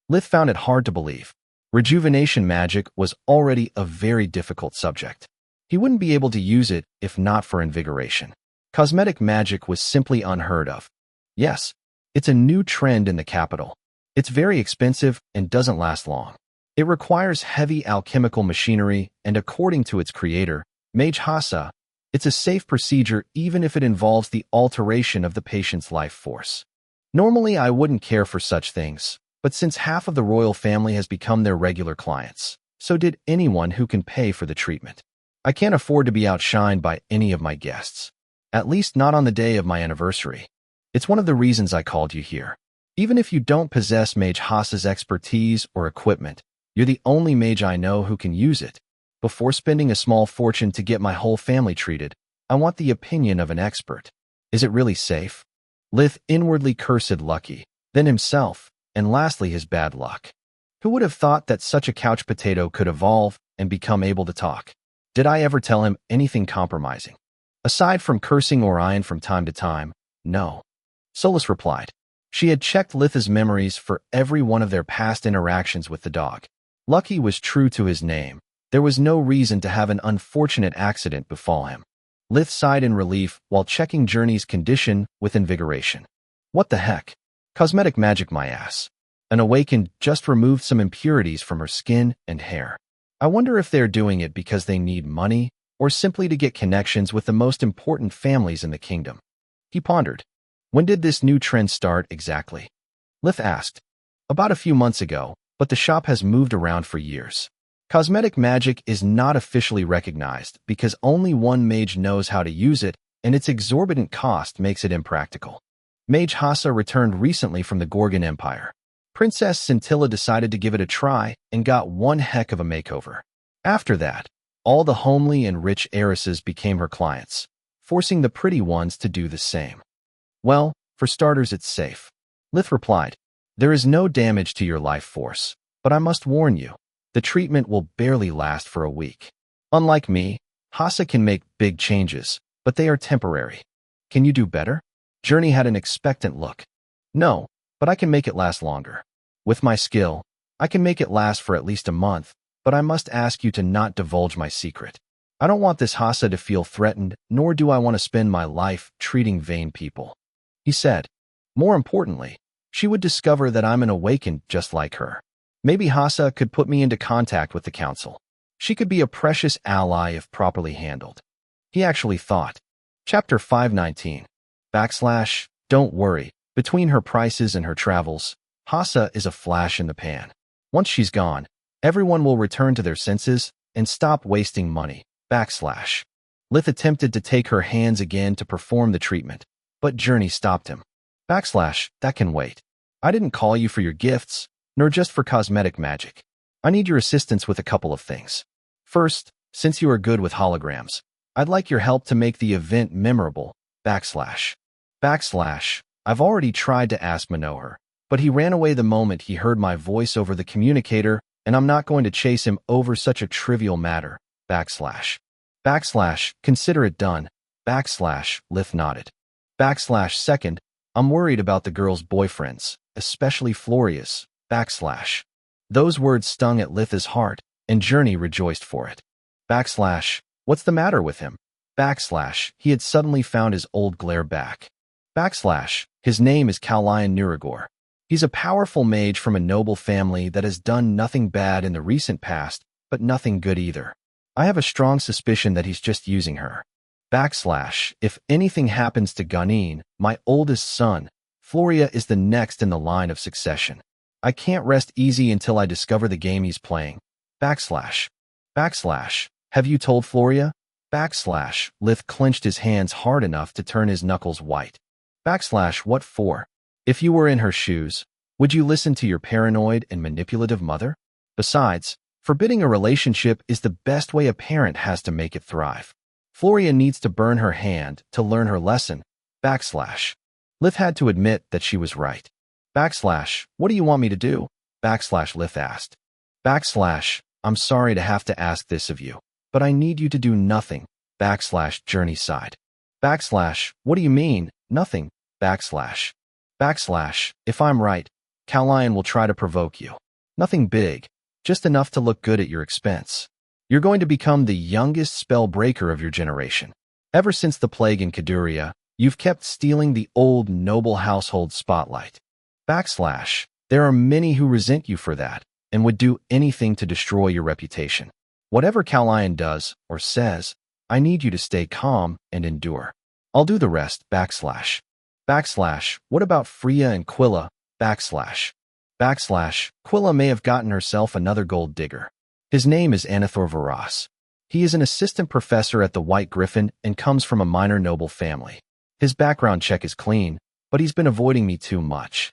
Speaker 1: Lith found it hard to believe. Rejuvenation magic was already a very difficult subject. He wouldn't be able to use it if not for invigoration. Cosmetic magic was simply unheard of. Yes, it's a new trend in the capital. It's very expensive and doesn't last long. It requires heavy alchemical machinery, and according to its creator, Mage Hasa, it's a safe procedure even if it involves the alteration of the patient's life force. Normally, I wouldn't care for such things, but since half of the royal family has become their regular clients, so did anyone who can pay for the treatment. I can't afford to be outshined by any of my guests, at least not on the day of my anniversary. It's one of the reasons I called you here. Even if you don't possess Mage Hasa's expertise or equipment, you're the only mage I know who can use it. Before spending a small fortune to get my whole family treated, I want the opinion of an expert. Is it really safe? Lith inwardly cursed Lucky, then himself, and lastly his bad luck. Who would have thought that such a couch potato could evolve and become able to talk? Did I ever tell him anything compromising? Aside from cursing Orion from time to time, no. Solus replied. She had checked Litha's memories for every one of their past interactions with the dog. Lucky was true to his name. There was no reason to have an unfortunate accident befall him. Lith sighed in relief while checking Journey's condition with invigoration. What the heck? Cosmetic magic, my ass. An awakened just removed some impurities from her skin and hair. I wonder if they're doing it because they need money or simply to get connections with the most important families in the kingdom. He pondered. When did this new trend start exactly? Lith asked. About a few months ago, but the shop has moved around for years. Cosmetic magic is not officially recognized because only one mage knows how to use it, and its exorbitant cost makes it impractical. Mage Hasa returned recently from the Gorgon Empire. Princess Scintilla decided to give it a try and got one heck of a makeover. After that, all the homely and rich heiresses became her clients, forcing the pretty ones to do the same. Well, for starters, it's safe. Lith replied. There is no damage to your life force, but I must warn you, the treatment will barely last for a week. Unlike me, Hasa can make big changes, but they are temporary. Can you do better? Journey had an expectant look. No, but I can make it last longer. With my skill, I can make it last for at least a month, but I must ask you to not divulge my secret. I don't want this Hasa to feel threatened, nor do I want to spend my life treating vain people. He said. More importantly, she would discover that I'm an awakened just like her. Maybe Hasa could put me into contact with the council. She could be a precious ally if properly handled. He actually thought. Chapter 519. Don't worry. Between her prices and her travels, Hasa is a flash in the pan. Once she's gone, everyone will return to their senses and stop wasting money. Lith attempted to take her hands again to perform the treatment, but Journey stopped him. That can wait. I didn't call you for your gifts, nor just for cosmetic magic. I need your assistance with a couple of things. First, since you are good with holograms, I'd like your help to make the event memorable. I've already tried to ask Manohar, but he ran away the moment he heard my voice over the communicator, and I'm not going to chase him over such a trivial matter. Consider it done. Lith nodded. Second, I'm worried about the girl's boyfriends, especially Floria's. Those words stung at Litha's heart, and Journey rejoiced for it. What's the matter with him? He had suddenly found his old glare back. His name is Calian Nuragor. He's a powerful mage from a noble family that has done nothing bad in the recent past, but nothing good either. I have a strong suspicion that he's just using her. If anything happens to Guneen, my oldest son, Floria is the next in the line of succession. I can't rest easy until I discover the game he's playing. Have you told Floria? Lith clenched his hands hard enough to turn his knuckles white. What for? If you were in her shoes, would you listen to your paranoid and manipulative mother? Besides, forbidding a relationship is the best way a parent has to make it thrive. Floria needs to burn her hand to learn her lesson. Lith had to admit that she was right. What do you want me to do? Lith asked. I'm sorry to have to ask this of you, but I need you to do nothing. Journey sighed. What do you mean, nothing? If I'm right, Calian will try to provoke you. Nothing big, just enough to look good at your expense. You're going to become the youngest spell breaker of your generation. Ever since the plague in Caduria, you've kept stealing the old noble household spotlight. There are many who resent you for that, and would do anything to destroy your reputation. Whatever Calian does or says, I need you to stay calm and endure. I'll do the rest. What about Freya and Quilla? Quilla may have gotten herself another gold digger. His name is Anathor Varas. He is an assistant professor at the White Griffin and comes from a minor noble family. His background check is clean, but he's been avoiding me too much.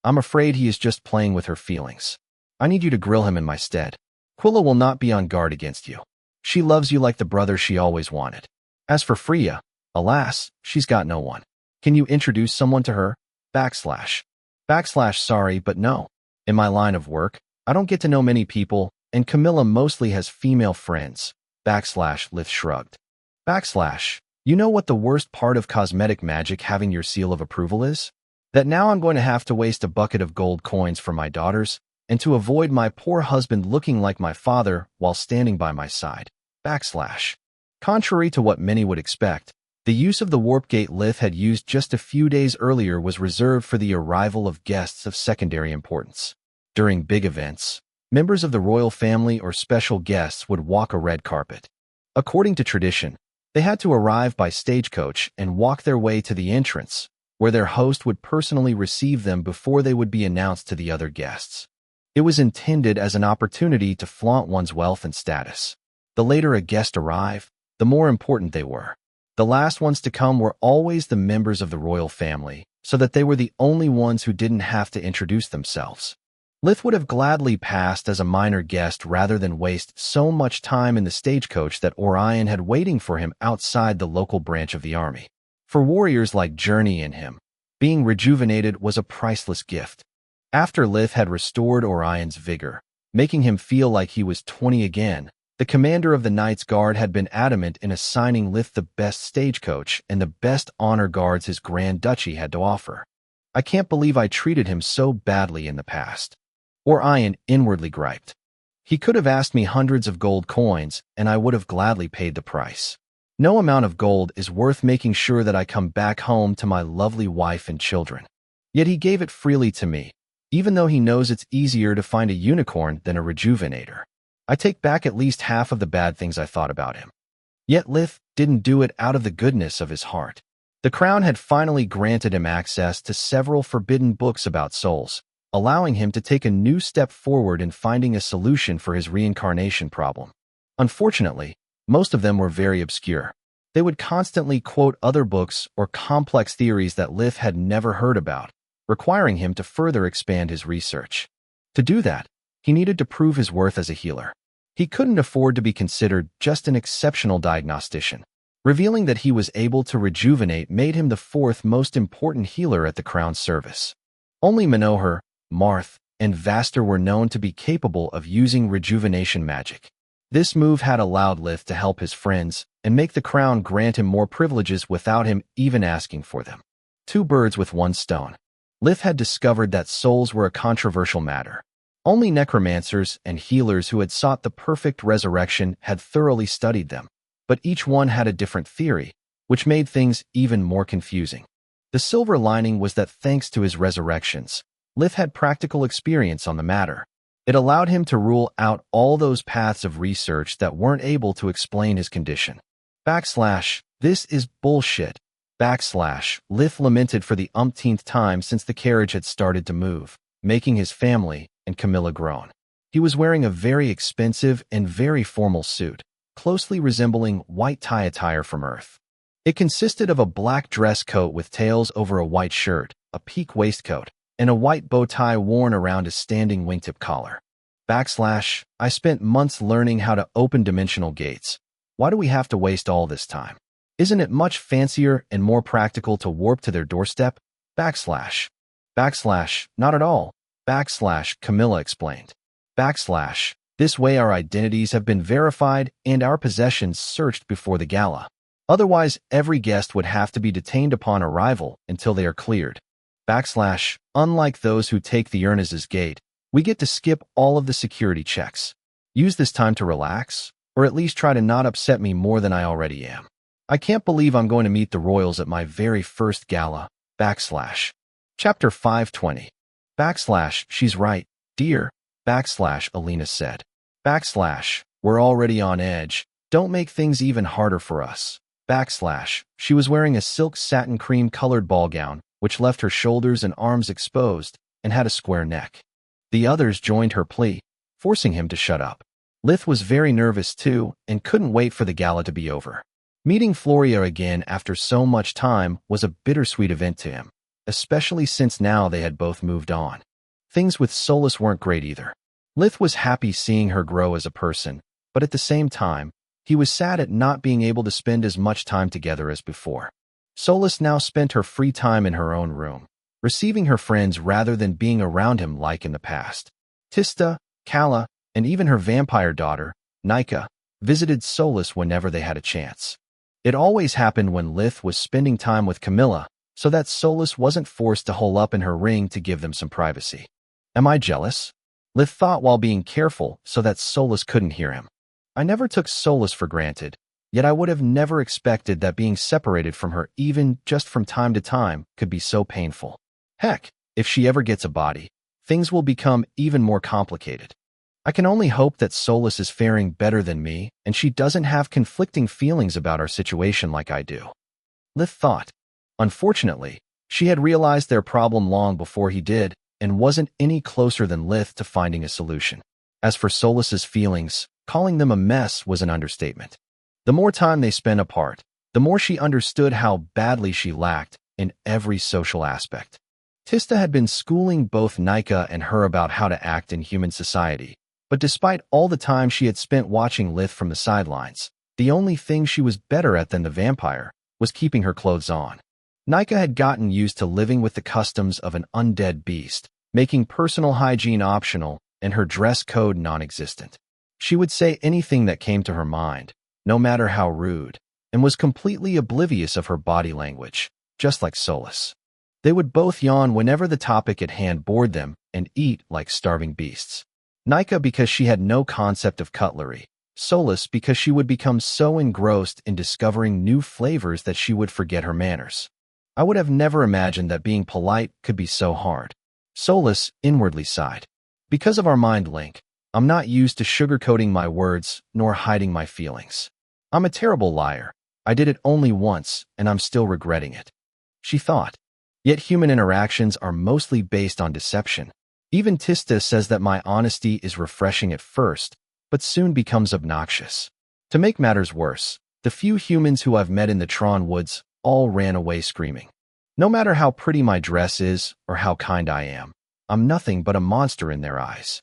Speaker 1: I'm afraid he is just playing with her feelings. I need you to grill him in my stead. Quilla will not be on guard against you. She loves you like the brother she always wanted. As for Freya, alas, she's got no one. Can you introduce someone to her? Sorry, but no. In my line of work, I don't get to know many people, and Camilla mostly has female friends. Lith shrugged. You know what the worst part of cosmetic magic having your seal of approval is? That now I'm going to have to waste a bucket of gold coins for my daughters, and to avoid my poor husband looking like my father while standing by my side. Contrary to what many would expect, the use of the warp gate Lith had used just a few days earlier was reserved for the arrival of guests of secondary importance. During big events, members of the royal family or special guests would walk a red carpet. According to tradition, they had to arrive by stagecoach and walk their way to the entrance, where their host would personally receive them before they would be announced to the other guests. It was intended as an opportunity to flaunt one's wealth and status. The later a guest arrived, the more important they were. The last ones to come were always the members of the royal family, so that they were the only ones who didn't have to introduce themselves. Lith would have gladly passed as a minor guest rather than waste so much time in the stagecoach that Orion had waiting for him outside the local branch of the army. For warriors like Journey and him, being rejuvenated was a priceless gift. After Lith had restored Orion's vigor, making him feel like he was 20 again, the commander of the Knights Guard had been adamant in assigning Lith the best stagecoach and the best honor guards his Grand Duchy had to offer. I can't believe I treated him so badly in the past. Orion inwardly griped. He could have asked me hundreds of gold coins, and I would have gladly paid the price. No amount of gold is worth making sure that I come back home to my lovely wife and children. Yet he gave it freely to me, even though he knows it's easier to find a unicorn than a rejuvenator. I take back at least half of the bad things I thought about him. Yet Lith didn't do it out of the goodness of his heart. The crown had finally granted him access to several forbidden books about souls, allowing him to take a new step forward in finding a solution for his reincarnation problem. Unfortunately, most of them were very obscure. They would constantly quote other books or complex theories that Lith had never heard about, requiring him to further expand his research. To do that, he needed to prove his worth as a healer. He couldn't afford to be considered just an exceptional diagnostician. Revealing that he was able to rejuvenate made him the fourth most important healer at the Crown's service. Only Manohar, Marth, and Vaster were known to be capable of using rejuvenation magic. This move had allowed Lith to help his friends and make the Crown grant him more privileges without him even asking for them. Two birds with one stone. Lith had discovered that souls were a controversial matter. Only necromancers and healers who had sought the perfect resurrection had thoroughly studied them, but each one had a different theory, which made things even more confusing. The silver lining was that thanks to his resurrections, Lith had practical experience on the matter. It allowed him to rule out all those paths of research that weren't able to explain his condition. This is bullshit. Lith lamented for the umpteenth time since the carriage had started to move, making his family and Camilla groan. He was wearing a very expensive and very formal suit, closely resembling white tie attire from Earth. It consisted of a black dress coat with tails over a white shirt, a peak waistcoat, and a white bow tie worn around a standing wingtip collar. I spent months learning how to open dimensional gates. Why do we have to waste all this time? Isn't it much fancier and more practical to warp to their doorstep? Not at all. Camilla explained. This way our identities have been verified and our possessions searched before the gala. Otherwise, every guest would have to be detained upon arrival until they are cleared. Unlike those who take the Ernest's gate, we get to skip all of the security checks. Use this time to relax, or at least try to not upset me more than I already am. I can't believe I'm going to meet the royals at my very first gala. Chapter 520. She's right, dear. Alina said. We're already on edge. Don't make things even harder for us. She was wearing a silk satin cream-colored ball gown, which left her shoulders and arms exposed, and had a square neck. The others joined her plea, forcing him to shut up. Lith was very nervous too, and couldn't wait for the gala to be over. Meeting Floria again after so much time was a bittersweet event to him, especially since now they had both moved on. Things with Solus weren't great either. Lith was happy seeing her grow as a person, but at the same time, he was sad at not being able to spend as much time together as before. Solus now spent her free time in her own room, receiving her friends rather than being around him like in the past. Tista, Kala, and even her vampire daughter, Nika, visited Solus whenever they had a chance. It always happened when Lith was spending time with Camilla, so that Solus wasn't forced to hole up in her ring to give them some privacy. Am I jealous? Lith thought while being careful so that Solus couldn't hear him. I never took Solus for granted, yet I would have never expected that being separated from her even just from time to time could be so painful. Heck, if she ever gets a body, things will become even more complicated. I can only hope that Solus is faring better than me and she doesn't have conflicting feelings about our situation like I do. Lith thought. Unfortunately, she had realized their problem long before he did and wasn't any closer than Lith to finding a solution. As for Solus's feelings, calling them a mess was an understatement. The more time they spent apart, the more she understood how badly she lacked in every social aspect. Tista had been schooling both Nika and her about how to act in human society, but despite all the time she had spent watching Lith from the sidelines, the only thing she was better at than the vampire was keeping her clothes on. Nika had gotten used to living with the customs of an undead beast, making personal hygiene optional and her dress code non-existent. She would say anything that came to her mind, no matter how rude, and was completely oblivious of her body language, just like Solus. They would both yawn whenever the topic at hand bored them and eat like starving beasts. Nika because she had no concept of cutlery, Solus because she would become so engrossed in discovering new flavors that she would forget her manners. I would have never imagined that being polite could be so hard. Solus inwardly sighed. Because of our mind link, I'm not used to sugarcoating my words nor hiding my feelings. I'm a terrible liar. I did it only once, and I'm still regretting it. She thought. Yet human interactions are mostly based on deception. Even Tista says that my honesty is refreshing at first, but soon becomes obnoxious. To make matters worse, the few humans who I've met in the Tron woods all ran away screaming. No matter how pretty my dress is or how kind I am, I'm nothing but a monster in their eyes.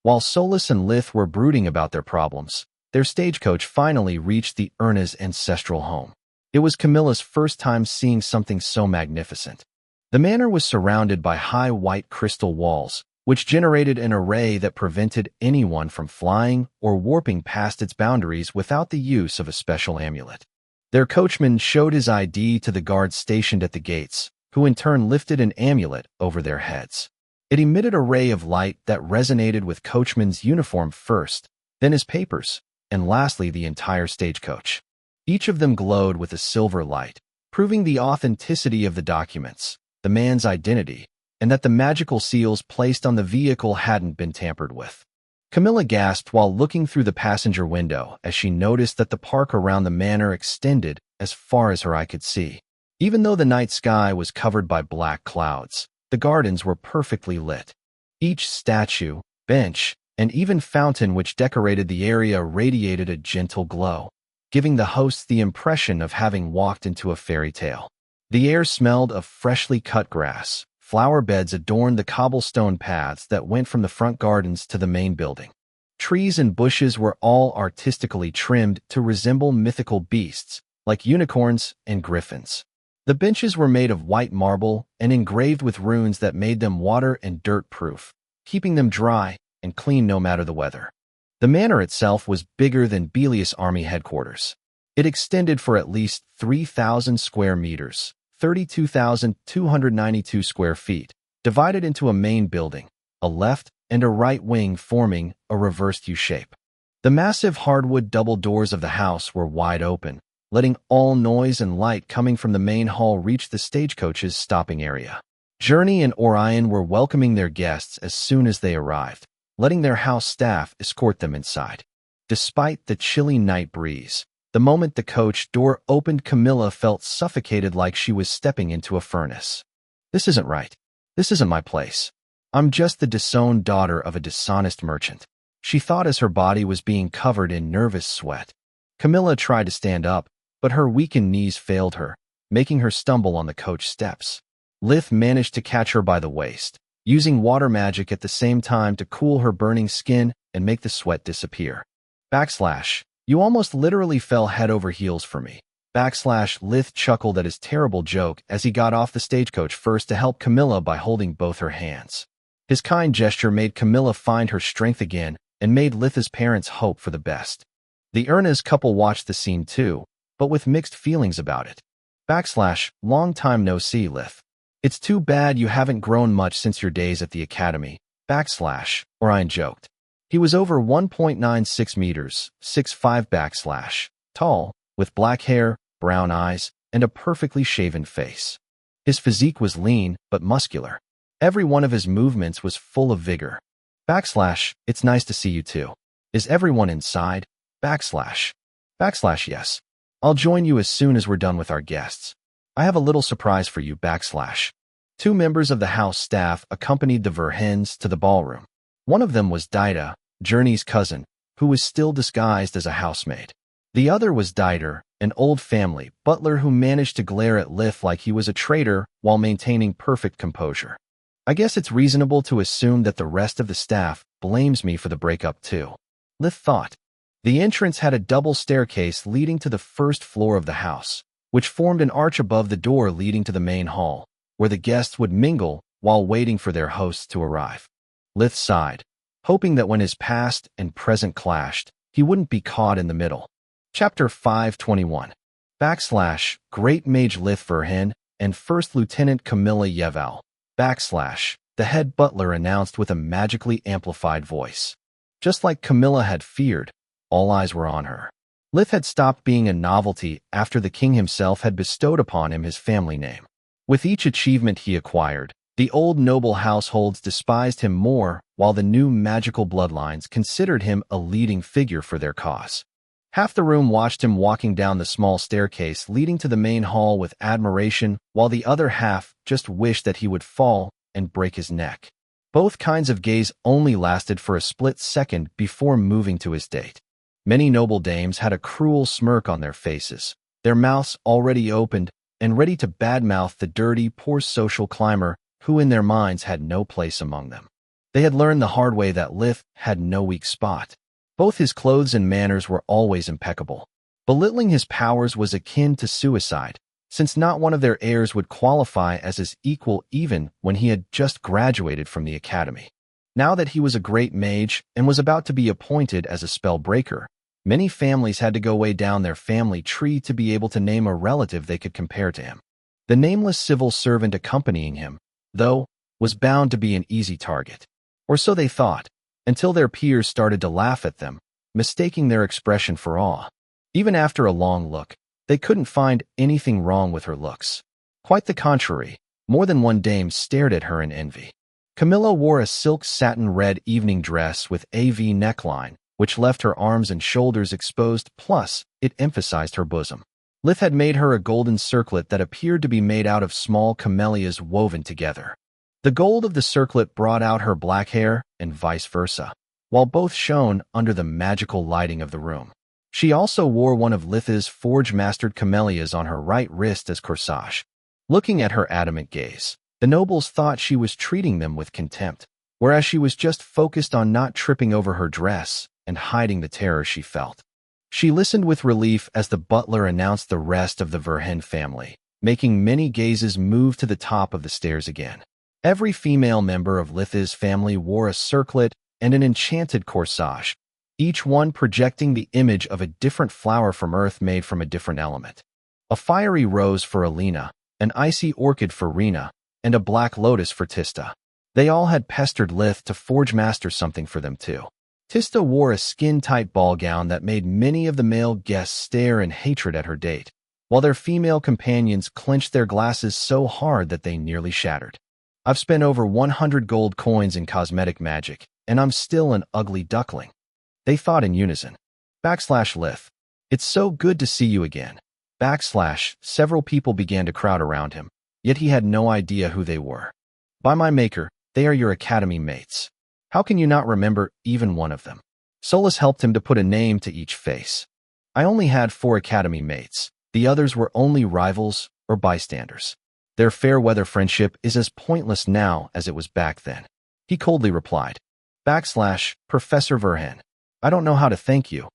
Speaker 1: While Solus and Lith were brooding about their problems, their stagecoach finally reached the Erna's ancestral home. It was Camilla's first time seeing something so magnificent. The manor was surrounded by high white crystal walls, which generated an array that prevented anyone from flying or warping past its boundaries without the use of a special amulet. Their coachman showed his ID to the guards stationed at the gates, who in turn lifted an amulet over their heads. It emitted a ray of light that resonated with Coachman's uniform first, then his papers, and lastly the entire stagecoach. Each of them glowed with a silver light, proving the authenticity of the documents, the man's identity, and that the magical seals placed on the vehicle hadn't been tampered with. Camilla gasped while looking through the passenger window as she noticed that the park around the manor extended as far as her eye could see. Even though the night sky was covered by black clouds, the gardens were perfectly lit. Each statue, bench, and even fountain which decorated the area radiated a gentle glow, giving the hosts the impression of having walked into a fairy tale. The air smelled of freshly cut grass. Flower beds adorned the cobblestone paths that went from the front gardens to the main building. Trees and bushes were all artistically trimmed to resemble mythical beasts, like unicorns and griffins. The benches were made of white marble and engraved with runes that made them water and dirt-proof, keeping them dry and clean no matter the weather. The manor itself was bigger than Belius Army headquarters. It extended for at least 3,000 square meters, 32,292 square feet, divided into a main building, a left and a right wing forming a reversed U shape. The massive hardwood double doors of the house were wide open, letting all noise and light coming from the main hall reach the stagecoach's stopping area. Journey and Orion were welcoming their guests as soon as they arrived, letting their house staff escort them inside. Despite the chilly night breeze, the moment the coach door opened, Camilla felt suffocated like she was stepping into a furnace. This isn't right. This isn't my place. I'm just the disowned daughter of a dishonest merchant, she thought as her body was being covered in nervous sweat. Camilla tried to stand up, but her weakened knees failed her, making her stumble on the coach steps. Lith managed to catch her by the waist, using water magic at the same time to cool her burning skin and make the sweat disappear. You almost literally fell head over heels for me. Lith chuckled at his terrible joke as he got off the stagecoach first to help Camilla by holding both her hands. His kind gesture made Camilla find her strength again and made Lith's parents hope for the best. The Erna's couple watched the scene too, but with mixed feelings about it. Long time no see, Lith. It's too bad you haven't grown much since your days at the academy. Orion joked. He was over 1.96 meters, 6'5", tall, with black hair, brown eyes, and a perfectly shaven face. His physique was lean but muscular. Every one of his movements was full of vigor. It's nice to see you too. Is everyone inside? Yes. I'll join you as soon as we're done with our guests. I have a little surprise for you. Two members of the house staff accompanied the Verhens to the ballroom. One of them was Dida, Journey's cousin, who was still disguised as a housemaid. The other was Dieter, an old family butler who managed to glare at Lith like he was a traitor while maintaining perfect composure. I guess it's reasonable to assume that the rest of the staff blames me for the breakup too, Lith thought. The entrance had a double staircase leading to the first floor of the house, which formed an arch above the door leading to the main hall, where the guests would mingle while waiting for their hosts to arrive. Lith sighed, hoping that when his past and present clashed, he wouldn't be caught in the middle. Chapter 521. Great Mage Lith Verhen and First Lieutenant Camilla Yeval. The head butler announced with a magically amplified voice. Just like Camilla had feared, all eyes were on her. Lith had stopped being a novelty after the king himself had bestowed upon him his family name. With each achievement he acquired, the old noble households despised him more, while the new magical bloodlines considered him a leading figure for their cause. Half the room watched him walking down the small staircase leading to the main hall with admiration, while the other half just wished that he would fall and break his neck. Both kinds of gaze only lasted for a split second before moving to his date. Many noble dames had a cruel smirk on their faces, their mouths already opened and ready to badmouth the dirty, poor social climber who in their minds had no place among them. They had learned the hard way that Lith had no weak spot. Both his clothes and manners were always impeccable. Belittling his powers was akin to suicide, since not one of their heirs would qualify as his equal even when he had just graduated from the academy. Now that he was a great mage and was about to be appointed as a spell breaker, many families had to go way down their family tree to be able to name a relative they could compare to him. The nameless civil servant accompanying him, though, was bound to be an easy target. Or so they thought, until their peers started to laugh at them, mistaking their expression for awe. Even after a long look, they couldn't find anything wrong with her looks. Quite the contrary, more than one dame stared at her in envy. Camilla wore a silk satin red evening dress with a V neckline, which left her arms and shoulders exposed, plus it emphasized her bosom. Lith had made her a golden circlet that appeared to be made out of small camellias woven together. The gold of the circlet brought out her black hair, and vice versa, while both shone under the magical lighting of the room. She also wore one of Lith's forge-mastered camellias on her right wrist as corsage. Looking at her adamant gaze, the nobles thought she was treating them with contempt, whereas she was just focused on not tripping over her dress and hiding the terror she felt. She listened with relief as the butler announced the rest of the Verhen family, making many gazes move to the top of the stairs again. Every female member of Lith's family wore a circlet and an enchanted corsage, each one projecting the image of a different flower from earth made from a different element. A fiery rose for Alina, an icy orchid for Rena, and a black lotus for Tista. They all had pestered Lith to forge master something for them too. Tista wore a skin-tight ball gown that made many of the male guests stare in hatred at her date, while their female companions clenched their glasses so hard that they nearly shattered. I've spent over 100 gold coins in cosmetic magic, and I'm still an ugly duckling, they thought in unison. Lith. It's so good to see you again. Several people began to crowd around him, yet he had no idea who they were. By my maker, they are your academy mates. How can you not remember even one of them? Solus helped him to put a name to each face. I only had 4 academy mates. The others were only rivals or bystanders. Their fair-weather friendship is as pointless now as it was back then. He coldly replied. Professor Verhen. I don't know how to thank you.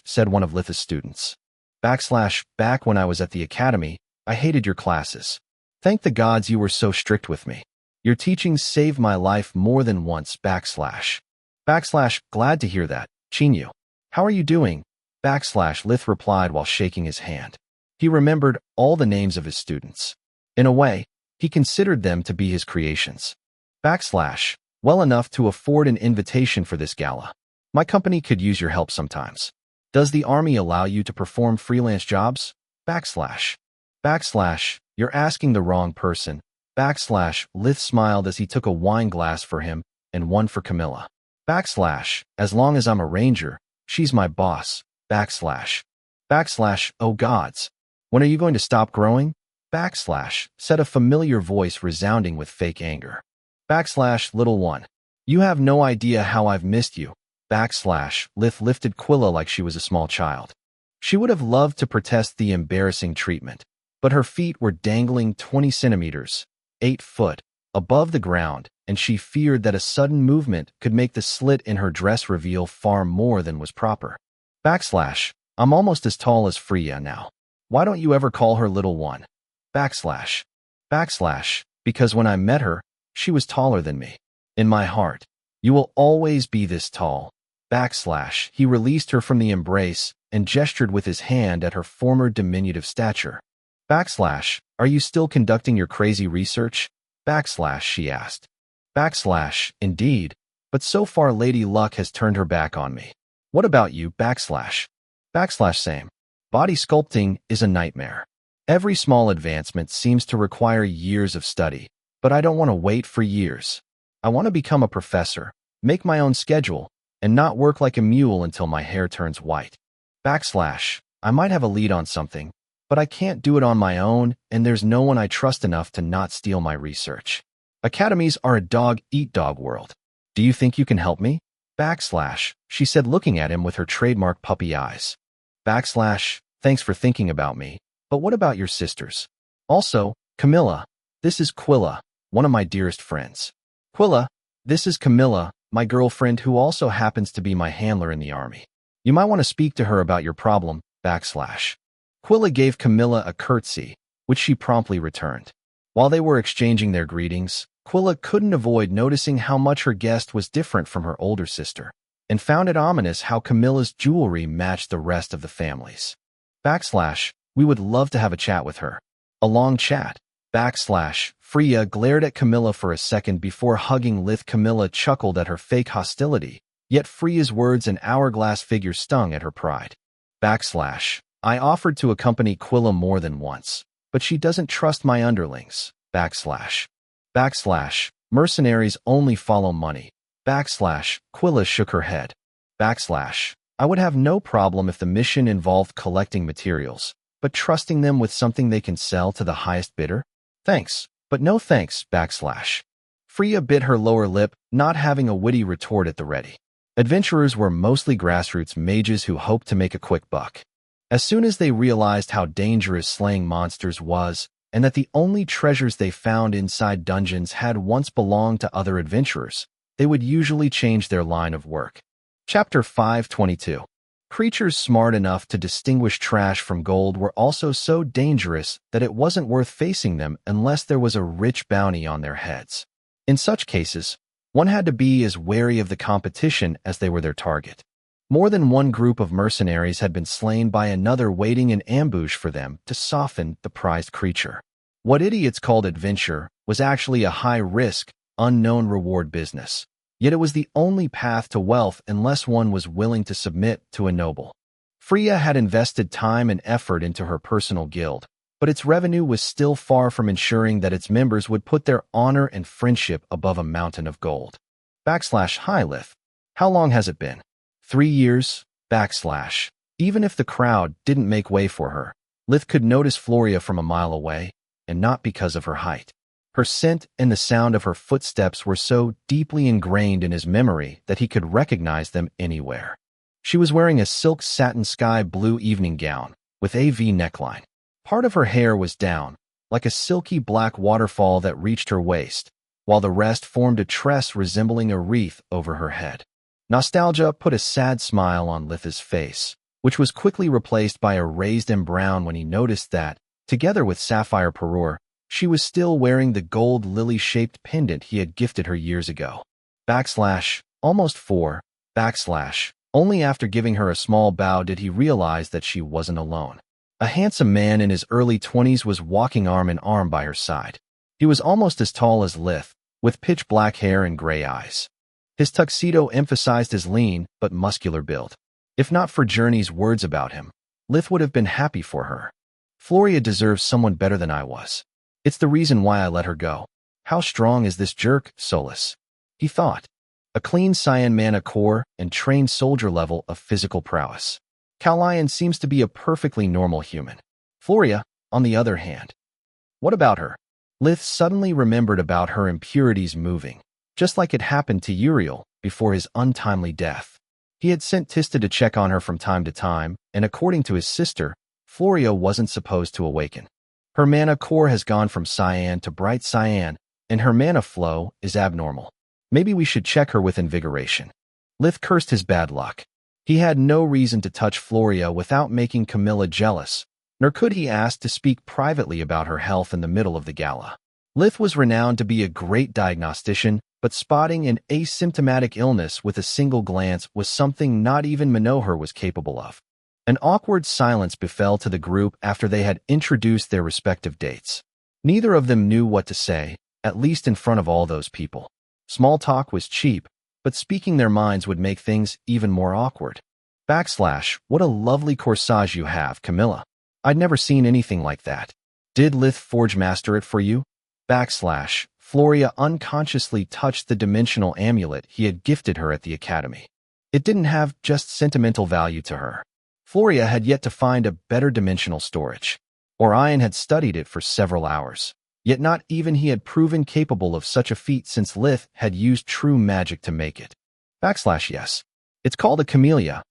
Speaker 1: Said one of Lith's students. Back when I was at the academy, I hated your classes. Thank the gods you were so strict with me. Your teachings saved my life more than once. Glad to hear that, Chinyu. How are you doing? Lith replied while shaking his hand. He remembered all the names of his students. In a way, he considered them to be his creations. Well enough to afford an invitation for this gala. My company could use your help sometimes. Does the army allow you to perform freelance jobs? You're asking the wrong person. Lith smiled as he took a wine glass for him and one for Camilla. As long as I'm a ranger, she's my boss. Oh gods. When are you going to stop growing? Said a familiar voice resounding with fake anger. Little one. You have no idea how I've missed you. Lith lifted Quilla like she was a small child. She would have loved to protest the embarrassing treatment, but her feet were dangling 20 centimeters, 8 foot, above the ground, and she feared that a sudden movement could make the slit in her dress reveal far more than was proper. I'm almost as tall as Freya now. Why don't you ever call her little one? Because when I met her, she was taller than me. In my heart, you will always be this tall. He released her from the embrace and gestured with his hand at her former diminutive stature. Are you still conducting your crazy research? She asked. Indeed, but so far Lady Luck has turned her back on me. What about you? Same. Body sculpting is a nightmare. Every small advancement seems to require years of study, but I don't want to wait for years. I want to become a professor, make my own schedule, and not work like a mule until my hair turns white. I might have a lead on something, but I can't do it on my own, and there's no one I trust enough to not steal my research. Academies are a dog-eat-dog world. Do you think you can help me? She said, looking at him with her trademark puppy eyes. Thanks for thinking about me, but what about your sisters? Also, Camilla, this is Quilla, one of my dearest friends. Quilla, this is Camilla, my girlfriend who also happens to be my handler in the army. You might want to speak to her about your problem. Quilla gave Camilla a curtsy, which she promptly returned. While they were exchanging their greetings, Quilla couldn't avoid noticing how much her guest was different from her older sister, and found it ominous how Camilla's jewelry matched the rest of the family's. We would love to have a chat with her. A long chat. Freya glared at Camilla for a second before hugging Lith. Camilla chuckled at her fake hostility, yet Freya's words and hourglass figure stung at her pride. I offered to accompany Quilla more than once, but she doesn't trust my underlings. Mercenaries only follow money. Quilla shook her head. I would have no problem if the mission involved collecting materials, but trusting them with something they can sell to the highest bidder? Thanks, but no thanks. Freya bit her lower lip, not having a witty retort at the ready. Adventurers were mostly grassroots mages who hoped to make a quick buck. As soon as they realized how dangerous slaying monsters was, and that the only treasures they found inside dungeons had once belonged to other adventurers, they would usually change their line of work. Chapter 522. Creatures smart enough to distinguish trash from gold were also so dangerous that it wasn't worth facing them unless there was a rich bounty on their heads. In such cases, one had to be as wary of the competition as they were their target. More than one group of mercenaries had been slain by another waiting in ambush for them to soften the prized creature. What idiots called adventure was actually a high-risk, unknown-reward business. Yet it was the only path to wealth unless one was willing to submit to a noble. Freya had invested time and effort into her personal guild, but its revenue was still far from ensuring that its members would put their honor and friendship above a mountain of gold. Hi Lith. How long has it been? 3 years. Even if the crowd didn't make way for her, Lith could notice Floria from a mile away, and not because of her height. Her scent and the sound of her footsteps were so deeply ingrained in his memory that he could recognize them anywhere. She was wearing a silk satin sky blue evening gown with a V neckline. Part of her hair was down, like a silky black waterfall that reached her waist, while the rest formed a tress resembling a wreath over her head. Nostalgia put a sad smile on Lith's face, which was quickly replaced by a raised brown when he noticed that, together with Sapphire Parure, she was still wearing the gold lily-shaped pendant he had gifted her years ago. Almost 4. Only after giving her a small bow did he realize that she wasn't alone. A handsome man in his early 20s was walking arm in arm by her side. He was almost as tall as Lith, with pitch-black hair and gray eyes. His tuxedo emphasized his lean but muscular build. If not for Journey's words about him, Lith would have been happy for her. Floria deserves someone better than I was. It's the reason why I let her go. How strong is this jerk, Solus? He thought. A clean cyan mana core and trained soldier level of physical prowess. Calian seems to be a perfectly normal human. Floria, on the other hand. What about her? Lith suddenly remembered about her impurities moving, just like it happened to Uriel before his untimely death. He had sent Tista to check on her from time to time, and according to his sister, Floria wasn't supposed to awaken. Her mana core has gone from cyan to bright cyan, and her mana flow is abnormal. Maybe we should check her with invigoration. Lith cursed his bad luck. He had no reason to touch Floria without making Camilla jealous, nor could he ask to speak privately about her health in the middle of the gala. Lith was renowned to be a great diagnostician, but spotting an asymptomatic illness with a single glance was something not even Manohar was capable of. An awkward silence befell to the group after they had introduced their respective dates. Neither of them knew what to say, at least in front of all those people. Small talk was cheap, but speaking their minds would make things even more awkward. What a lovely corsage you have, Camilla. I'd never seen anything like that. Did Lith Forge master it for you? Floria unconsciously touched the dimensional amulet he had gifted her at the academy. It didn't have just sentimental value to her. Floria had yet to find a better dimensional storage. Orion had studied it for several hours, yet not even he had proven capable of such a feat since Lith had used true magic to make it. Yes. It's called a camellia.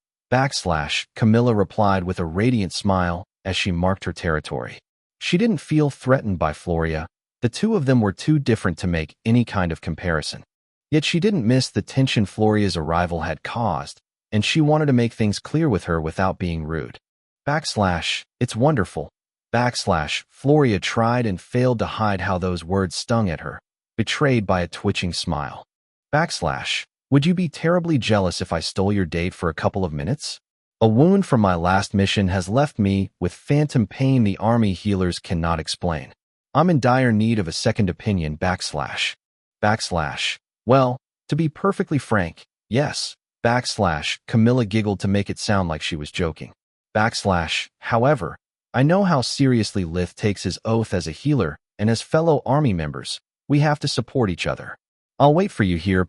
Speaker 1: Camilla replied with a radiant smile as she marked her territory. She didn't feel threatened by Floria. The two of them were too different to make any kind of comparison. Yet she didn't miss the tension Floria's arrival had caused, and she wanted to make things clear with her without being rude. It's wonderful. Floria tried and failed to hide how those words stung at her, betrayed by a twitching smile. Would you be terribly jealous if I stole your date for a couple of minutes? A wound from my last mission has left me with phantom pain the army healers cannot explain. I'm in dire need of a second opinion, Well, to be perfectly frank, yes, Camilla giggled to make it sound like she was joking. However, I know how seriously Lith takes his oath as a healer, and as fellow army members, we have to support each other. I'll wait for you here,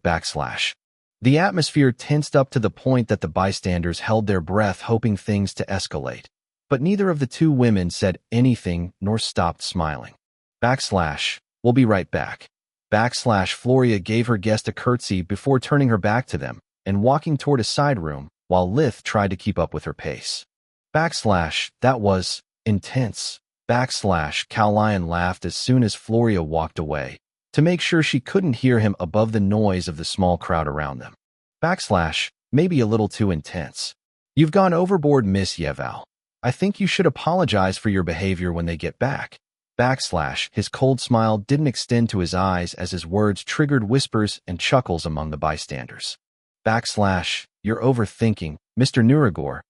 Speaker 1: The atmosphere tensed up to the point that the bystanders held their breath, hoping things to escalate. But neither of the two women said anything nor stopped smiling. We'll be right back. Floria gave her guest a curtsy before turning her back to them and walking toward a side room, while Lith tried to keep up with her pace. That was intense. Cowlion laughed as soon as Floria walked away, to make sure she couldn't hear him above the noise of the small crowd around them. Maybe a little too intense. You've gone overboard, Miss Yeval. I think you should apologize for your behavior when they get back. His cold smile didn't extend to his eyes as his words triggered whispers and chuckles among the bystanders. You're overthinking, Mr. Nuragor.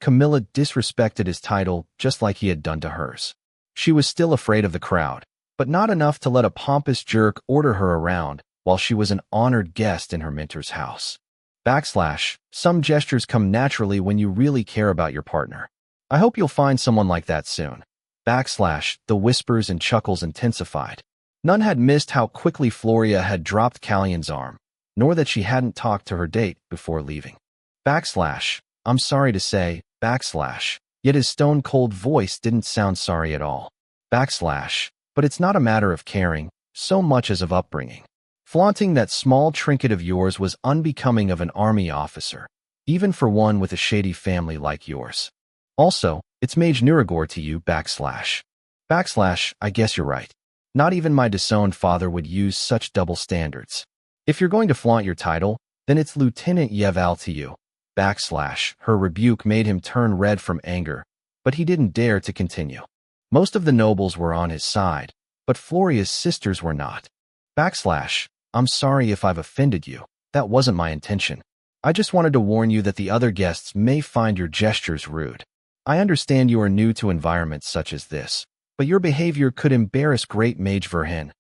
Speaker 1: Camilla disrespected his title just like he had done to hers. She was still afraid of the crowd, but not enough to let a pompous jerk order her around while she was an honored guest in her mentor's house. Some gestures come naturally when you really care about your partner. I hope you'll find someone like that soon. The whispers and chuckles intensified. None had missed how quickly Floria had dropped Callion's arm, nor that she hadn't talked to her date before leaving. I'm sorry to say, yet his stone-cold voice didn't sound sorry at all. But it's not a matter of caring, so much as of upbringing. Flaunting that small trinket of yours was unbecoming of an army officer, even for one with a shady family like yours. Also, it's Mage Nuragor to you, I guess you're right. Not even my disowned father would use such double standards. If you're going to flaunt your title, then it's Lieutenant Yeval to you. Her rebuke made him turn red from anger, but he didn't dare to continue. Most of the nobles were on his side, but Floria's sisters were not. I'm sorry if I've offended you. That wasn't my intention. I just wanted to warn you that the other guests may find your gestures rude. I understand you are new to environments such as this, but your behavior could embarrass Great Mage Verhin.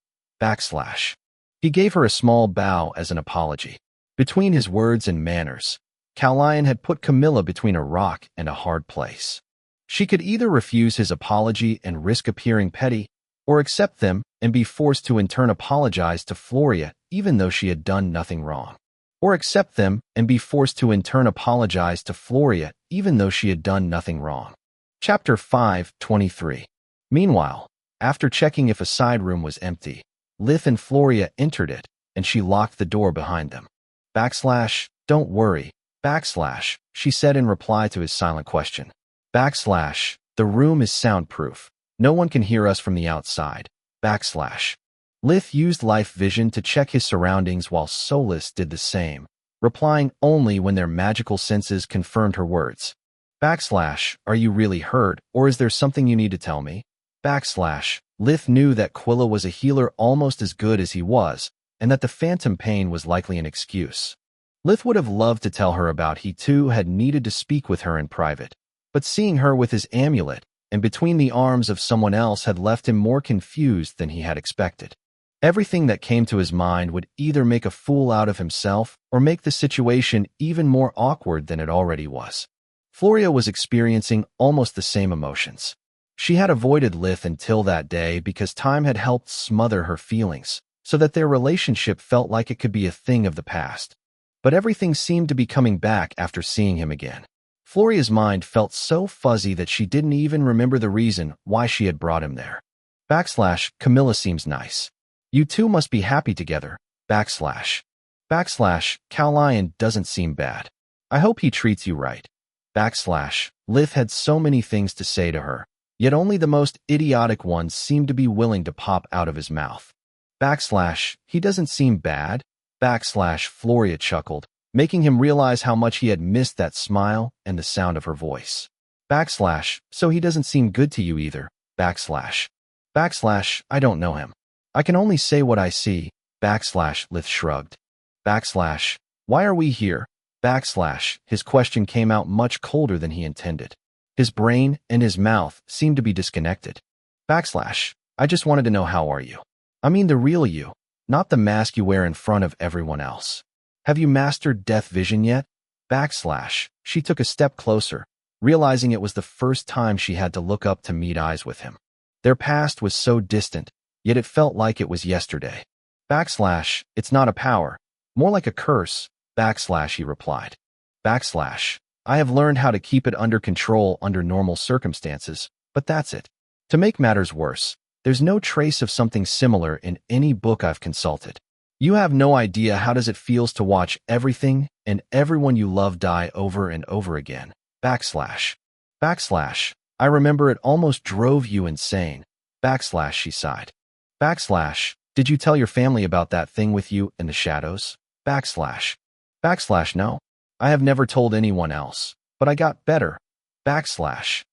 Speaker 1: He gave her a small bow as an apology. Between his words and manners, Cowlion had put Camilla between a rock and a hard place. She could either refuse his apology and risk appearing petty, or accept them and be forced to in turn apologize to Floria even though she had done nothing wrong. Or accept them and be forced to in turn apologize to Floria even though she had done nothing wrong. Chapter 5:23. Meanwhile, after checking if a side room was empty, Lith and Floria entered it, and she locked the door behind them. Don't worry, she said in reply to his silent question. The room is soundproof. No one can hear us from the outside. Lith used life vision to check his surroundings while Solis did the same, replying only when their magical senses confirmed her words. Are you really hurt, or is there something you need to tell me? Lith knew that Quilla was a healer almost as good as he was, and that the phantom pain was likely an excuse. Lith would have loved to tell her about he too had needed to speak with her in private, but seeing her with his amulet and between the arms of someone else had left him more confused than he had expected. Everything that came to his mind would either make a fool out of himself or make the situation even more awkward than it already was. Floria was experiencing almost the same emotions. She had avoided Lith until that day because time had helped smother her feelings, so that their relationship felt like it could be a thing of the past. But everything seemed to be coming back after seeing him again. Floria's mind felt so fuzzy that she didn't even remember the reason why she had brought him there. Camilla seems nice. You two must be happy together. Cowlion doesn't seem bad. I hope he treats you right. Lith had so many things to say to her, yet only the most idiotic ones seemed to be willing to pop out of his mouth. He doesn't seem bad. Floria chuckled, making him realize how much he had missed that smile and the sound of her voice. So he doesn't seem good to you either. I don't know him. I can only say what I see. Lith shrugged. Why are we here? His question came out much colder than he intended. His brain and his mouth seemed to be disconnected. I just wanted to know how are you. I mean the real you, not the mask you wear in front of everyone else. Have you mastered death vision yet? She took a step closer, realizing it was the first time she had to look up to meet eyes with him. Their past was so distant, yet it felt like it was yesterday. It's not a power, more like a curse, he replied. I have learned how to keep it under control under normal circumstances, but that's it. To make matters worse, there's no trace of something similar in any book I've consulted. You have no idea how does it feels to watch everything and everyone you love die over and over again. I remember it almost drove you insane. She sighed. Did you tell your family about that thing with you in the shadows? No. I have never told anyone else, but I got better.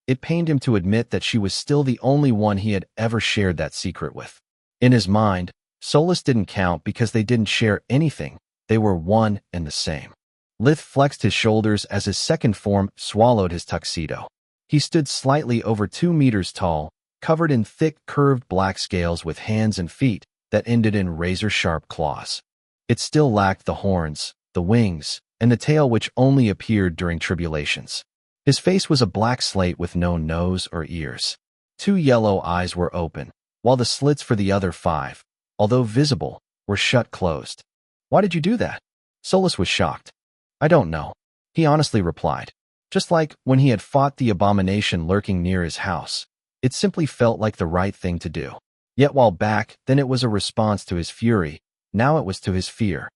Speaker 1: It pained him to admit that she was still the only one he had ever shared that secret with. In his mind, Solus didn't count because they didn't share anything. They were one and the same. Lith flexed his shoulders as his second form swallowed his tuxedo. He stood slightly over 2 meters tall, covered in thick, curved black scales with hands and feet that ended in razor-sharp claws. It still lacked the horns, the wings, and the tail which only appeared during tribulations. His face was a black slate with no nose or ears. 2 yellow eyes were open, while the slits for the other 5, although visible, were shut closed. Why did you do that? Solus was shocked. I don't know, he honestly replied. Just like when he had fought the abomination lurking near his house. It simply felt like the right thing to do. Yet while back, then it was a response to his fury, now it was to his fear.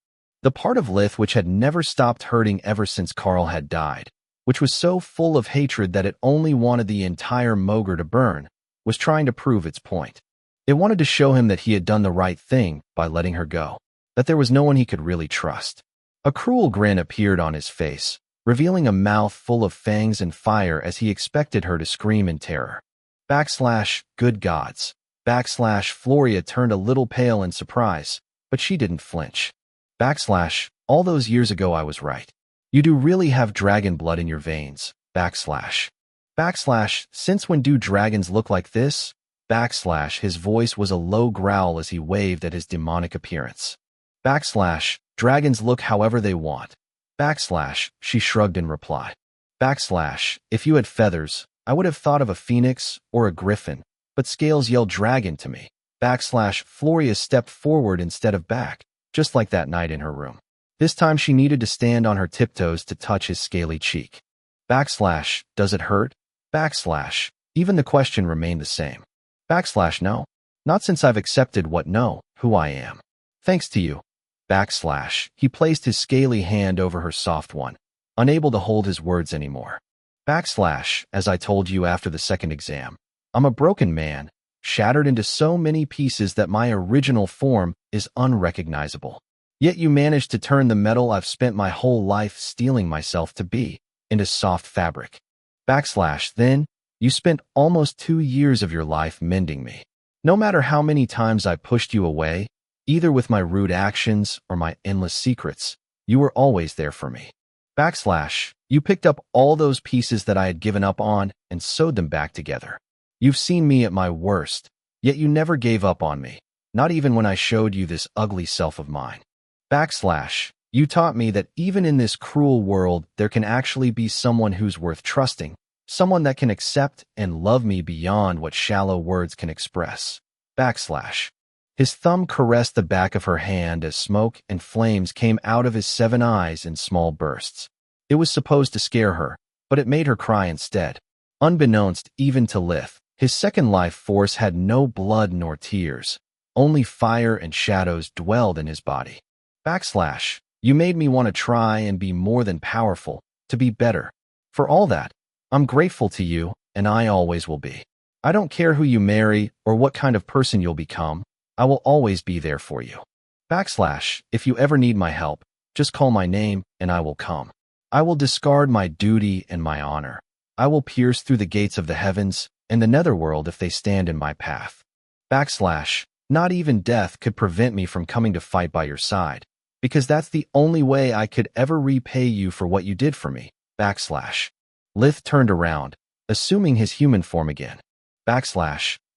Speaker 1: The part of Lith which had never stopped hurting ever since Carl had died, which was so full of hatred that it only wanted the entire Mogre to burn, was trying to prove its point. It wanted to show him that he had done the right thing by letting her go, that there was no one he could really trust. A cruel grin appeared on his face, revealing a mouth full of fangs and fire as he expected her to scream in terror. Good gods. Floria turned a little pale in surprise, but she didn't flinch. All those years ago I was right. You do really have dragon blood in your veins. Since when do dragons look like this? His voice was a low growl as he waved at his demonic appearance. Dragons look however they want. She shrugged in reply. If you had feathers, I would have thought of a phoenix or a griffin, but scales yelled dragon to me. Floria stepped forward instead of back, just like that night in her room. This time she needed to stand on her tiptoes to touch his scaly cheek. Does it hurt? Even the question remained the same. No. Not since I've accepted who I am. Thanks to you. He placed his scaly hand over her soft one, unable to hold his words anymore. As I told you after the second exam, I'm a broken man, shattered into so many pieces that my original form is unrecognizable. Yet you managed to turn the metal I've spent my whole life steeling myself to be into soft fabric. Then, you spent almost 2 years of your life mending me. No matter how many times I pushed you away, either with my rude actions or my endless secrets, you were always there for me. You picked up all those pieces that I had given up on and sewed them back together. You've seen me at my worst, yet you never gave up on me, not even when I showed you this ugly self of mine. You taught me that even in this cruel world there can actually be someone who's worth trusting, someone that can accept and love me beyond what shallow words can express. His thumb caressed the back of her hand as smoke and flames came out of his 7 eyes in small bursts. It was supposed to scare her, but it made her cry instead. Unbeknownst even to Lith, his second life force had no blood nor tears. Only fire and shadows dwelled in his body. You made me want to try and be more than powerful, to be better. For all that, I'm grateful to you, and I always will be. I don't care who you marry or what kind of person you'll become. I will always be there for you. If you ever need my help, just call my name and I will come. I will discard my duty and my honor. I will pierce through the gates of the heavens and the netherworld if they stand in my path. Not even death could prevent me from coming to fight by your side, because that's the only way I could ever repay you for what you did for me. Lith turned around, assuming his human form again.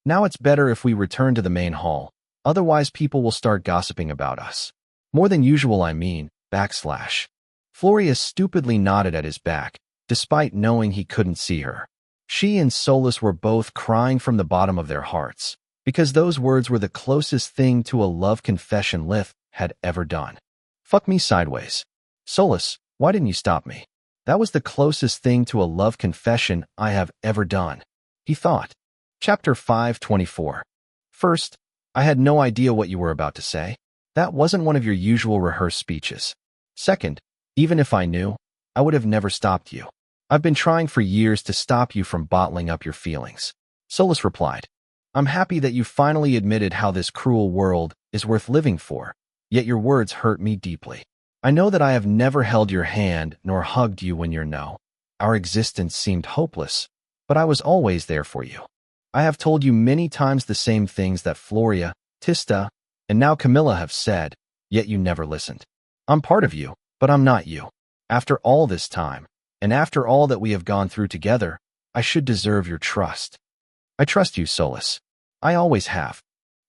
Speaker 1: Now it's better if we return to the main hall. Otherwise people will start gossiping about us. More than usual, I mean, /. Floria stupidly nodded at his back, despite knowing he couldn't see her. She and Solus were both crying from the bottom of their hearts, because those words were the closest thing to a love confession Lith had ever done. Fuck me sideways. Solus, why didn't you stop me? That was the closest thing to a love confession I have ever done, he thought. Chapter 524. First, I had no idea what you were about to say. That wasn't one of your usual rehearsed speeches. Second, even if I knew, I would have never stopped you. I've been trying for years to stop you from bottling up your feelings. Solus replied. I'm happy that you finally admitted how this cruel world is worth living for, yet your words hurt me deeply. I know that I have never held your hand nor hugged you when you're no. Our existence seemed hopeless, but I was always there for you. I have told you many times the same things that Floria, Tista, and now Camilla have said, yet you never listened. I'm part of you, but I'm not you. After all this time, and after all that we have gone through together, I should deserve your trust. I trust you, Solus. I always have.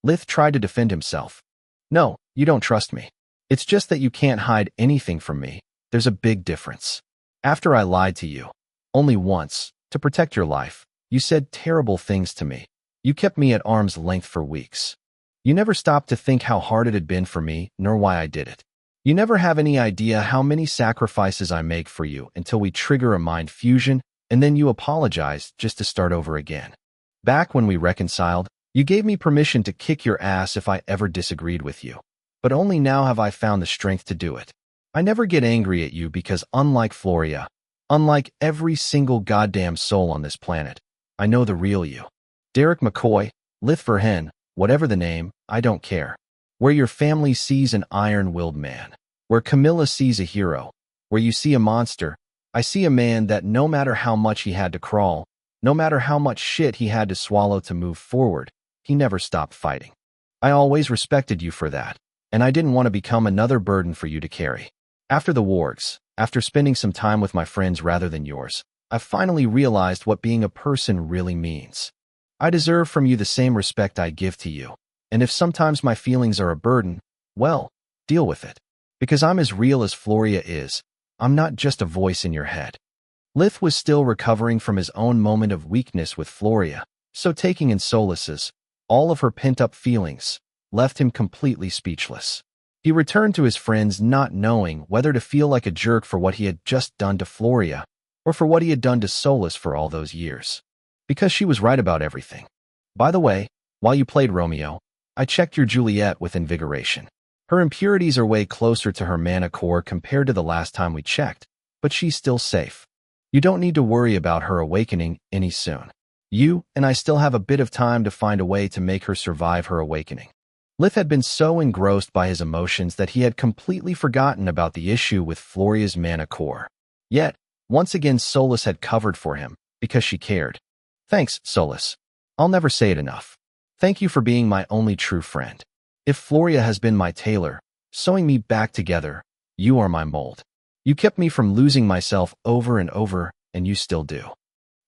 Speaker 1: Lith tried to defend himself. No, you don't trust me. It's just that you can't hide anything from me. There's a big difference. After I lied to you, only once, to protect your life, you said terrible things to me. You kept me at arm's length for weeks. You never stopped to think how hard it had been for me, nor why I did it. You never have any idea how many sacrifices I make for you until we trigger a mind fusion, and then you apologize just to start over again. Back when we reconciled, you gave me permission to kick your ass if I ever disagreed with you. But only now have I found the strength to do it. I never get angry at you because unlike Floria, unlike every single goddamn soul on this planet, I know the real you. Derek McCoy, Lith Verhen, whatever the name, I don't care. Where your family sees an iron-willed man. Where Camilla sees a hero. Where you see a monster, I see a man that no matter how much he had to crawl, no matter how much shit he had to swallow to move forward, he never stopped fighting. I always respected you for that, and I didn't want to become another burden for you to carry. After the wargs, after spending some time with my friends rather than yours, I finally realized what being a person really means. I deserve from you the same respect I give to you, and if sometimes my feelings are a burden, well, deal with it. Because I'm as real as Floria is, I'm not just a voice in your head. Lith was still recovering from his own moment of weakness with Floria, so taking in Solus's, all of her pent-up feelings, left him completely speechless. He returned to his friends not knowing whether to feel like a jerk for what he had just done to Floria, or for what he had done to Solus for all those years. Because she was right about everything. By the way, while you played Romeo, I checked your Juliet with invigoration. Her impurities are way closer to her mana core compared to the last time we checked, but she's still safe. You don't need to worry about her awakening any soon. You and I still have a bit of time to find a way to make her survive her awakening. Lith had been so engrossed by his emotions that he had completely forgotten about the issue with Floria's mana core. Yet, once again Solus had covered for him, because she cared. Thanks, Solus. I'll never say it enough. Thank you for being my only true friend. If Floria has been my tailor, sewing me back together, you are my mold. You kept me from losing myself over and over, and you still do.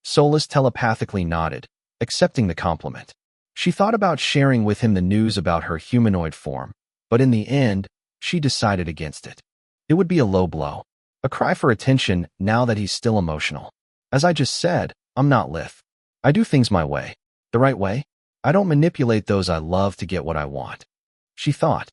Speaker 1: Solus telepathically nodded, accepting the compliment. She thought about sharing with him the news about her humanoid form, but in the end, she decided against it. It would be a low blow, a cry for attention now that he's still emotional. As I just said, I'm not Lith. I do things my way, the right way. I don't manipulate those I love to get what I want. She thought.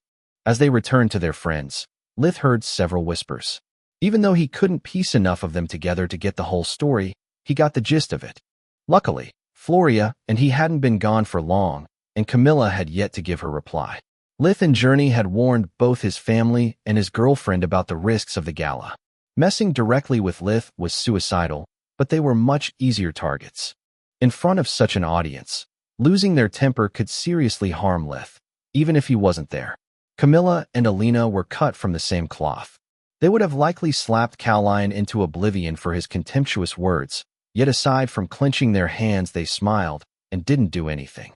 Speaker 1: As they returned to their friends, Lith heard several whispers. Even though he couldn't piece enough of them together to get the whole story, he got the gist of it. Luckily, Floria and he hadn't been gone for long, and Camilla had yet to give her reply. Lith and Journey had warned both his family and his girlfriend about the risks of the gala. Messing directly with Lith was suicidal, but they were much easier targets. In front of such an audience, losing their temper could seriously harm Lith, even if he wasn't there. Camilla and Alina were cut from the same cloth. They would have likely slapped Caroline into oblivion for his contemptuous words, yet aside from clenching their hands they smiled and didn't do anything.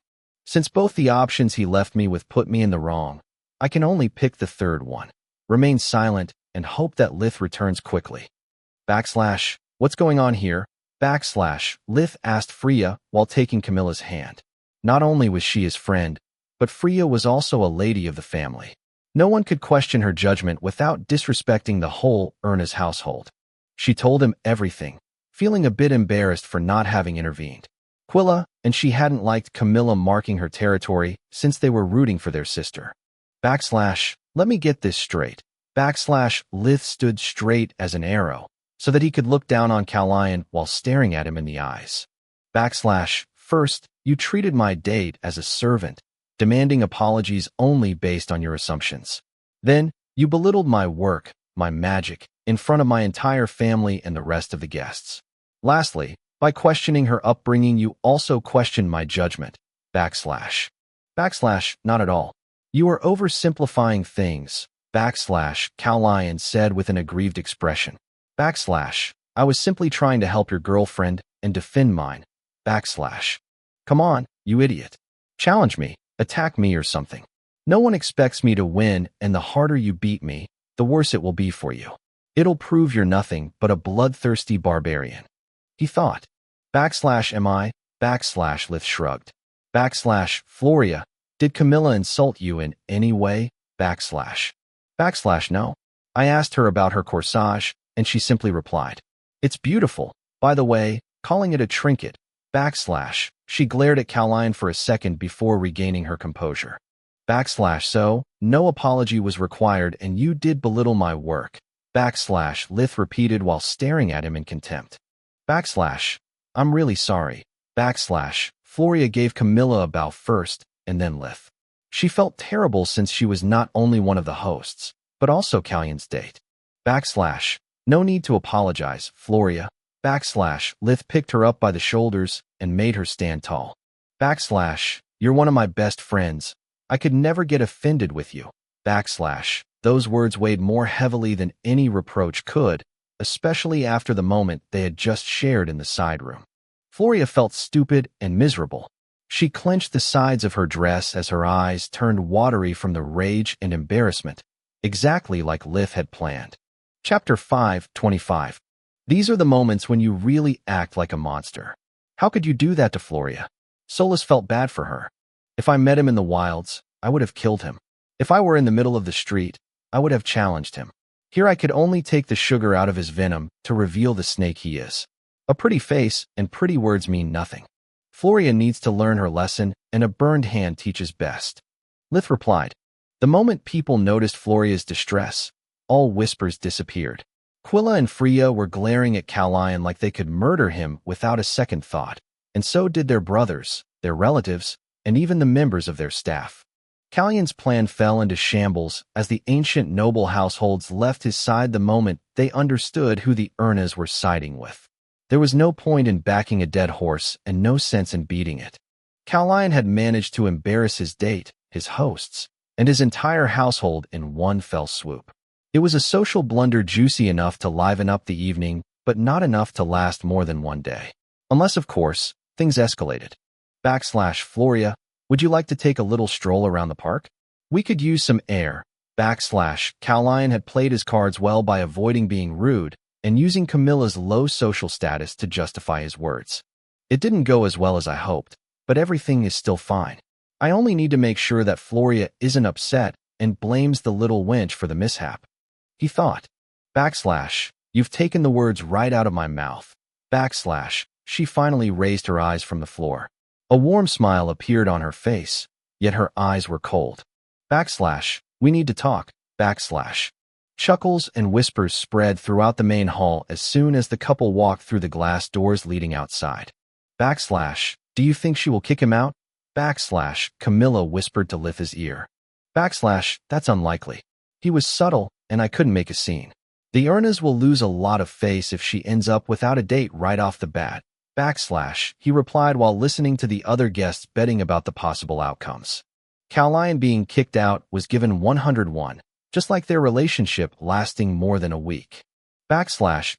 Speaker 1: Since both the options he left me with put me in the wrong, I can only pick the third one. Remain silent and hope that Lith returns quickly. What's going on here? Lith asked Freya while taking Camilla's hand. Not only was she his friend, but Freya was also a lady of the family. No one could question her judgment without disrespecting the whole Erna's household. She told him everything, feeling a bit embarrassed for not having intervened. Quilla and she hadn't liked Camilla marking her territory since they were rooting for their sister. Let me get this straight. Lith stood straight as an arrow, so that he could look down on Calian while staring at him in the eyes. First, you treated my date as a servant, demanding apologies only based on your assumptions. Then, you belittled my work, my magic, in front of my entire family and the rest of the guests. Lastly, by questioning her upbringing, you also questioned my judgment. Not at all. You are oversimplifying things. Calian said with an aggrieved expression. I was simply trying to help your girlfriend and defend mine. Come on, you idiot. Challenge me, attack me or something. No one expects me to win, and the harder you beat me, the worse it will be for you. It'll prove you're nothing but a bloodthirsty barbarian. He thought. Am I? Lith shrugged. Floria, did Camilla insult you in any way? No. I asked her about her corsage, and she simply replied, "It's beautiful. By the way, calling it a trinket." She glared at Calian for a second before regaining her composure. So, no apology was required and you did belittle my work. Lith repeated while staring at him in contempt. I'm really sorry. Floria gave Camilla a bow first, and then Lith. She felt terrible since she was not only one of the hosts, but also Calian's date. No need to apologize, Floria. Lith picked her up by the shoulders and made her stand tall. You're one of my best friends. I could never get offended with you. Those words weighed more heavily than any reproach could, especially after the moment they had just shared in the side room. Floria felt stupid and miserable. She clenched the sides of her dress as her eyes turned watery from the rage and embarrassment, exactly like Lith had planned. Chapter 5:25. These are the moments when you really act like a monster. How could you do that to Floria? Solus felt bad for her. If I met him in the wilds, I would have killed him. If I were in the middle of the street, I would have challenged him. Here I could only take the sugar out of his venom to reveal the snake he is. A pretty face and pretty words mean nothing. Floria needs to learn her lesson, and a burned hand teaches best. Lith replied. The moment people noticed Floria's distress, all whispers disappeared. Quilla and Freya were glaring at Calian like they could murder him without a second thought, and so did their brothers, their relatives, and even the members of their staff. Calian's plan fell into shambles as the ancient noble households left his side the moment they understood who the Ernas were siding with. There was no point in backing a dead horse and no sense in beating it. Calian had managed to embarrass his date, his hosts, and his entire household in one fell swoop. It was a social blunder juicy enough to liven up the evening, but not enough to last more than one day. Unless, of course, things escalated. Floria, would you like to take a little stroll around the park? We could use some air. Calian had played his cards well by avoiding being rude and using Camilla's low social status to justify his words. It didn't go as well as I hoped, but everything is still fine. I only need to make sure that Floria isn't upset and blames the little wench for the mishap. He thought. You've taken the words right out of my mouth. She finally raised her eyes from the floor. A warm smile appeared on her face, yet her eyes were cold. We need to talk. Chuckles and whispers spread throughout the main hall as soon as the couple walked through the glass doors leading outside. Do you think she will kick him out? Camilla whispered to Litha's ear. That's unlikely. He was subtle, and I couldn't make a scene. The Ernas will lose a lot of face if she ends up without a date right off the bat. He replied while listening to the other guests betting about the possible outcomes. Calian being kicked out was given 101, just like their relationship lasting more than a week.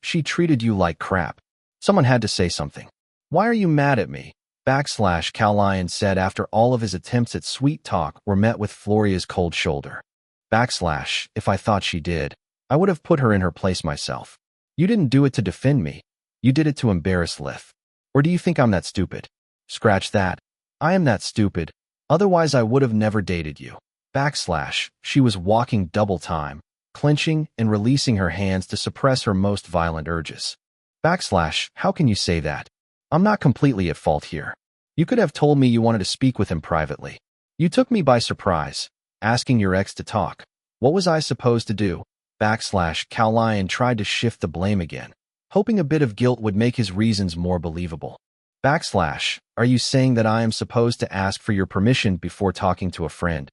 Speaker 1: She treated you like crap. Someone had to say something. Why are you mad at me? Calian said after all of his attempts at sweet talk were met with Floria's cold shoulder. If I thought she did, I would have put her in her place myself. You didn't do it to defend me. You did it to embarrass Lith. Or do you think I'm that stupid? Scratch that. I am that stupid. Otherwise I would have never dated you. She was walking double time, clenching and releasing her hands to suppress her most violent urges. How can you say that? I'm not completely at fault here. You could have told me you wanted to speak with him privately. You took me by surprise, asking your ex to talk. What was I supposed to do? Cowlion tried to shift the blame again, hoping a bit of guilt would make his reasons more believable. Are you saying that I am supposed to ask for your permission before talking to a friend?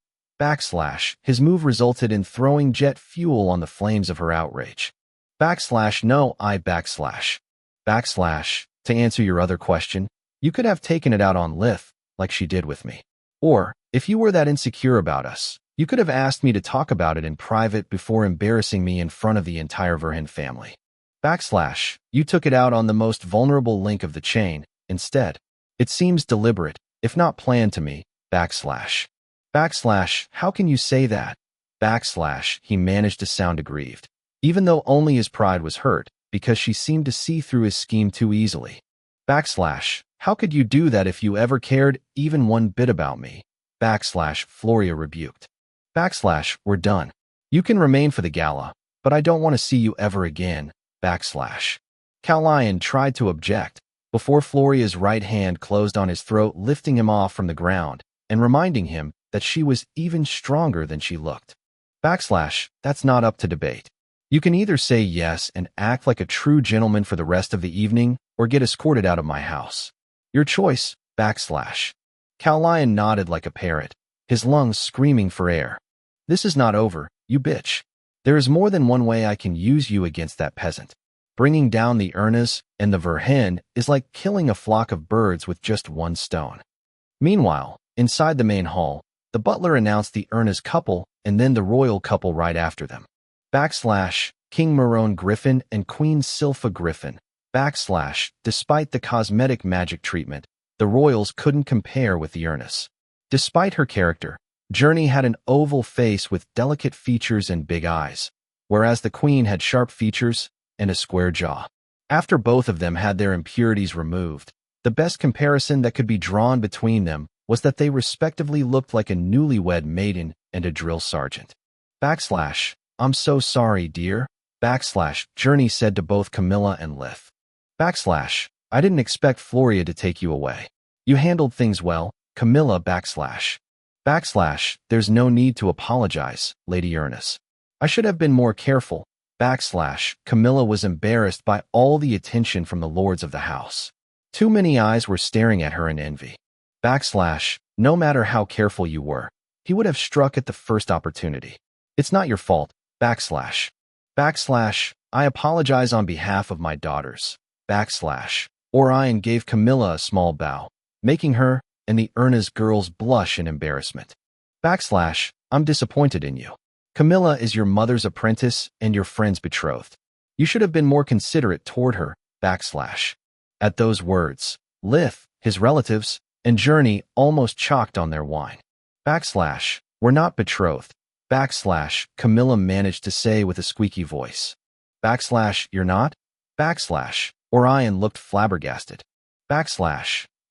Speaker 1: His move resulted in throwing jet fuel on the flames of her outrage. No, to answer your other question, you could have taken it out on Lith, like she did with me. Or, if you were that insecure about us, you could have asked me to talk about it in private before embarrassing me in front of the entire Verhin family. You took it out on the most vulnerable link of the chain, instead. It seems deliberate, if not planned to me. How can you say that? He managed to sound aggrieved, even though only his pride was hurt, because she seemed to see through his scheme too easily. How could you do that if you ever cared even one bit about me? Floria rebuked. We're done. You can remain for the gala, but I don't want to see you ever again. Cowlion tried to object, before Floria's right hand closed on his throat, lifting him off from the ground, and reminding him that she was even stronger than she looked. That's not up to debate. You can either say yes and act like a true gentleman for the rest of the evening, or get escorted out of my house. Your choice. Cowlion nodded like a parrot, his lungs screaming for air. This is not over, you bitch. There is more than one way I can use you against that peasant. Bringing down the Urnas and the Verhin is like killing a flock of birds with just one stone. Meanwhile, inside the main hall, the butler announced the Urnas couple and then the royal couple right after them. King Marone Griffin and Queen Silpha Griffin. Despite the cosmetic magic treatment, the royals couldn't compare with the Urnas. Despite her character, Journey had an oval face with delicate features and big eyes, whereas the queen had sharp features and a square jaw. After both of them had their impurities removed, the best comparison that could be drawn between them was that they respectively looked like a newlywed maiden and a drill sergeant. I'm so sorry, dear. Journey said to both Camilla and Lith. I didn't expect Floria to take you away. You handled things well, Camilla. There's no need to apologize, Lady Ernest. I should have been more careful. Camilla was embarrassed by all the attention from the lords of the house. Too many eyes were staring at her in envy. No matter how careful you were, he would have struck at the first opportunity. It's not your fault. I apologize on behalf of my daughters. Orion gave Camilla a small bow, making her and the Urnas girls blush in embarrassment. I'm disappointed in you. Camilla is your mother's apprentice and your friend's betrothed. You should have been more considerate toward her. At those words, Lith, his relatives, and Journey almost choked on their wine. We're not betrothed. Camilla managed to say with a squeaky voice. You're not? Orion looked flabbergasted.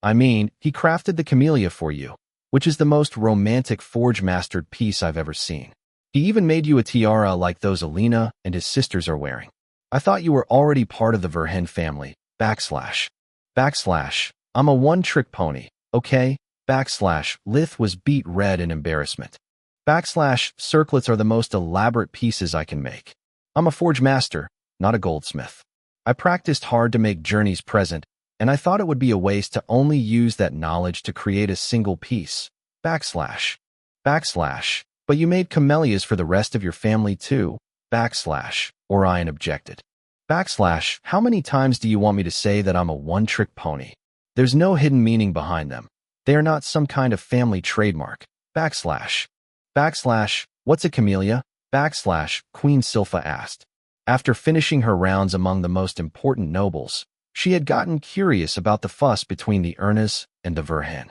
Speaker 1: I mean, he crafted the camellia for you, which is the most romantic forge-mastered piece I've ever seen. He even made you a tiara like those Alina and his sisters are wearing. I thought you were already part of the Verhin family. I'm a one-trick pony, okay? Lith was beet red in embarrassment. Circlets are the most elaborate pieces I can make. I'm a forge master, not a goldsmith. I practiced hard to make Journey's present, and I thought it would be a waste to only use that knowledge to create a single piece. But you made camellias for the rest of your family too. Orion objected. How many times do you want me to say that I'm a one-trick pony? There's no hidden meaning behind them. They are not some kind of family trademark. What's a camellia? Queen Silpha asked. After finishing her rounds among the most important nobles, she had gotten curious about the fuss between the Urnas and the Verhin.